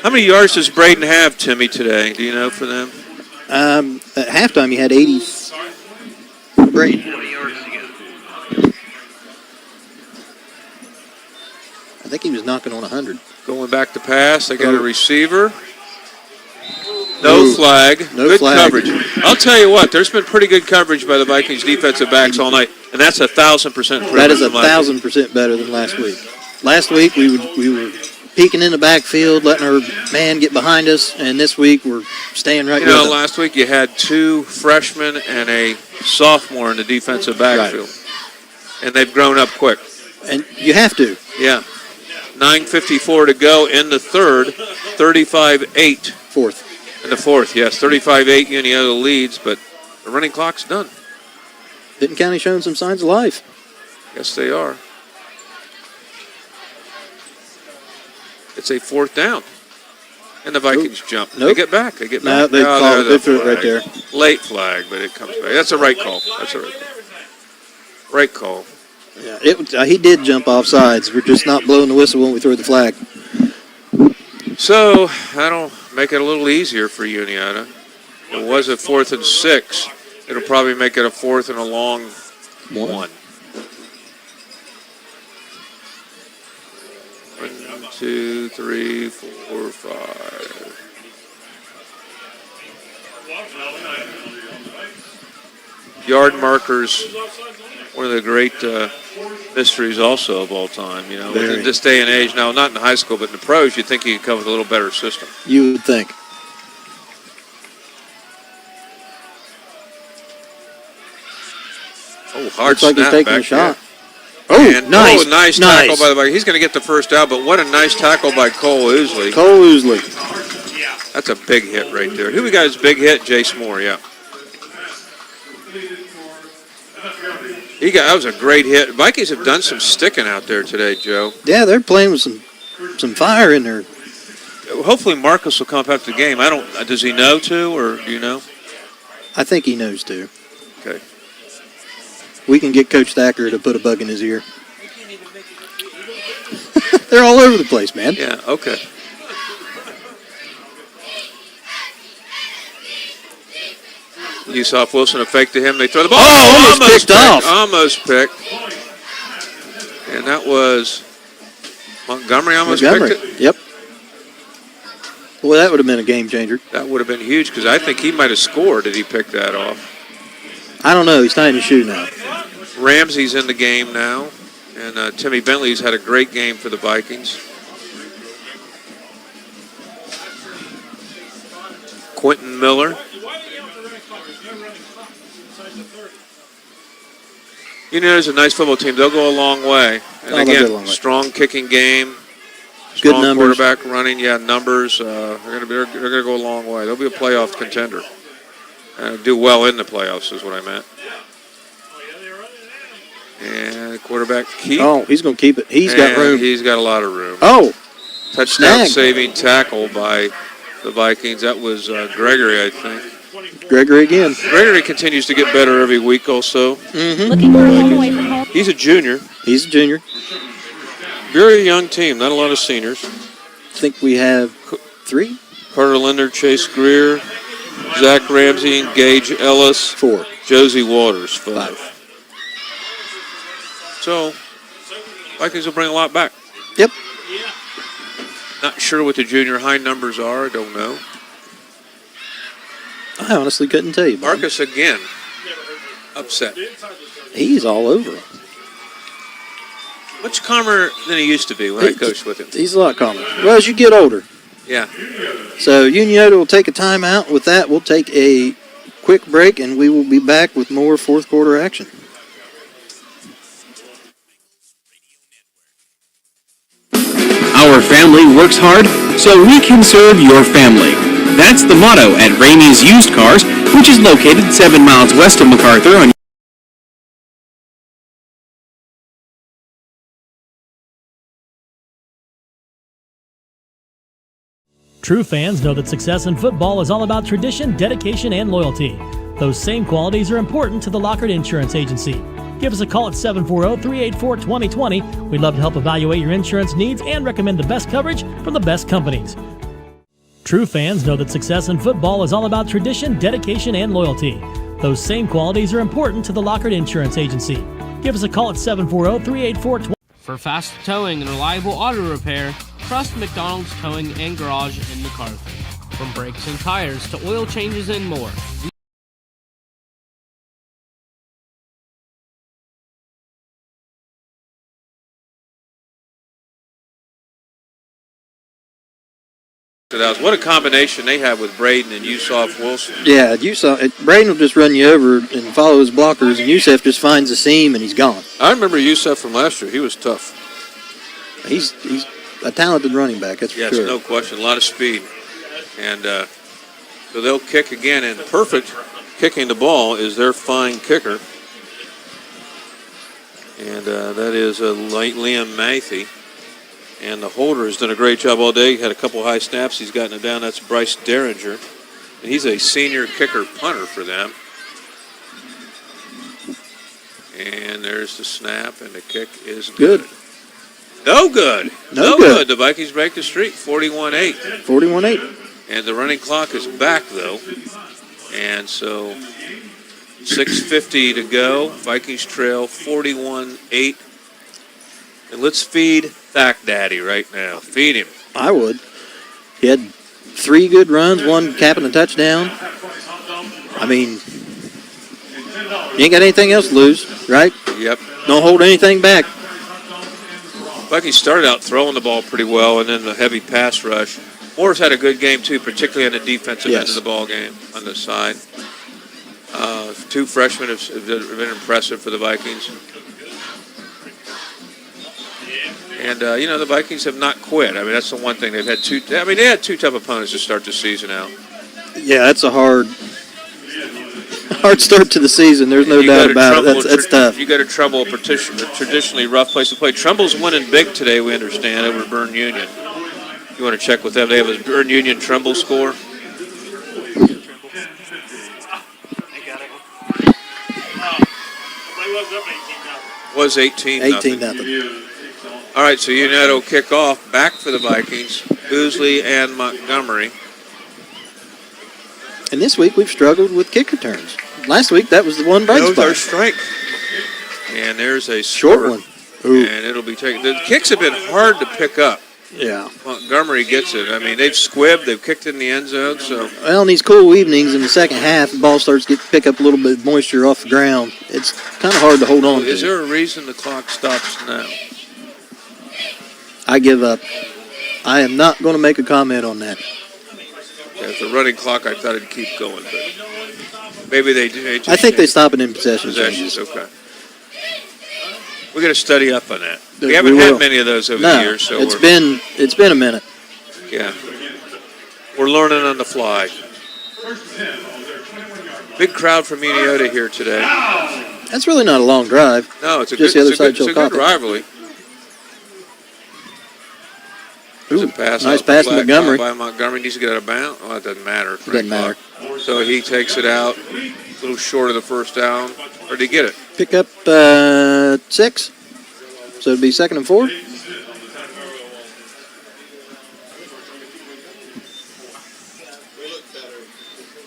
How many yards does Braden have, Timmy, today? Do you know for them? At halftime, he had 80. Braden. I think he was knocking on 100. Going back to pass. They got a receiver. No flag. No good flag. coverage. I'll tell you what, there's been pretty good coverage by the Vikings defensive backs all night, and that's 1,000% improvement. That is from last week. 1,000% better than last week. Last week, we were peeking in the backfield, letting our man get behind us, and this week we're staying right You with know, him. last week you had 2 freshmen and a sophomore in the defensive backfield, and they've grown up quick. And you have to. Yeah. 9:54 to go in the third, 35-8. Fourth. In the fourth, yes. 35-8 Unioto leads, but the running clock's done. Vinton County showing some signs of life. Yes, they are. It's a 4th down. And the Vikings jump. Nope. They get back. They get No, back. they threw it right there. Late flag, but it comes back. That's a right call. That's a right call. Right call. Yeah, he did jump off sides. We're just not blowing the whistle when we throw the flag. So that'll make it a little easier for Unioto. It was a 4th and 6. It'll probably make it a 4th and a long 1. 1, 2, 3, 4, 5. Yard markers, one of the great mysteries also of all time, you know, Very. in this day and age. Now, not in high school, but in the pros, you'd think you could come with a little better system. You would think. Oh, hard Looks like he's snap taking back a shot. there. Oh, And, nice. nice tackle by the Vikings. He's going to get the first down, but what a nice tackle by Cole Ousley. Cole Ousley. That's a big hit right there. Who we got as big hit? Jace Moore, yeah. That was a great hit. Vikings have done some sticking out there today, Joe. Yeah, they're playing with some fire in there. Hopefully Marcus will come up after the game. Does he know to, or do you know? I think he knows to. Okay. We can get Coach Thacker to put a bug in his ear. They're all over the place, man. Yeah, okay. Yusuf Wilson, a fake to him. They throw the ball. Oh, almost picked off. Almost picked. And that was Montgomery almost picked it. Yep. Well, that would have been a game changer. That would have been huge because I think he might have scored if he picked that off. I don't know. He's tying his shoe now. Ramsey's in the game now. And Timmy Bentley's had a great game for the Vikings. Quentin Miller. You know, there's a nice football team. They'll go a long way. And again, strong kicking game. Strong numbers. Quarterback running. Yeah, numbers. They're going to go a long way. They'll be a playoff contender. Do well in the playoffs is what I meant. And quarterback keep. Oh, he's going to keep it. He's got room. He's got a lot of room. Oh, touchdown saving tackle by the Vikings. That was Gregory, I think. Gregory again. Gregory continues to get better every week also. Mm-hmm. Looking for a home away from home? He's a junior. He's a junior. Very young team, not a lot of seniors. I think we have 3. Carter Linder, Chase Greer, Zach Ramsey, and Gage Ellis. 4. Josie Waters, 5. So, Vikings will bring a lot back. Yep. Not sure what the junior high numbers are. I don't know. I honestly couldn't tell you. Marcus again. Upset. He's all over him. Much calmer than he used to be when I coached with him. He's a lot calmer. Well, as you get older. Yeah. So Unioto will take a timeout. With that, we'll take a quick break, and we will be back with more fourth quarter action. Our family works hard, so we can serve your family. That's the motto at Ramey's Used Cars, which is located 7 miles west of MacArthur on True fans know that success in football is all about tradition, dedication, and loyalty. Those same qualities are important to the Lockard Insurance Agency. Give us a call at 740-384-2020. We'd love to help evaluate your insurance needs and recommend the best coverage from the best companies. True fans know that success in football is all about tradition, dedication, and loyalty. Those same qualities are important to the Lockard Insurance Agency. Give us a call at 740-384-2020. For fast towing and reliable auto repair, trust McDonald's Towing and Garage in MacArthur. From brakes and tires to oil changes and more. What a combination they have with Braden and Yusuf Wilson. Yeah, Braden will just run you over and follow his blockers, and Yusuf just finds the seam and he's gone. I remember Yusuf from last year. He was tough. He's a talented running back, that's for yes, sure. No question. A lot of speed. And so they'll kick again, and perfect kicking the ball is their fine kicker. And that is Liam Mathy. And the holder has done a great job all day. Had a couple high snaps. He's gotten it down. That's Bryce Derringer. And he's a senior kicker punter for them. And there's the snap, and the kick is good. No good. No good. The Vikings break the streak, 41-8. 41-8. And the running clock is back, though. And so 6:50 to go. Vikings trail 41-8. And let's feed Thack Daddy right now. Feed him. I would. He had 3 good runs, 1 capping a touchdown. I mean, you ain't got anything else to lose, right? Yep. Don't hold anything back. Vikings started out throwing the ball pretty well, and then the heavy pass rush. Moore's had a good game, too, particularly on the defensive end of the ball game on the side. 2 freshmen have been impressive for the Vikings. And, the Vikings have not quit. I mean, that's the one thing. They had 2 tough opponents to start the season out. Yeah, that's a hard start to the season. There's no doubt about it. That's tough. You got to Trumbull, a traditionally rough place to play. Trumbull's winning big today, we understand, over Bern Union. You want to check with them. They have a Bern Union Trumbull score. Was 18-0. 18-0. All right, so Unioto kick off back for the Vikings, Oosley and Montgomery. And this week we've struggled with kick returns. Last week that was the one bright spot. Those are strength. And there's a short one. Ooh. And it'll be taken. The kicks have been hard to pick up. Yeah. Montgomery gets it. I mean, they've squibbed, they've kicked in the end zone. So. Well, in these cool evenings in the second half, the ball starts to pick up a little bit of moisture off the ground. It's kind of hard to hold on to. Is there a reason the clock stops now? I give up. I am not going to make a comment on that. Yeah, if the running clock, I thought it'd keep going, but maybe they do. I think they stop it in possession. Possessions, okay. We got to study up on that. We haven't had many of those over the years, so it's been a minute. Yeah, we're learning on the fly. Big crowd from Unioto here today. That's really not a long drive. No, it's just the other side. It's a good rivalry. Ooh, pass nice pass to Montgomery. By Montgomery needs to get out of bounds. Well, it doesn't matter. It doesn't matter. So he takes it out, a little short of the first down. Or did he get it? Pick up 6. So it'd be 2nd and 4.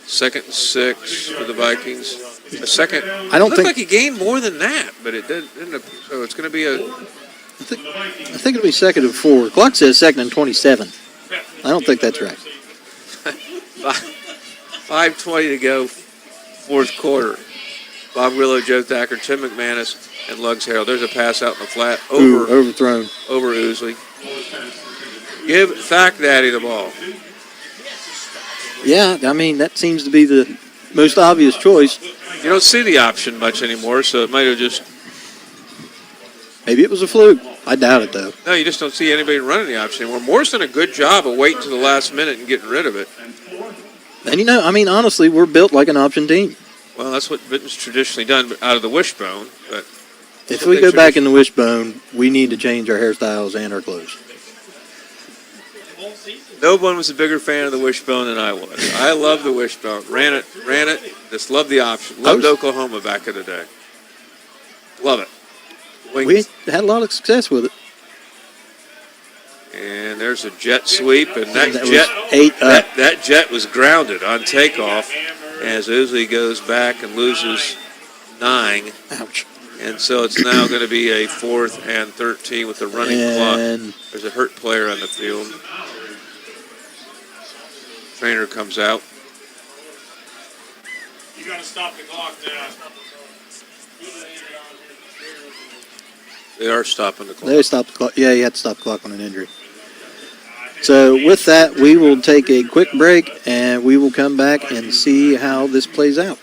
Second and 6 for the Vikings. A second. I don't think. think Like he gained more than that, but it didn't. So it's going to be a. I think it'll be 2nd and 4. Clock says 2nd and 27. I don't think that's right. 5:20 to go, 4th quarter. Bob Willow, Joe Thacker, Tim McManus, and Lugs Harrell. There's a pass out in the flat. Overthrown. Over Oosley. Give Thack Daddy the ball. Yeah, I mean, that seems to be the most obvious choice. You don't see the option much anymore, so it might have just... Maybe it was a fluke. I doubt it, though. No, you just don't see anybody running the option anymore. Moore's done a good job of waiting to the last minute and getting rid of it. And, honestly, we're built like an option team. Well, that's what Vinton's traditionally done out of the wishbone. But if we go back in the wishbone, we need to change our hairstyles and our clothes. No one was a bigger fan of the wishbone than I was. I love the wishbone. Ran it. Just loved the option. Loved Oklahoma back in the day. Love it. We had a lot of success with it. And there's a jet sweep, and that jet was grounded on takeoff as Usley goes back and loses 9. Ouch. And so it's now going to be a 4th and 13 with the running clock. There's a hurt player on the field. Trainer comes out. You got to stop the clock now. They are stopping the clock. They stopped the clock. Yeah, you had to stop the clock on an injury. So with that, we will take a quick break, and we will come back and see how this plays out.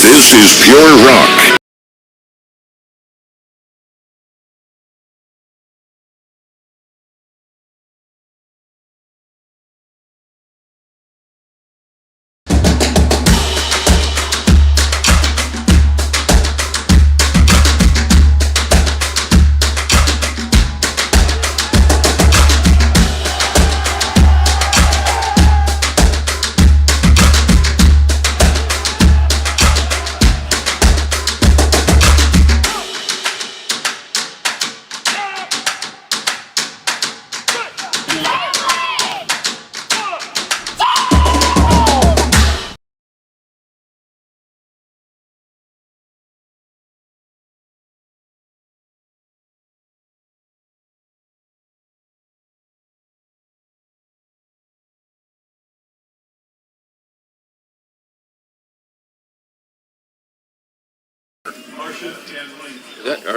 This is Pure Rock.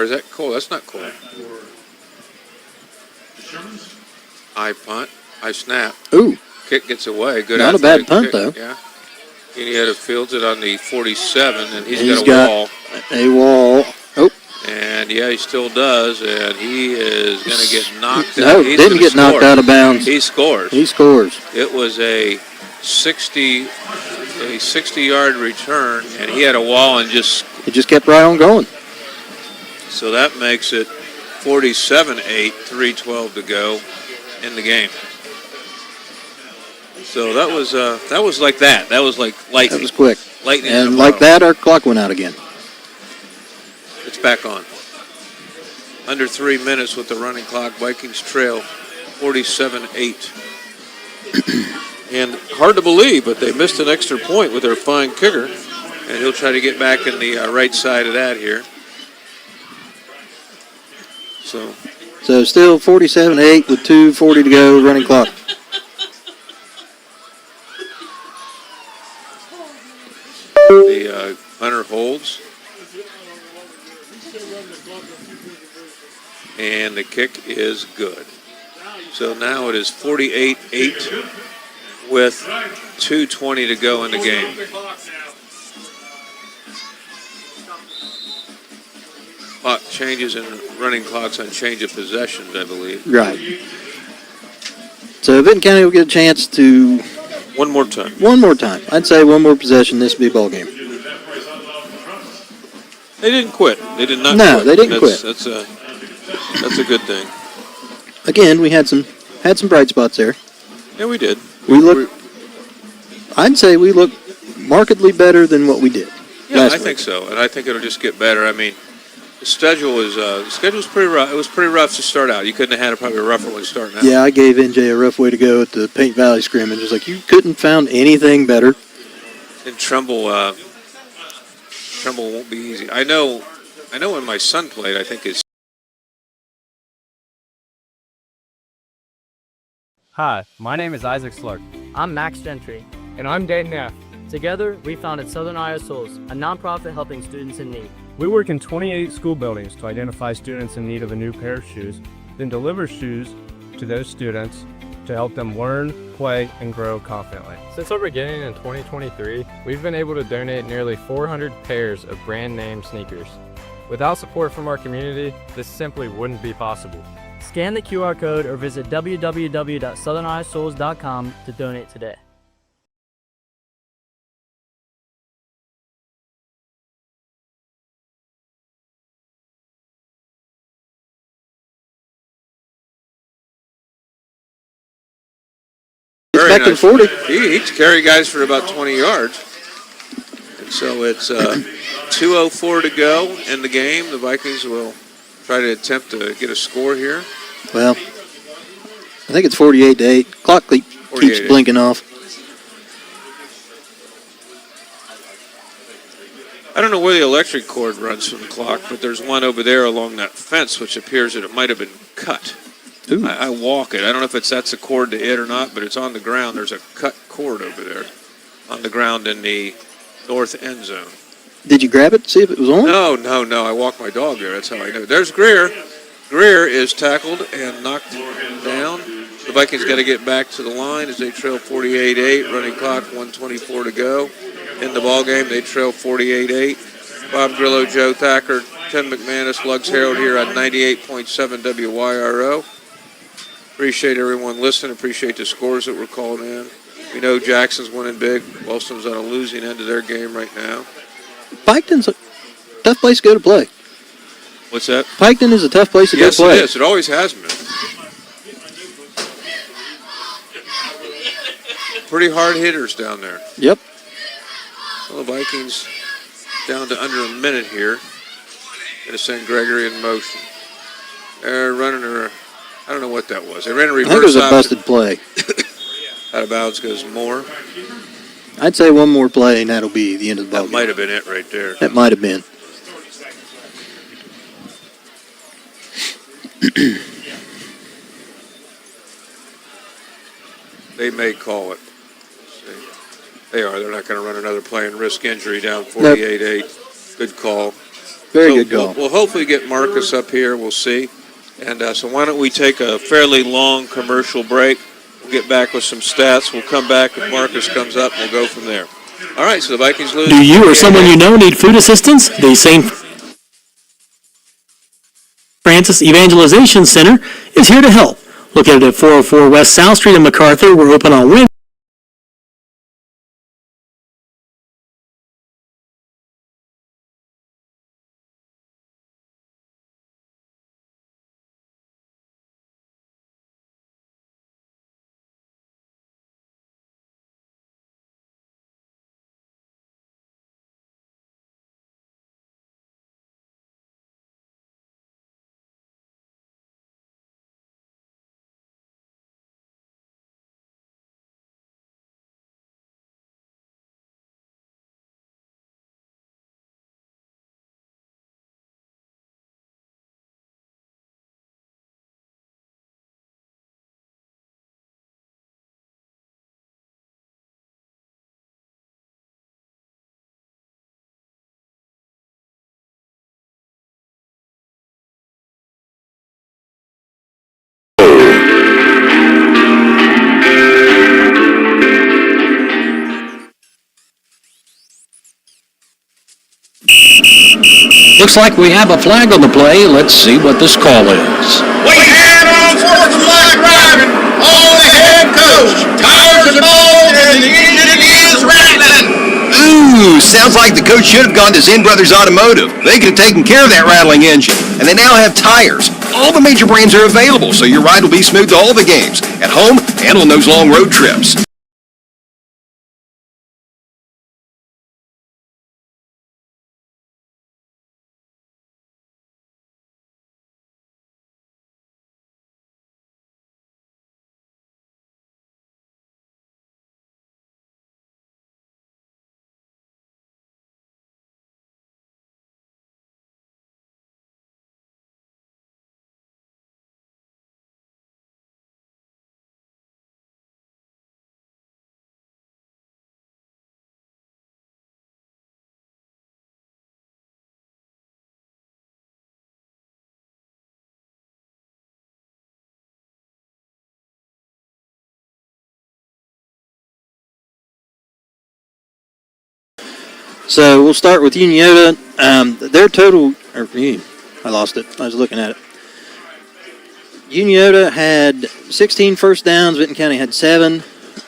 Is that Cole? That's not Cole. Shermans? I punt. I snap. Ooh. Kick gets away. Good. Not a bad punt, kick. though. Yeah. Unioto fields it on the 47, and he's got a wall. A wall. Oh. And, yeah, he still does, and he is going to get knocked out. No, didn't get knocked out of bounds. He scores. He scores. It was a 60-yard return, and he had a wall and just... He just kept right on going. So that makes it 47-8, 3:12 to go in the game. So that was like that. That was like lightning. That was quick. Lightning. And like that, our clock went out again. It's back on. Under 3 minutes with the running clock. Vikings trail 47-8. And hard to believe, but they missed an extra point with their fine kicker. And he'll try to get back in the right side of that here. So still 47-8 with 2:40 to go, running clock. The punter holds. And the kick is good. So now it is 48-8 with 2:20 to go in the game. Clock changes and running clocks on change of possessions, I believe. Right. So Vinton County will get a chance to... One more time. One more time. I'd say one more possession, this will be a ball game. They didn't quit. They did not quit. No, they didn't quit. That's a good thing. Again, we had some bright spots there. Yeah, we did. I'd say we look markedly better than what we did. Yeah, I think so, and I think it'll just get better. I mean, the schedule was pretty rough. It was pretty rough to start out. You couldn't have had probably a rougher one starting out. Yeah, I gave NJ a rough way to go at the Paint Valley scrimmage. It was like you couldn't found anything better. And Trumbull won't be easy. I know when my son played, I think his... Hi, my name is Isaac Slurk. I'm Max Gentry. And I'm Dayton Neff. Together, we founded Southern Iowa Souls, a nonprofit helping students in need. We work in 28 school buildings to identify students in need of a new pair of shoes, then deliver shoes to those students to help them learn, play, and grow confidently. Since our beginning in 2023, we've been able to donate nearly 400 pairs of brand name sneakers. Without support from our community, this simply wouldn't be possible. Scan the QR code or visit www.southernisoles.com to donate today. Back to 40. He carry guys for about 20 yards. And so it's 2:04 to go in the game. The Vikings will try to attempt to get a score here. Well, I think it's 48-8. Clock keeps blinking off. I don't know where the electric cord runs from the clock, but there's one over there along that fence, which appears that it might have been cut. I walk it. I don't know if that's a cord to it or not, but it's on the ground. There's a cut cord over there on the ground in the north end zone. Did you grab it, see if it was on? No. I walk my dog there. That's how I know. There's Greer. Greer is tackled and knocked down. The Vikings got to get back to the line as they trail 48-8. Running clock, 1:24 to go. In the ball game, they trail 48-8. Bob Grillo, Joe Thacker, Tim McManus, Lugs Harold here on 98.7 WYRO. Appreciate everyone listening. Appreciate the scores that were called in. We know Jackson's winning big. Wilson's on a losing end of their game right now. Piketon's a tough place to go to play. What's that? Piketon is a tough place to go play. Yes, it is. It always has been. Pretty hard hitters down there. Yep. Well, the Vikings down to under a minute here. Going to send Gregory in motion. They're running her. I don't know what that was. They ran a reverse. I think it was a busted play. Out of bounds goes Moore. I'd say one more play and that'll be the end of the ball. That might have been it right there. That might have been. They may call it. They are. They're not going to run another play and risk injury down 48-8. Good call. Very good call. We'll hopefully get Marcus up here. We'll see. And so why don't we take a fairly long commercial break. We'll get back with some stats. We'll come back if Marcus comes up. We'll go from there. All right, so the Vikings lose. Do you or someone you know need food assistance? The St. Francis Evangelization Center is here to help. Located at 404 West South Street in MacArthur, we're open on Wednesday. Looks like we have a flag on the play. Let's see what this call is. We have on fourth flag driving on the head coach. Tires and balls and the engine is rattling. Ooh, sounds like the coach should have gone to Zen Brothers Automotive. They could have taken care of that rattling engine. And they now have tires. All the major brands are available, so your ride will be smooth to all the games, at home and on those long road trips. So we'll start with Unioto. Their total, I lost it. I was looking at it. Unioto had 16 first downs. Vinton County had 7.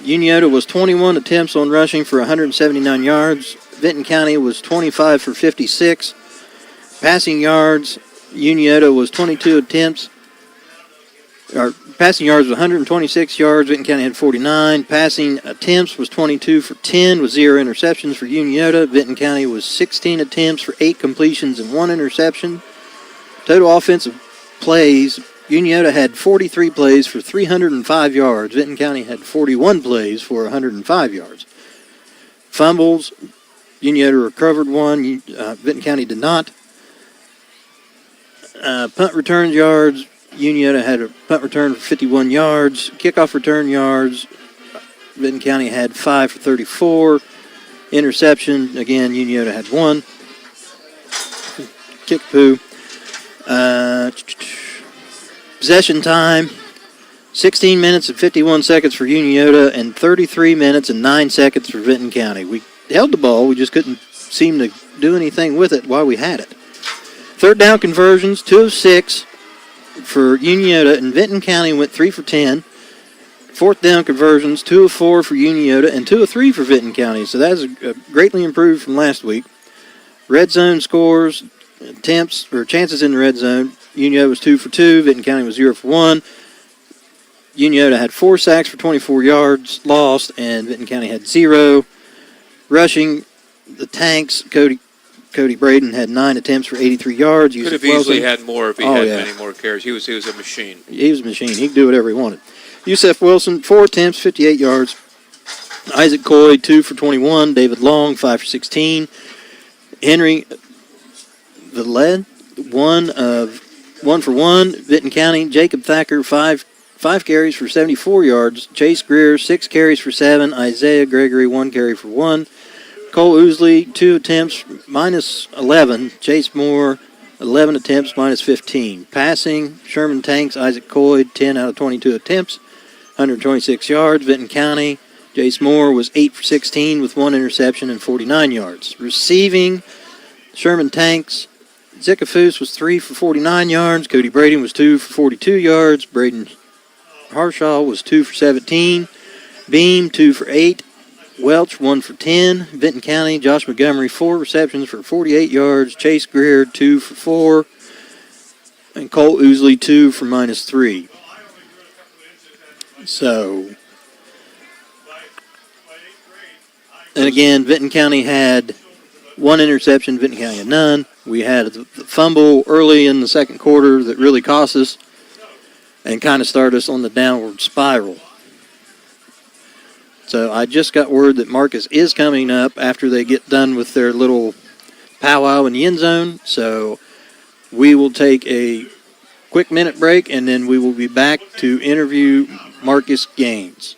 Unioto was 21 attempts on rushing for 179 yards. Vinton County was 25 for 56. Passing yards, Unioto was 22 attempts. Passing yards was 126 yards. Vinton County had 49. Passing attempts was 22 for 10 with 0 interceptions for Unioto. Vinton County was 16 attempts for 8 completions and 1 interception. Total offensive plays, Unioto had 43 plays for 305 yards. Vinton County had 41 plays for 105 yards. Fumbles, Unioto recovered 1. Vinton County did not. Punt return yards, Unioto had a punt return for 51 yards. Kickoff return yards, Vinton County had 5 for 34. Interception, again, Unioto had 1. Kickapoo. Possession time, 16 minutes and 51 seconds for Unioto and 33 minutes and 9 seconds for Vinton County. We held the ball, we just couldn't seem to do anything with it while we had it. Third down conversions, 2 of 6 for Unioto, and Vinton County went 3 for 10. Fourth down conversions, 2 of 4 for Unioto and 2 of 3 for Vinton County. So that's greatly improved from last week. Red zone scores, attempts or chances in the red zone. Unioto was 2 for 2. Vinton County was 0 for 1. Unioto had 4 sacks for 24 yards lost, and Vinton County had 0. Rushing, the Tanks, Cody Braden had 9 attempts for 83 yards. Could have easily had more if he had many more carries. He was a machine. He was a machine. He could do whatever he wanted. Yusef Wilson, 4 attempts, 58 yards. Isaac Coy, 2 for 21. David Long, 5 for 16. Henry Villed, 1 for 1. Vinton County, Jacob Thacker, 5 carries for 74 yards. Chase Greer, 6 carries for 7. Isaiah Gregory, 1 carry for 1. Cole Ousley, 2 attempts, minus 11. Chase Moore, 11 attempts, minus 15. Passing, Sherman Tanks, Isaac Coy, 10 out of 22 attempts, 126 yards. Vinton County, Chase Moore was 8 for 16 with 1 interception and 49 yards. Receiving, Sherman Tanks, Zickafoos was 3 for 49 yards. Cody Brady was 2 for 42 yards. Braden Harshaw was 2 for 17. Beam, 2 for 8. Welch, 1 for 10. Vinton County, Josh Montgomery, 4 receptions for 48 yards. Chase Greer, 2 for 4. And Cole Ousley, 2 for minus 3. So, and again, Vinton County had 1 interception. Vinton County had none. We had the fumble early in the second quarter that really cost us and kind of started us on the downward spiral. So I just got word that Marcus is coming up after they get done with their little powwow in the end zone. So we will take a quick minute break, and then we will be back to interview Marcus Gaines.